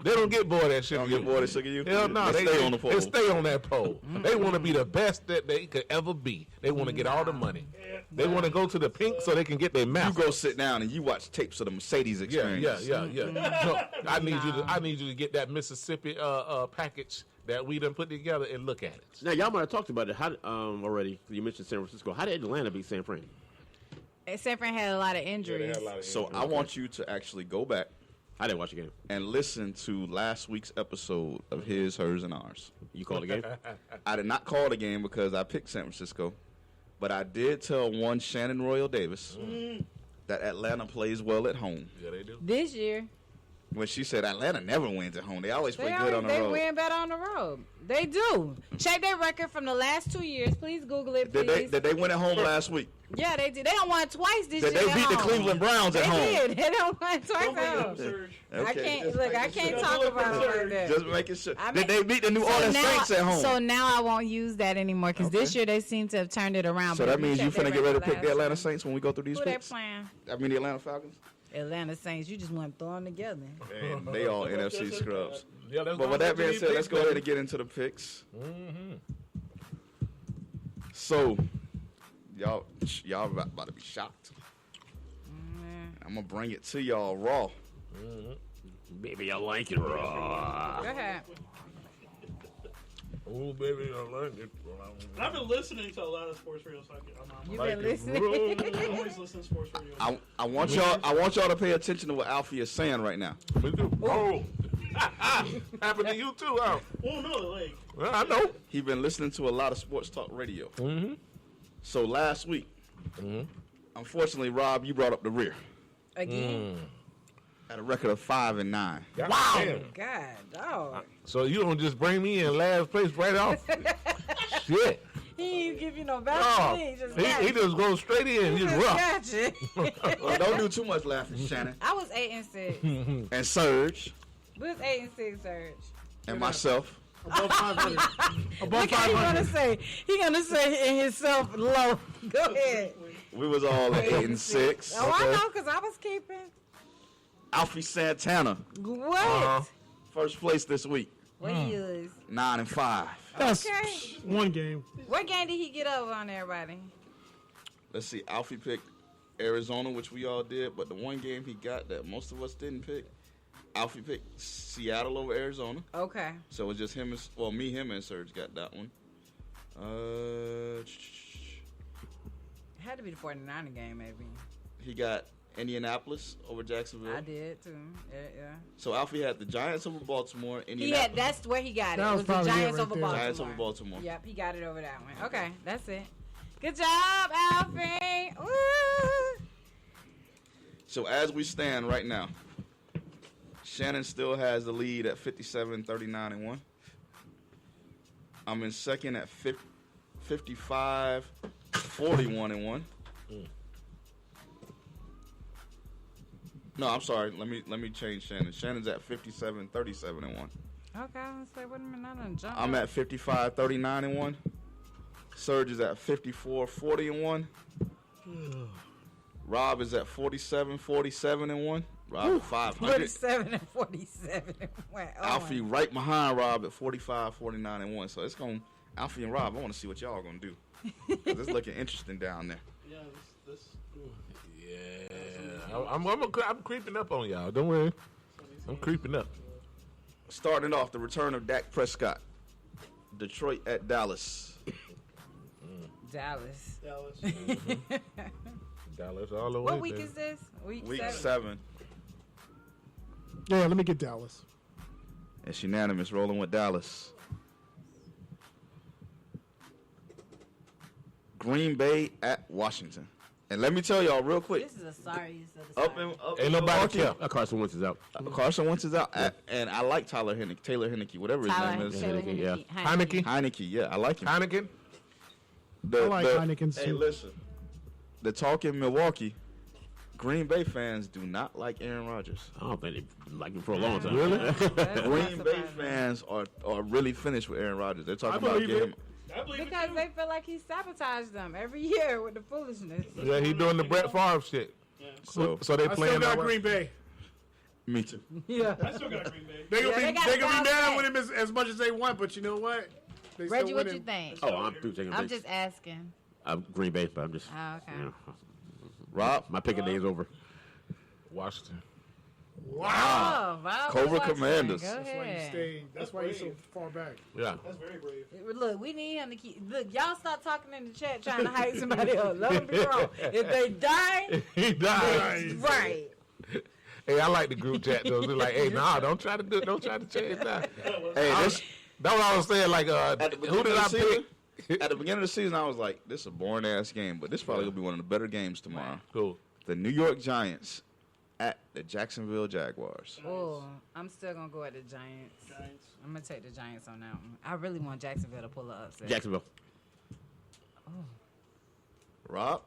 They don't get bored at Sugar Don't U. get bored at Sugar U? Hell no, They stay on the pole. They stay on that pole. They want to be the best that they could ever be. They want to get all the money. They want to go to the pink so they can get their You mouth. go sit down and you watch tapes of the Mercedes experience. Yeah. No, I need you to get that Mississippi package that we done put together and look at it. Now, y'all might have talked about it already. You mentioned San Francisco. How did Atlanta beat San Fran? San Fran had a lot of injuries. So I want you to actually go back I didn't watch the game. and listen to last week's episode of His, Hers, and Ours. You called the game? I did not call the game because I picked San Francisco, but I did tell one Shannon Royal Davis that Atlanta plays well at home. Yeah, they do. This year, when she said Atlanta never wins at home. They always play They good on the they road. win better on the road. They do. Check their record from the last 2 years. Please Google it, please. Did they win at home last week? Yeah, they did. They don't won twice this Did year. they beat the Cleveland Browns at home? They did. They don't won twice Don't bring at it home. up, Serge. I can't just look. I making can't sure. talk Don't about it look like at that. Just making sure. I Did they beat the New So Orleans now- Saints at home? So now I won't use that anymore because this year they seem to have turned it around. So but that if means you check finna their get ready to record pick the last Atlanta year. Saints when we go through these Who they picks? playing? I mean the Atlanta Falcons. Atlanta Saints. You just want to throw them together. And they all NFC scrubs. Yeah, let's But go with that into being these said, let's picks, go ahead baby. and get into the picks. So, y'all about to be shocked. I'm gonna bring it to y'all raw. Baby, I like it raw. Go ahead. Oh, baby, I like it. I've been listening to a lot of sports radio, so I'm You've Like been it listening. I'm always listening to sports radio. I want y'all to pay attention to what Alfie is saying right now. Me too. Oh, happened to you too, huh? Oh no, like Well, I know. He's been listening to a lot of sports talk radio. So last week, unfortunately, Rob, you brought up the rear Again. at a record of 5-9. Wow. God, dog. So you don't just bring me in last place right off? Shit. He ain't give you no Oh, Vaseline. he just goes straight in. Just rough. got you. Well, don't do too much laughing, Shannon. I was 8-6. And Serge We was 8-6, Serge. and myself. Above 500. Above Look how he 500. gonna say. He gonna say in himself low. Go ahead. We was all at 8-6. Oh, I know, cause I was keeping. Alfie Santana, What? first place this week, What he is? 9-5. That's Okay. one game. What game did he get over on everybody? Let's see. Alfie picked Arizona, which we all did, but the one game he got that most of us didn't pick, Alfie picked Seattle over Arizona. Okay. So it was just him, me, him, and Serge got that one. It had to be the 49er game, maybe. He got Indianapolis over Jacksonville. I did too. Yeah. So Alfie had the Giants over Baltimore. He had. Indianapolis. That's where he got it. That It was was the probably it Giants right over there. Baltimore. Giants over Baltimore. Yep, he got it over that one. Okay, that's it. Good job, Alfie. Woo. So as we stand right now, Shannon still has the lead at 57, 39, and 1. I'm in second at 55, 41, and 1. No, I'm sorry. Let me change Shannon. Shannon's at 57, 37, and 1. Okay, I was like, wait a minute, I done jumped. I'm at 55, 39, and 1. Serge is at 54, 40, and 1. Rob is at 47, 47, and 1. Rob at 500. 47 and 47. Wow. Oh Alfie right behind Rob at 45, 49, and 1. So it's going to, Alfie and Rob, I want to see what y'all going to do. 'Cause it's looking interesting down there. yeah, this. Yeah. I'm creeping up on y'all. Don't worry. I'm creeping up. Starting off, the return of Dak Prescott. Detroit at Dallas. Dallas. Dallas all the way. What week there. is this? Week 7. 7. Yeah, let me get Dallas. It's unanimous, rolling with Dallas. Green Bay at Washington. And let me tell y'all real quick. This is a sorry. Up in Ain't nobody Milwaukee, care. Carson Wentz is out. Carson Wentz is out. And I like Taylor Henneke, whatever his name is. Taylor Yeah. Heineke. Heineke. Heineke, yeah, I like him. Heineken. The, I like Heineken Hey, too. listen. The talk in Milwaukee, Green Bay fans do not like Aaron Rodgers. I don't think they like him for a long time. Really? Green Bay fans are really finished with Aaron Rodgers. They're talking about believe getting him. I believe Because it they feel like he sabotaged them every year with the foolishness. Yeah, he doing the Brett Favre shit. So, So they I still playing got all right. Green Bay. me too. Yeah. I still got Green Bay. They gonna Yeah, they be gotta they gonna bounce be mad back. with him as much as they want, but you know what? They Reggie, still what win you him. think? Oh, I'm through taking I'm base. just asking. I'm Green Bay, but I'm just. Oh, okay. You know, Rob, my picking day is over. Washington. Oh, wow. Cobra Washington. Commanders. Go That's why you ahead. stay. That's why you're so far back. Yeah. That's very brave. Look, we need him to keep. Look, y'all stop talking in the chat trying to hype somebody up. Let them be wrong. If they die, He died. right. Hey, I like the group chat though. They're like, hey, nah, don't try to change that. hey, this, That's what I was saying. Like, at the who beginning did of I the season, pick? at the beginning of the season, I was like, this is a boring ass game, but this probably gonna be one of the better games tomorrow. Cool. The New York Giants at the Jacksonville Jaguars. Oh, I'm still gonna go at the Giants. I'm gonna take the Giants on that one. I really want Jacksonville to pull up. Jacksonville. Rob?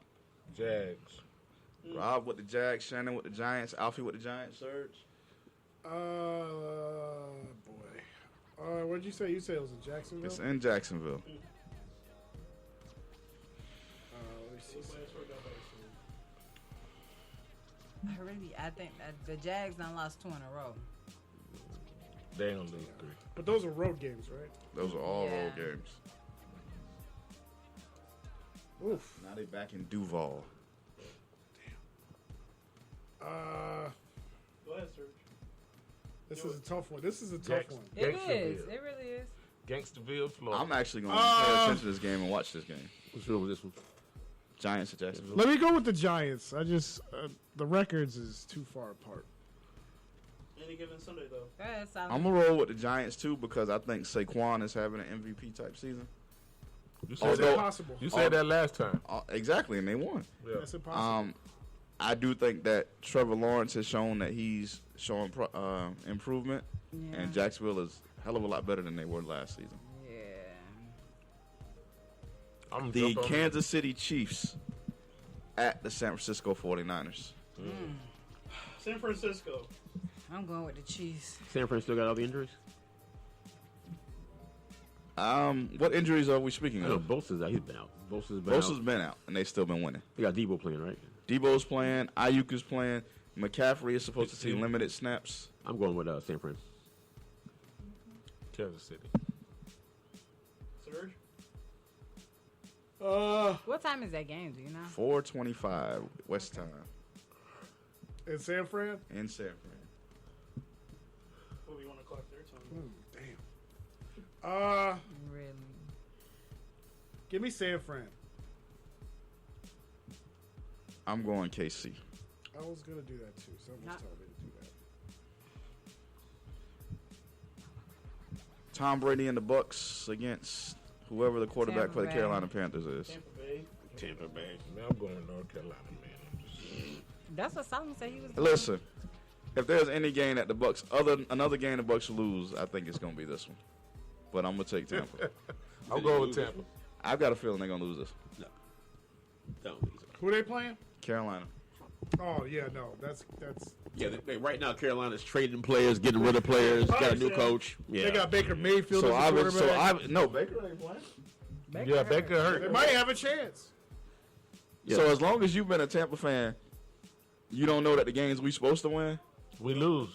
Jags. Rob with the Jags, Shannon with the Giants, Alfie with the Giants, Serge. Boy. What did you say? You said it was in Jacksonville? It's in Jacksonville. Let me see. I think that the Jags done lost 2 in a row. They don't lose 3. But those are road games, right? Those are all Yeah. road games. Oof. Now they back in Duval. Go ahead, Serge. This is a tough one. This is a tough Jackson. one. It Jacksonville. is. It really is. Gangsterville, Florida. I'm actually going to pay attention to this game and watch this game. What's wrong with this one? Giants at Jacksonville. Let me go with the Giants. I just the records is too far apart. Any given Sunday, though. Go ahead, Solomon. I'm going to roll with the Giants, too, because I think Saquon is having an MVP type season. You It's said that. impossible. You said that last time. Exactly, and they won. Yeah. That's impossible. I do think that Trevor Lawrence has shown that he's showing improvement, Yeah. and Jacksonville is a hell of a lot better than they were last season. Yeah. I'm The jump on Kansas City Chiefs at the San Francisco 49ers. San Francisco. I'm going with the Chiefs. San Fran still got all the injuries? What injuries are we speaking I know of? Bosa's out. He's been out. Bosa's been Bosa's out. been out, and they still been winning. They got Debo playing, right? Debo's playing. Ayuk is playing. McCaffrey is supposed to see limited snaps. I'm going with San Fran. Kansas City. Serge? What time is that game? Do you know? 4:25 West Time In San Fran? in San Fran. What do you want to clock their time? Damn. Really? Give me San Fran. I'm going KC. I was gonna do that too. Someone was telling me to do that. Tom Brady and the Bucks against whoever the quarterback Tampa for the Bay. Carolina Panthers is. Tampa Bay. Tampa Bay. Man, I'm going to North Carolina, man. That's what Solomon said he was. Listen, if there's any game that the Bucks, another game the Bucks lose, I think it's gonna be this one. But I'm gonna take Tampa. I'm going with Tampa. I've got a feeling they're gonna lose this. Don't be so. Who they playing? Carolina. Oh yeah, no, that's Yeah, right now Carolina's trading players, getting rid of players, got a new coach. Yeah. they got Baker Mayfield So as the quarterback. Baker ain't playing. Yeah, Baker They hurt. might have a chance. Yeah. So as long as you've been a Tampa fan, you don't know that the games we supposed to win. We lose.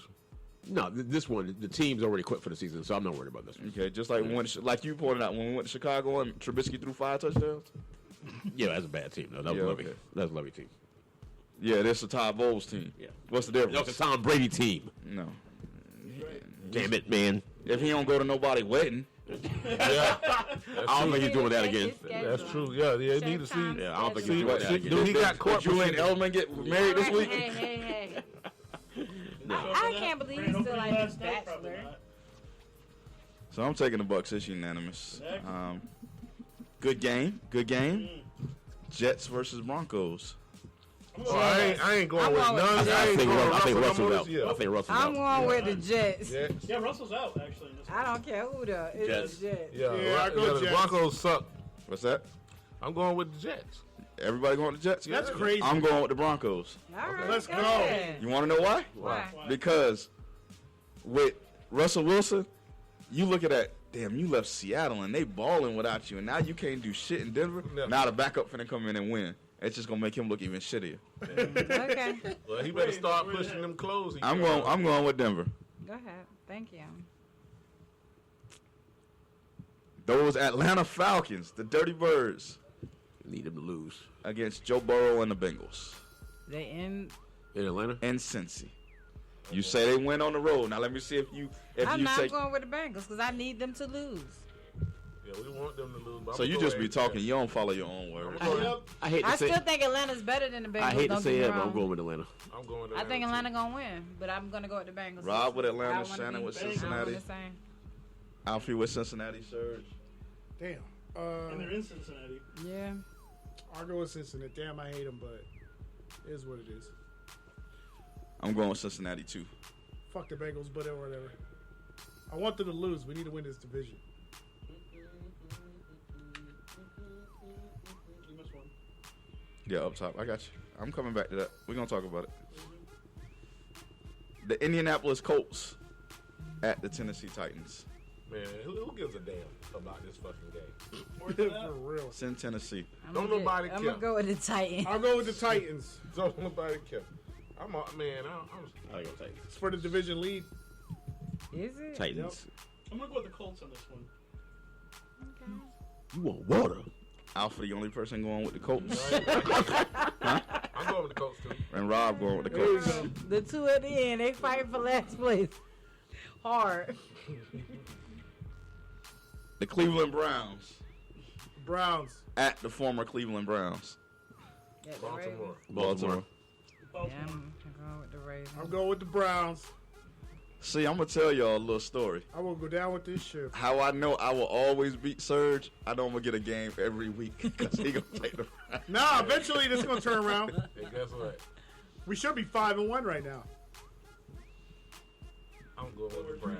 No, this one, the team's already quit for the season, so I'm not worried about this one. Okay, just like like you pointed out when we went to Chicago and Trubisky threw 5 touchdowns. Yeah, that's a bad team. No, that was Yeah, Levy. okay. That was Levy team. Yeah, this is a Todd Bowles team. Yeah. What's the That difference? was a Tom Brady team. No. Damn it, man. If he don't go to nobody wedding, Yeah. I don't think he's doing that again. That's true. Yeah, they need to see. Yeah, I don't think See he's doing what that see, again. do he got court Julian proceedings? Edelman get married this week? Hey. I can't believe he's still like this bachelor. So I'm taking the Bucks. It's unanimous. Next. Good game. Good game. Jets versus Broncos. Oh, I ain't going I'm with going with none. the I ain't going I think with Russell's Russell. out. Yeah. I think Russell's I'm out. going with the Jets. Yeah. Yeah, Russell's out, actually. In this I don't care who the it's Jets. the Jets. Yeah, Yeah, I go the Jets. Broncos suck. What's that? I'm going with the Jets. Everybody going to the Jets? That's crazy. I'm going with the Broncos. All right, Let's go. ahead. You want to know why? Why? Because with Russell Wilson, you look at that. Damn, you left Seattle and they balling without you, and now you can't do shit in Denver. No. Now the backup finna come in and win. It's just gonna make him look even shittier. Okay, Well, he better start pushing them clothes. I'm going with Denver. go ahead. Thank you. Those Atlanta Falcons, the Dirty Birds, Need him to lose. against Joe Burrow and the Bengals They in. In Atlanta? and Cincy. You say they win on the road. Now let me see if I'm you not take. going with the Bengals because I need them to lose. Yeah, we want them to lose. but So I'm you gonna just go be ahead. talking. You don't follow your own words. I hate to I say still think Atlanta's better than the Bengals. I hate to don't say get it, me but I'm wrong. going with Atlanta. I'm going to I think Atlanta, Atlanta gonna win, but I'm gonna go with the Bengals. Rob with I Atlanta, wanna Shannon be- with I don't Cincinnati, wanna say. Alfie with Cincinnati, Surge. Damn. And they're in Cincinnati. Yeah. I'll go with Cincinnati. Damn, I hate them, but it is what it is. I'm going with Cincinnati too. Fuck the Bengals, but whatever. I want them to lose. We need to win this division. You missed one. Yeah, up top. I got you. I'm coming back to that. We're going to talk about it. The Indianapolis Colts at the Tennessee Titans. Man, who gives a damn about this fucking game? For real. It's in Tennessee. Don't nobody I'm care. gonna go with the Titans. I'll go with the Titans. Don't nobody care. I'm a, man. I go Titans. It's for the division lead. Is it? Titans. I'm gonna go with the Colts on this one. You want water? Alpha, the only person going with the Colts. I'm going with the Colts too. And Rob going with the There you Colts. go. The two at the end, they fight for last place. Hard. The Cleveland Browns Browns. at the former Cleveland Browns. Yeah, the Baltimore. Ravens. Baltimore. Yeah, I'm going with the Ravens. I'm going with the Browns. See, I'm going to tell y'all a little story. I will go down with this ship. How I know I will always beat Surge, I know I'm going to get a game every week because he going to play the Browns. Nah, eventually this is going to turn around. Hey, guess what? We should be 5-1 right now. I'm going with the Browns.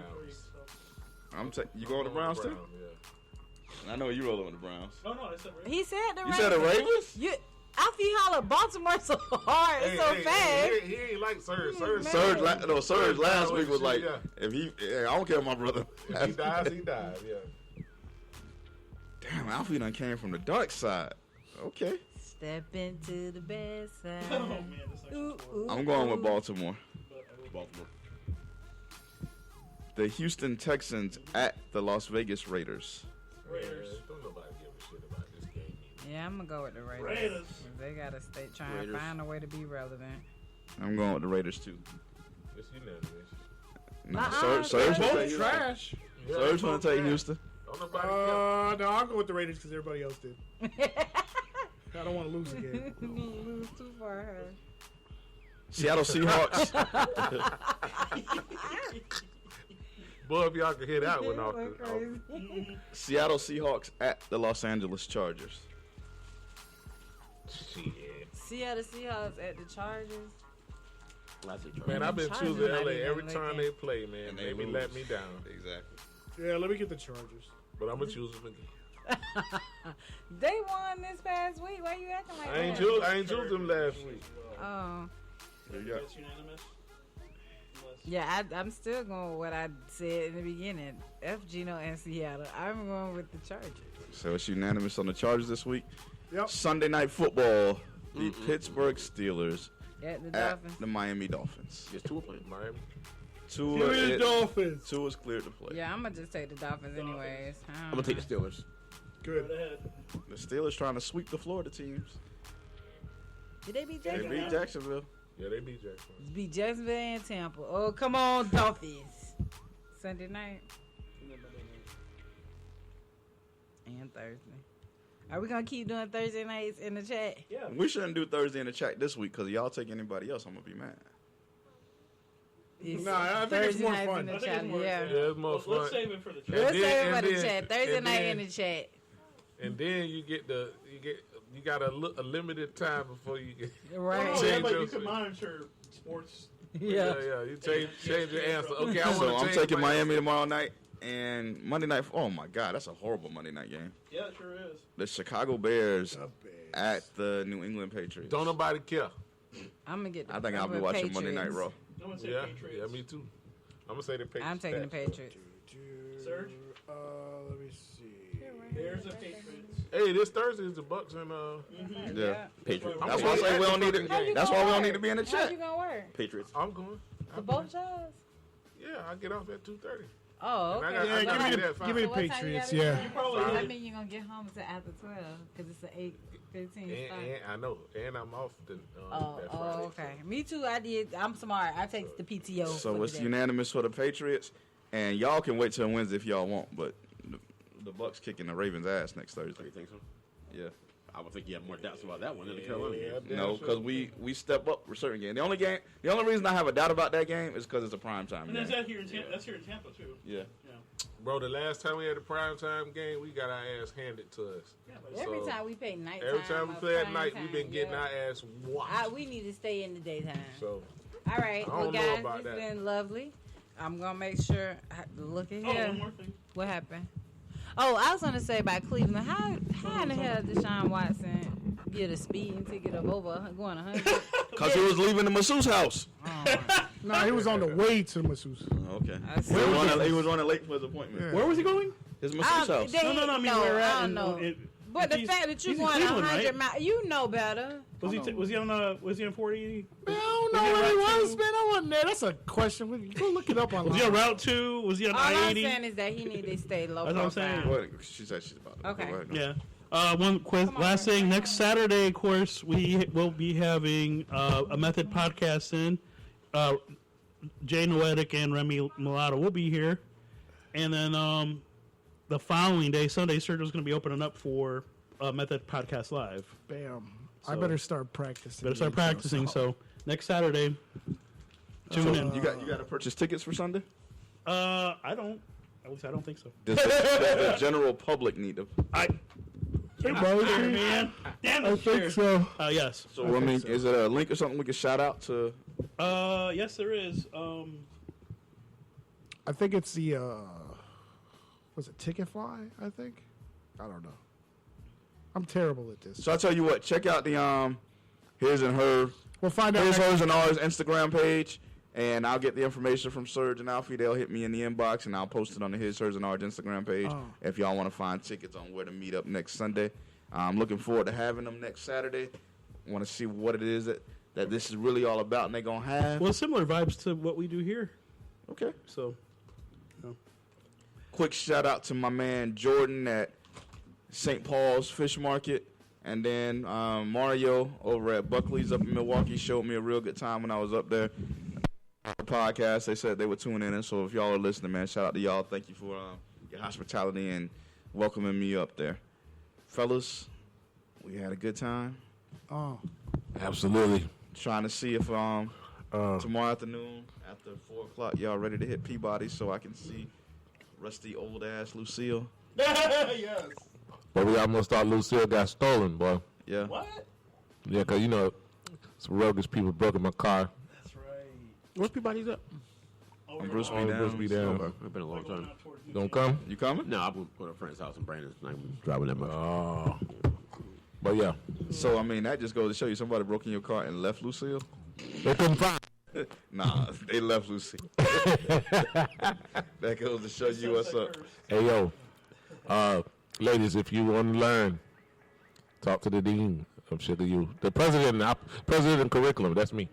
You going with the Browns too? Yeah. I know you rolling with the Browns. No, I said Ravens. He said the You Ravens. said the Ravens? You, after you holler Baltimore so hard and so fast. He ain't like Surge. Surge, Man. Surge last week was like, Yeah. if he, I don't care, my brother. If he dies, he dies. Yeah. Damn, Alfie done came from the dark side. Okay. Step into the best side. Oh man, this actually Ooh, ooh, I'm going with ooh. Baltimore. Baltimore. The Houston Texans at the Las Vegas Raiders. Raiders. Don't nobody give a shit about this game. Yeah, I'm gonna go with the Raiders. Raiders. They gotta stay trying to Raiders. find a way to be relevant. I'm going with the Raiders too. It's unanimous. No, Uh-uh, Surge will Both take trash. Surge want to take Houston. Don't nobody care. No, I'll go with the Raiders because everybody else did. I don't want to lose again. You're gonna lose too far. Huh? Seattle Seahawks. Boy, if y'all could hear that one off They the. went crazy. Seattle Seahawks at the Los Angeles Chargers. Shit. Seattle Seahawks at the Chargers. That's a Man, I've been Chargers choosing not LA even every looking. time they play, man. And They they be lose. let me down. Exactly. Yeah, let me get the Chargers. But I'm going to choose them again. They won this past week. Why you acting like I ain't that? choose them last week. Oh. There you go. It's unanimous. Unless- Yeah, I'm still going with what I said in the beginning. F Gino and Seattle. I'm going with the Chargers. So it's unanimous on the Chargers this week. Yep. Sunday Night Football. The Pittsburgh Steelers At the at Dolphins. the Miami Dolphins. Just two playing. Miami. Tua Give me the is- Dolphins. Tua is cleared to play. Yeah, I'm gonna just take the Dolphins anyways. I'm gonna take the Steelers. Good. Go ahead. The Steelers trying to sweep the Florida teams. Did they beat They Jacksonville? beat Jacksonville. Yeah, they beat Jackson. Beat Jacksonville and Tampa. Oh, come on, Dolphins. Sunday night and Thursday. Are we gonna keep doing Thursday nights in the chat? Yeah. We shouldn't do Thursday in the chat this week because y'all take anybody else, I'm gonna be mad. It's Nah, I think it's Thursday more nights fun. in the I think chat. it's more- Yeah. Yeah, it's more Let's fun. save it for the And chat. Let's then- say about and the then- chat. Thursday and night then- in the chat. And then you got a limited time before you get. Right. Oh, yeah, Change but you those can things. monitor sports. Yeah. Yeah. You change your answer. Okay, I want So to I'm change taking my Miami answer. tomorrow night and Monday night. Oh my God, that's a horrible Monday night game. Yeah, it sure is. The Chicago Bears The Bears. at the New England Patriots. Don't nobody care. I'm gonna get. I think I'll be watching Monday Night Raw. I'm gonna say Yeah, Patriots. yeah, me too. I'm gonna say the Patriots. I'm taking the Patriots. Surge? Let me see. There's the Patriots. Hey, this Thursday is the Bucks and Yeah, Patriots. that's why I say we don't need to. How you That's gonna why we don't work? need to be in the How chat. you gonna work? Patriots. I'm going. For both jobs? Yeah, I get off at 2:30. Oh, And I okay. got- Yeah, I give gotta me be the- there at 5. give me So what time you Patriots, gotta yeah. get Probably there? do. That means you're gonna get home to after 12 because it's an 8:15 start. And I know, and I'm off the. Oh, that Friday. okay. Me too. I'm smart. I take the PTO. So for it's the day. unanimous for the Patriots, and y'all can wait till Wednesday if y'all want. But the Bucks kicking the Ravens' ass next You Thursday. think so? Yeah. I would think you have more doubts about that one than the Carolina Yeah, game. damn No, sure. because we step up for certain games. The only reason I have a doubt about that game is because it's a primetime And that's game. out here in Tampa. That's here in Tampa too. Yeah. Yeah. Bro, the last time we had a primetime game, we got our ass handed to us. Yeah, but Every So, time we play nighttime. Every time we or play at prime night, time, we've been getting yeah. our ass whopped. We need to stay in the daytime. So All right, I well, don't know guys, about it's that. been lovely. I'm gonna make sure. Look at Oh, here. one more thing. What happened? Oh, I was gonna say about Cleveland. How in the hell did Deshaun Watson get a speeding ticket of over going 100? Because he was leaving the masseuse house. No, he was on the way to the masseuse. Okay. I see. He was running late for his appointment. Where was he going? His masseuse house. No, I mean where at? I don't know. But the fact that you're going 100 miles, you know better. Was he on 40? Man, I don't know where he was, man. I wasn't there. That's a question. Go look it up online. Was he on Route 2? Was he on All I'm I-80? saying is that he need to stay low. That's what I'm saying. What? She said she's about to. Okay. Go ahead. Yeah. Last thing. Next Saturday, of course, we will be having a Method podcast in. Jay Noetic and Remy Mulatto will be here. And then the following day, Sunday, Sergio's going to be opening up for Method Podcast Live. Bam. I So- better start practicing. Better start practicing. So next Saturday, tune in. You got to purchase tickets for Sunday? I don't. At least I don't think so. Does the general public need to? Hey, bro, Man, damn I it. think so. Yes. So, I mean, is it a link or something we can shout out to? Yes, there is. I think it's the, was it Ticketfly, I think? I don't know. I'm terrible at this. So I tell you what, check out the His and Her, We'll find out. His, next- Hers, and Ours Instagram page, and I'll get the information from Serge and Alfie. They'll hit me in the inbox, and I'll post it on the His, Hers, and Ours Instagram page Oh. if y'all want to find tickets on where to meet up next Sunday. I'm looking forward to having them next Saturday. Want to see what it is that this is really all about, and they're going to have. Well, similar vibes to what we do here. Okay. So, Quick shout out to my man Jordan at St. Paul's Fish Market. And then Mario over at Buckley's up in Milwaukee showed me a real good time when I was up there. The podcast, they said they were tuning in. And so if y'all are listening, man, shout out to y'all. Thank you for your hospitality and welcoming me up there. Fellas, we had a good time. Oh, Absolutely. Trying to see if tomorrow afternoon after 4 o'clock y'all ready to hit Peabody so I can see rusty old ass Lucille. yes. But we almost thought Lucille got stolen, boy. Yeah. What? Yeah, because, you know, some roguish people broke in my car. That's right. Where's Peabody's up? I'm Bruce B. Oh, down. Bruce B. down. Okay. It's been a long time. You gonna come? You coming? No, I'm going to a friend's house in Brandon. I'm driving that much. Oh. But, yeah. So, I mean, that just goes to show you somebody broke in your car and left Lucille. They couldn't find. Nah, they left Lucille. That goes to show you what's up. Hey, yo. Ladies, if you want to learn, talk to the dean of Sugar U. The president and curriculum, that's me.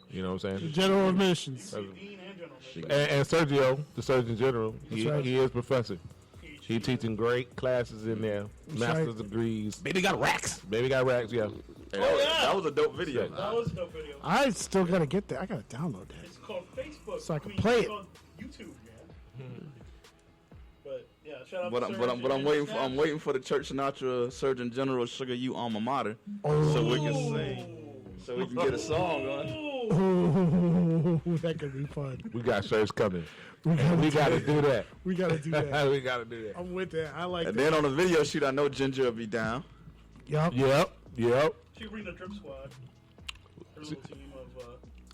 You know what I'm saying? General admissions. And Sergio, the Surgeon General, he is professor. He teaching great classes in there, master's degrees. Baby got racks. Baby got racks, yeah. Hey, that was a dope video. That was a dope video. I still got to get that. I got to download that. It's called Facebook. So I can play it's it. called YouTube, man. But yeah, shout out But to I'm waiting for for the Church Sinatra Surgeon General Sugar U alma mater, so we can sing, so we can get a song on. Oh, that could be fun. We got shirts coming. We got to do that. We got to do that. We got to do that. I'm with that. I like And that. then on the video shoot, I know Ginger will be down. Yup. Yep. She bring the drip squad. Her little team of.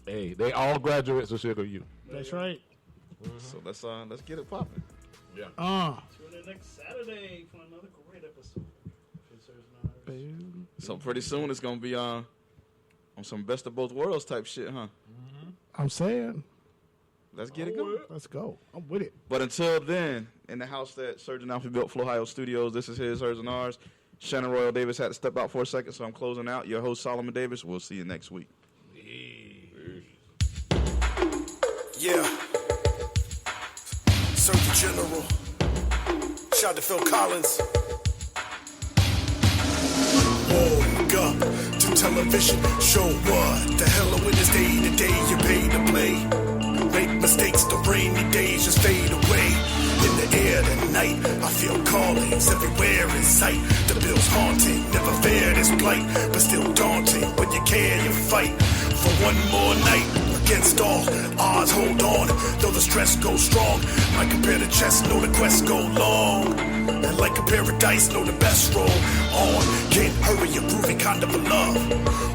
Hey, they all graduates of Sugar U. That's right. So let's get it popping. Tune in next Saturday for another great episode. So pretty soon it's gonna be on some best of both worlds type shit, huh? I'm saying. Let's get it going. Let's go. I'm with it. But until then, in the house that Surgeon Alfie built, Flow Ohio Studios, this is His, Hers, and Ours. Shannon Royal Davis had to step out for a second, so I'm closing out. Your host, Solomon Davis. We'll see you next week. Yeah. Surgeon General. Shout to Phil Collins. Woke up to television. Show what the hell a witness day to day you pay to play. Make mistakes, the rainy days just fade away. In the air tonight, I feel callings everywhere in sight. The bill's haunting, never fear this blight, but still daunting. When you care, you fight for one more night. Against all odds, hold on, though the stress goes strong. Like compare the chess, know the quest go long. And like a paradise, know the best roll on. Can't hurry, you're groovy, kind of a love.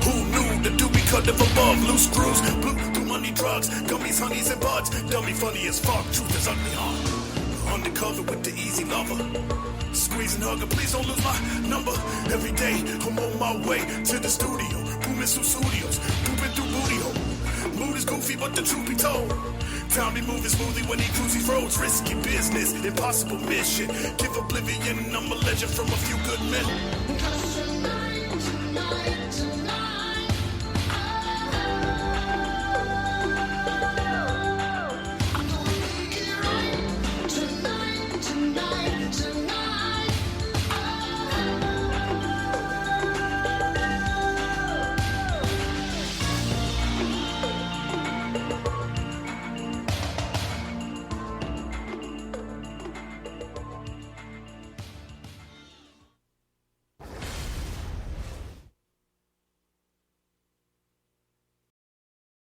Who knew the doobie cut of above? Loose screws, blue drugs, gummies, honeys, and buds. Dummy funny as fuck, truth is ugly, huh? Undercover with the easy lover. Squeeze and hug her, please don't lose my number. Every day, I'm on my way to the studio. Booming through studios, pooping through booty hole. Mood is goofy, but the truth be told. Time be moving smoothly when he cruises roads. Risky business, impossible mission. Give oblivion, I'm a legend from a few good men.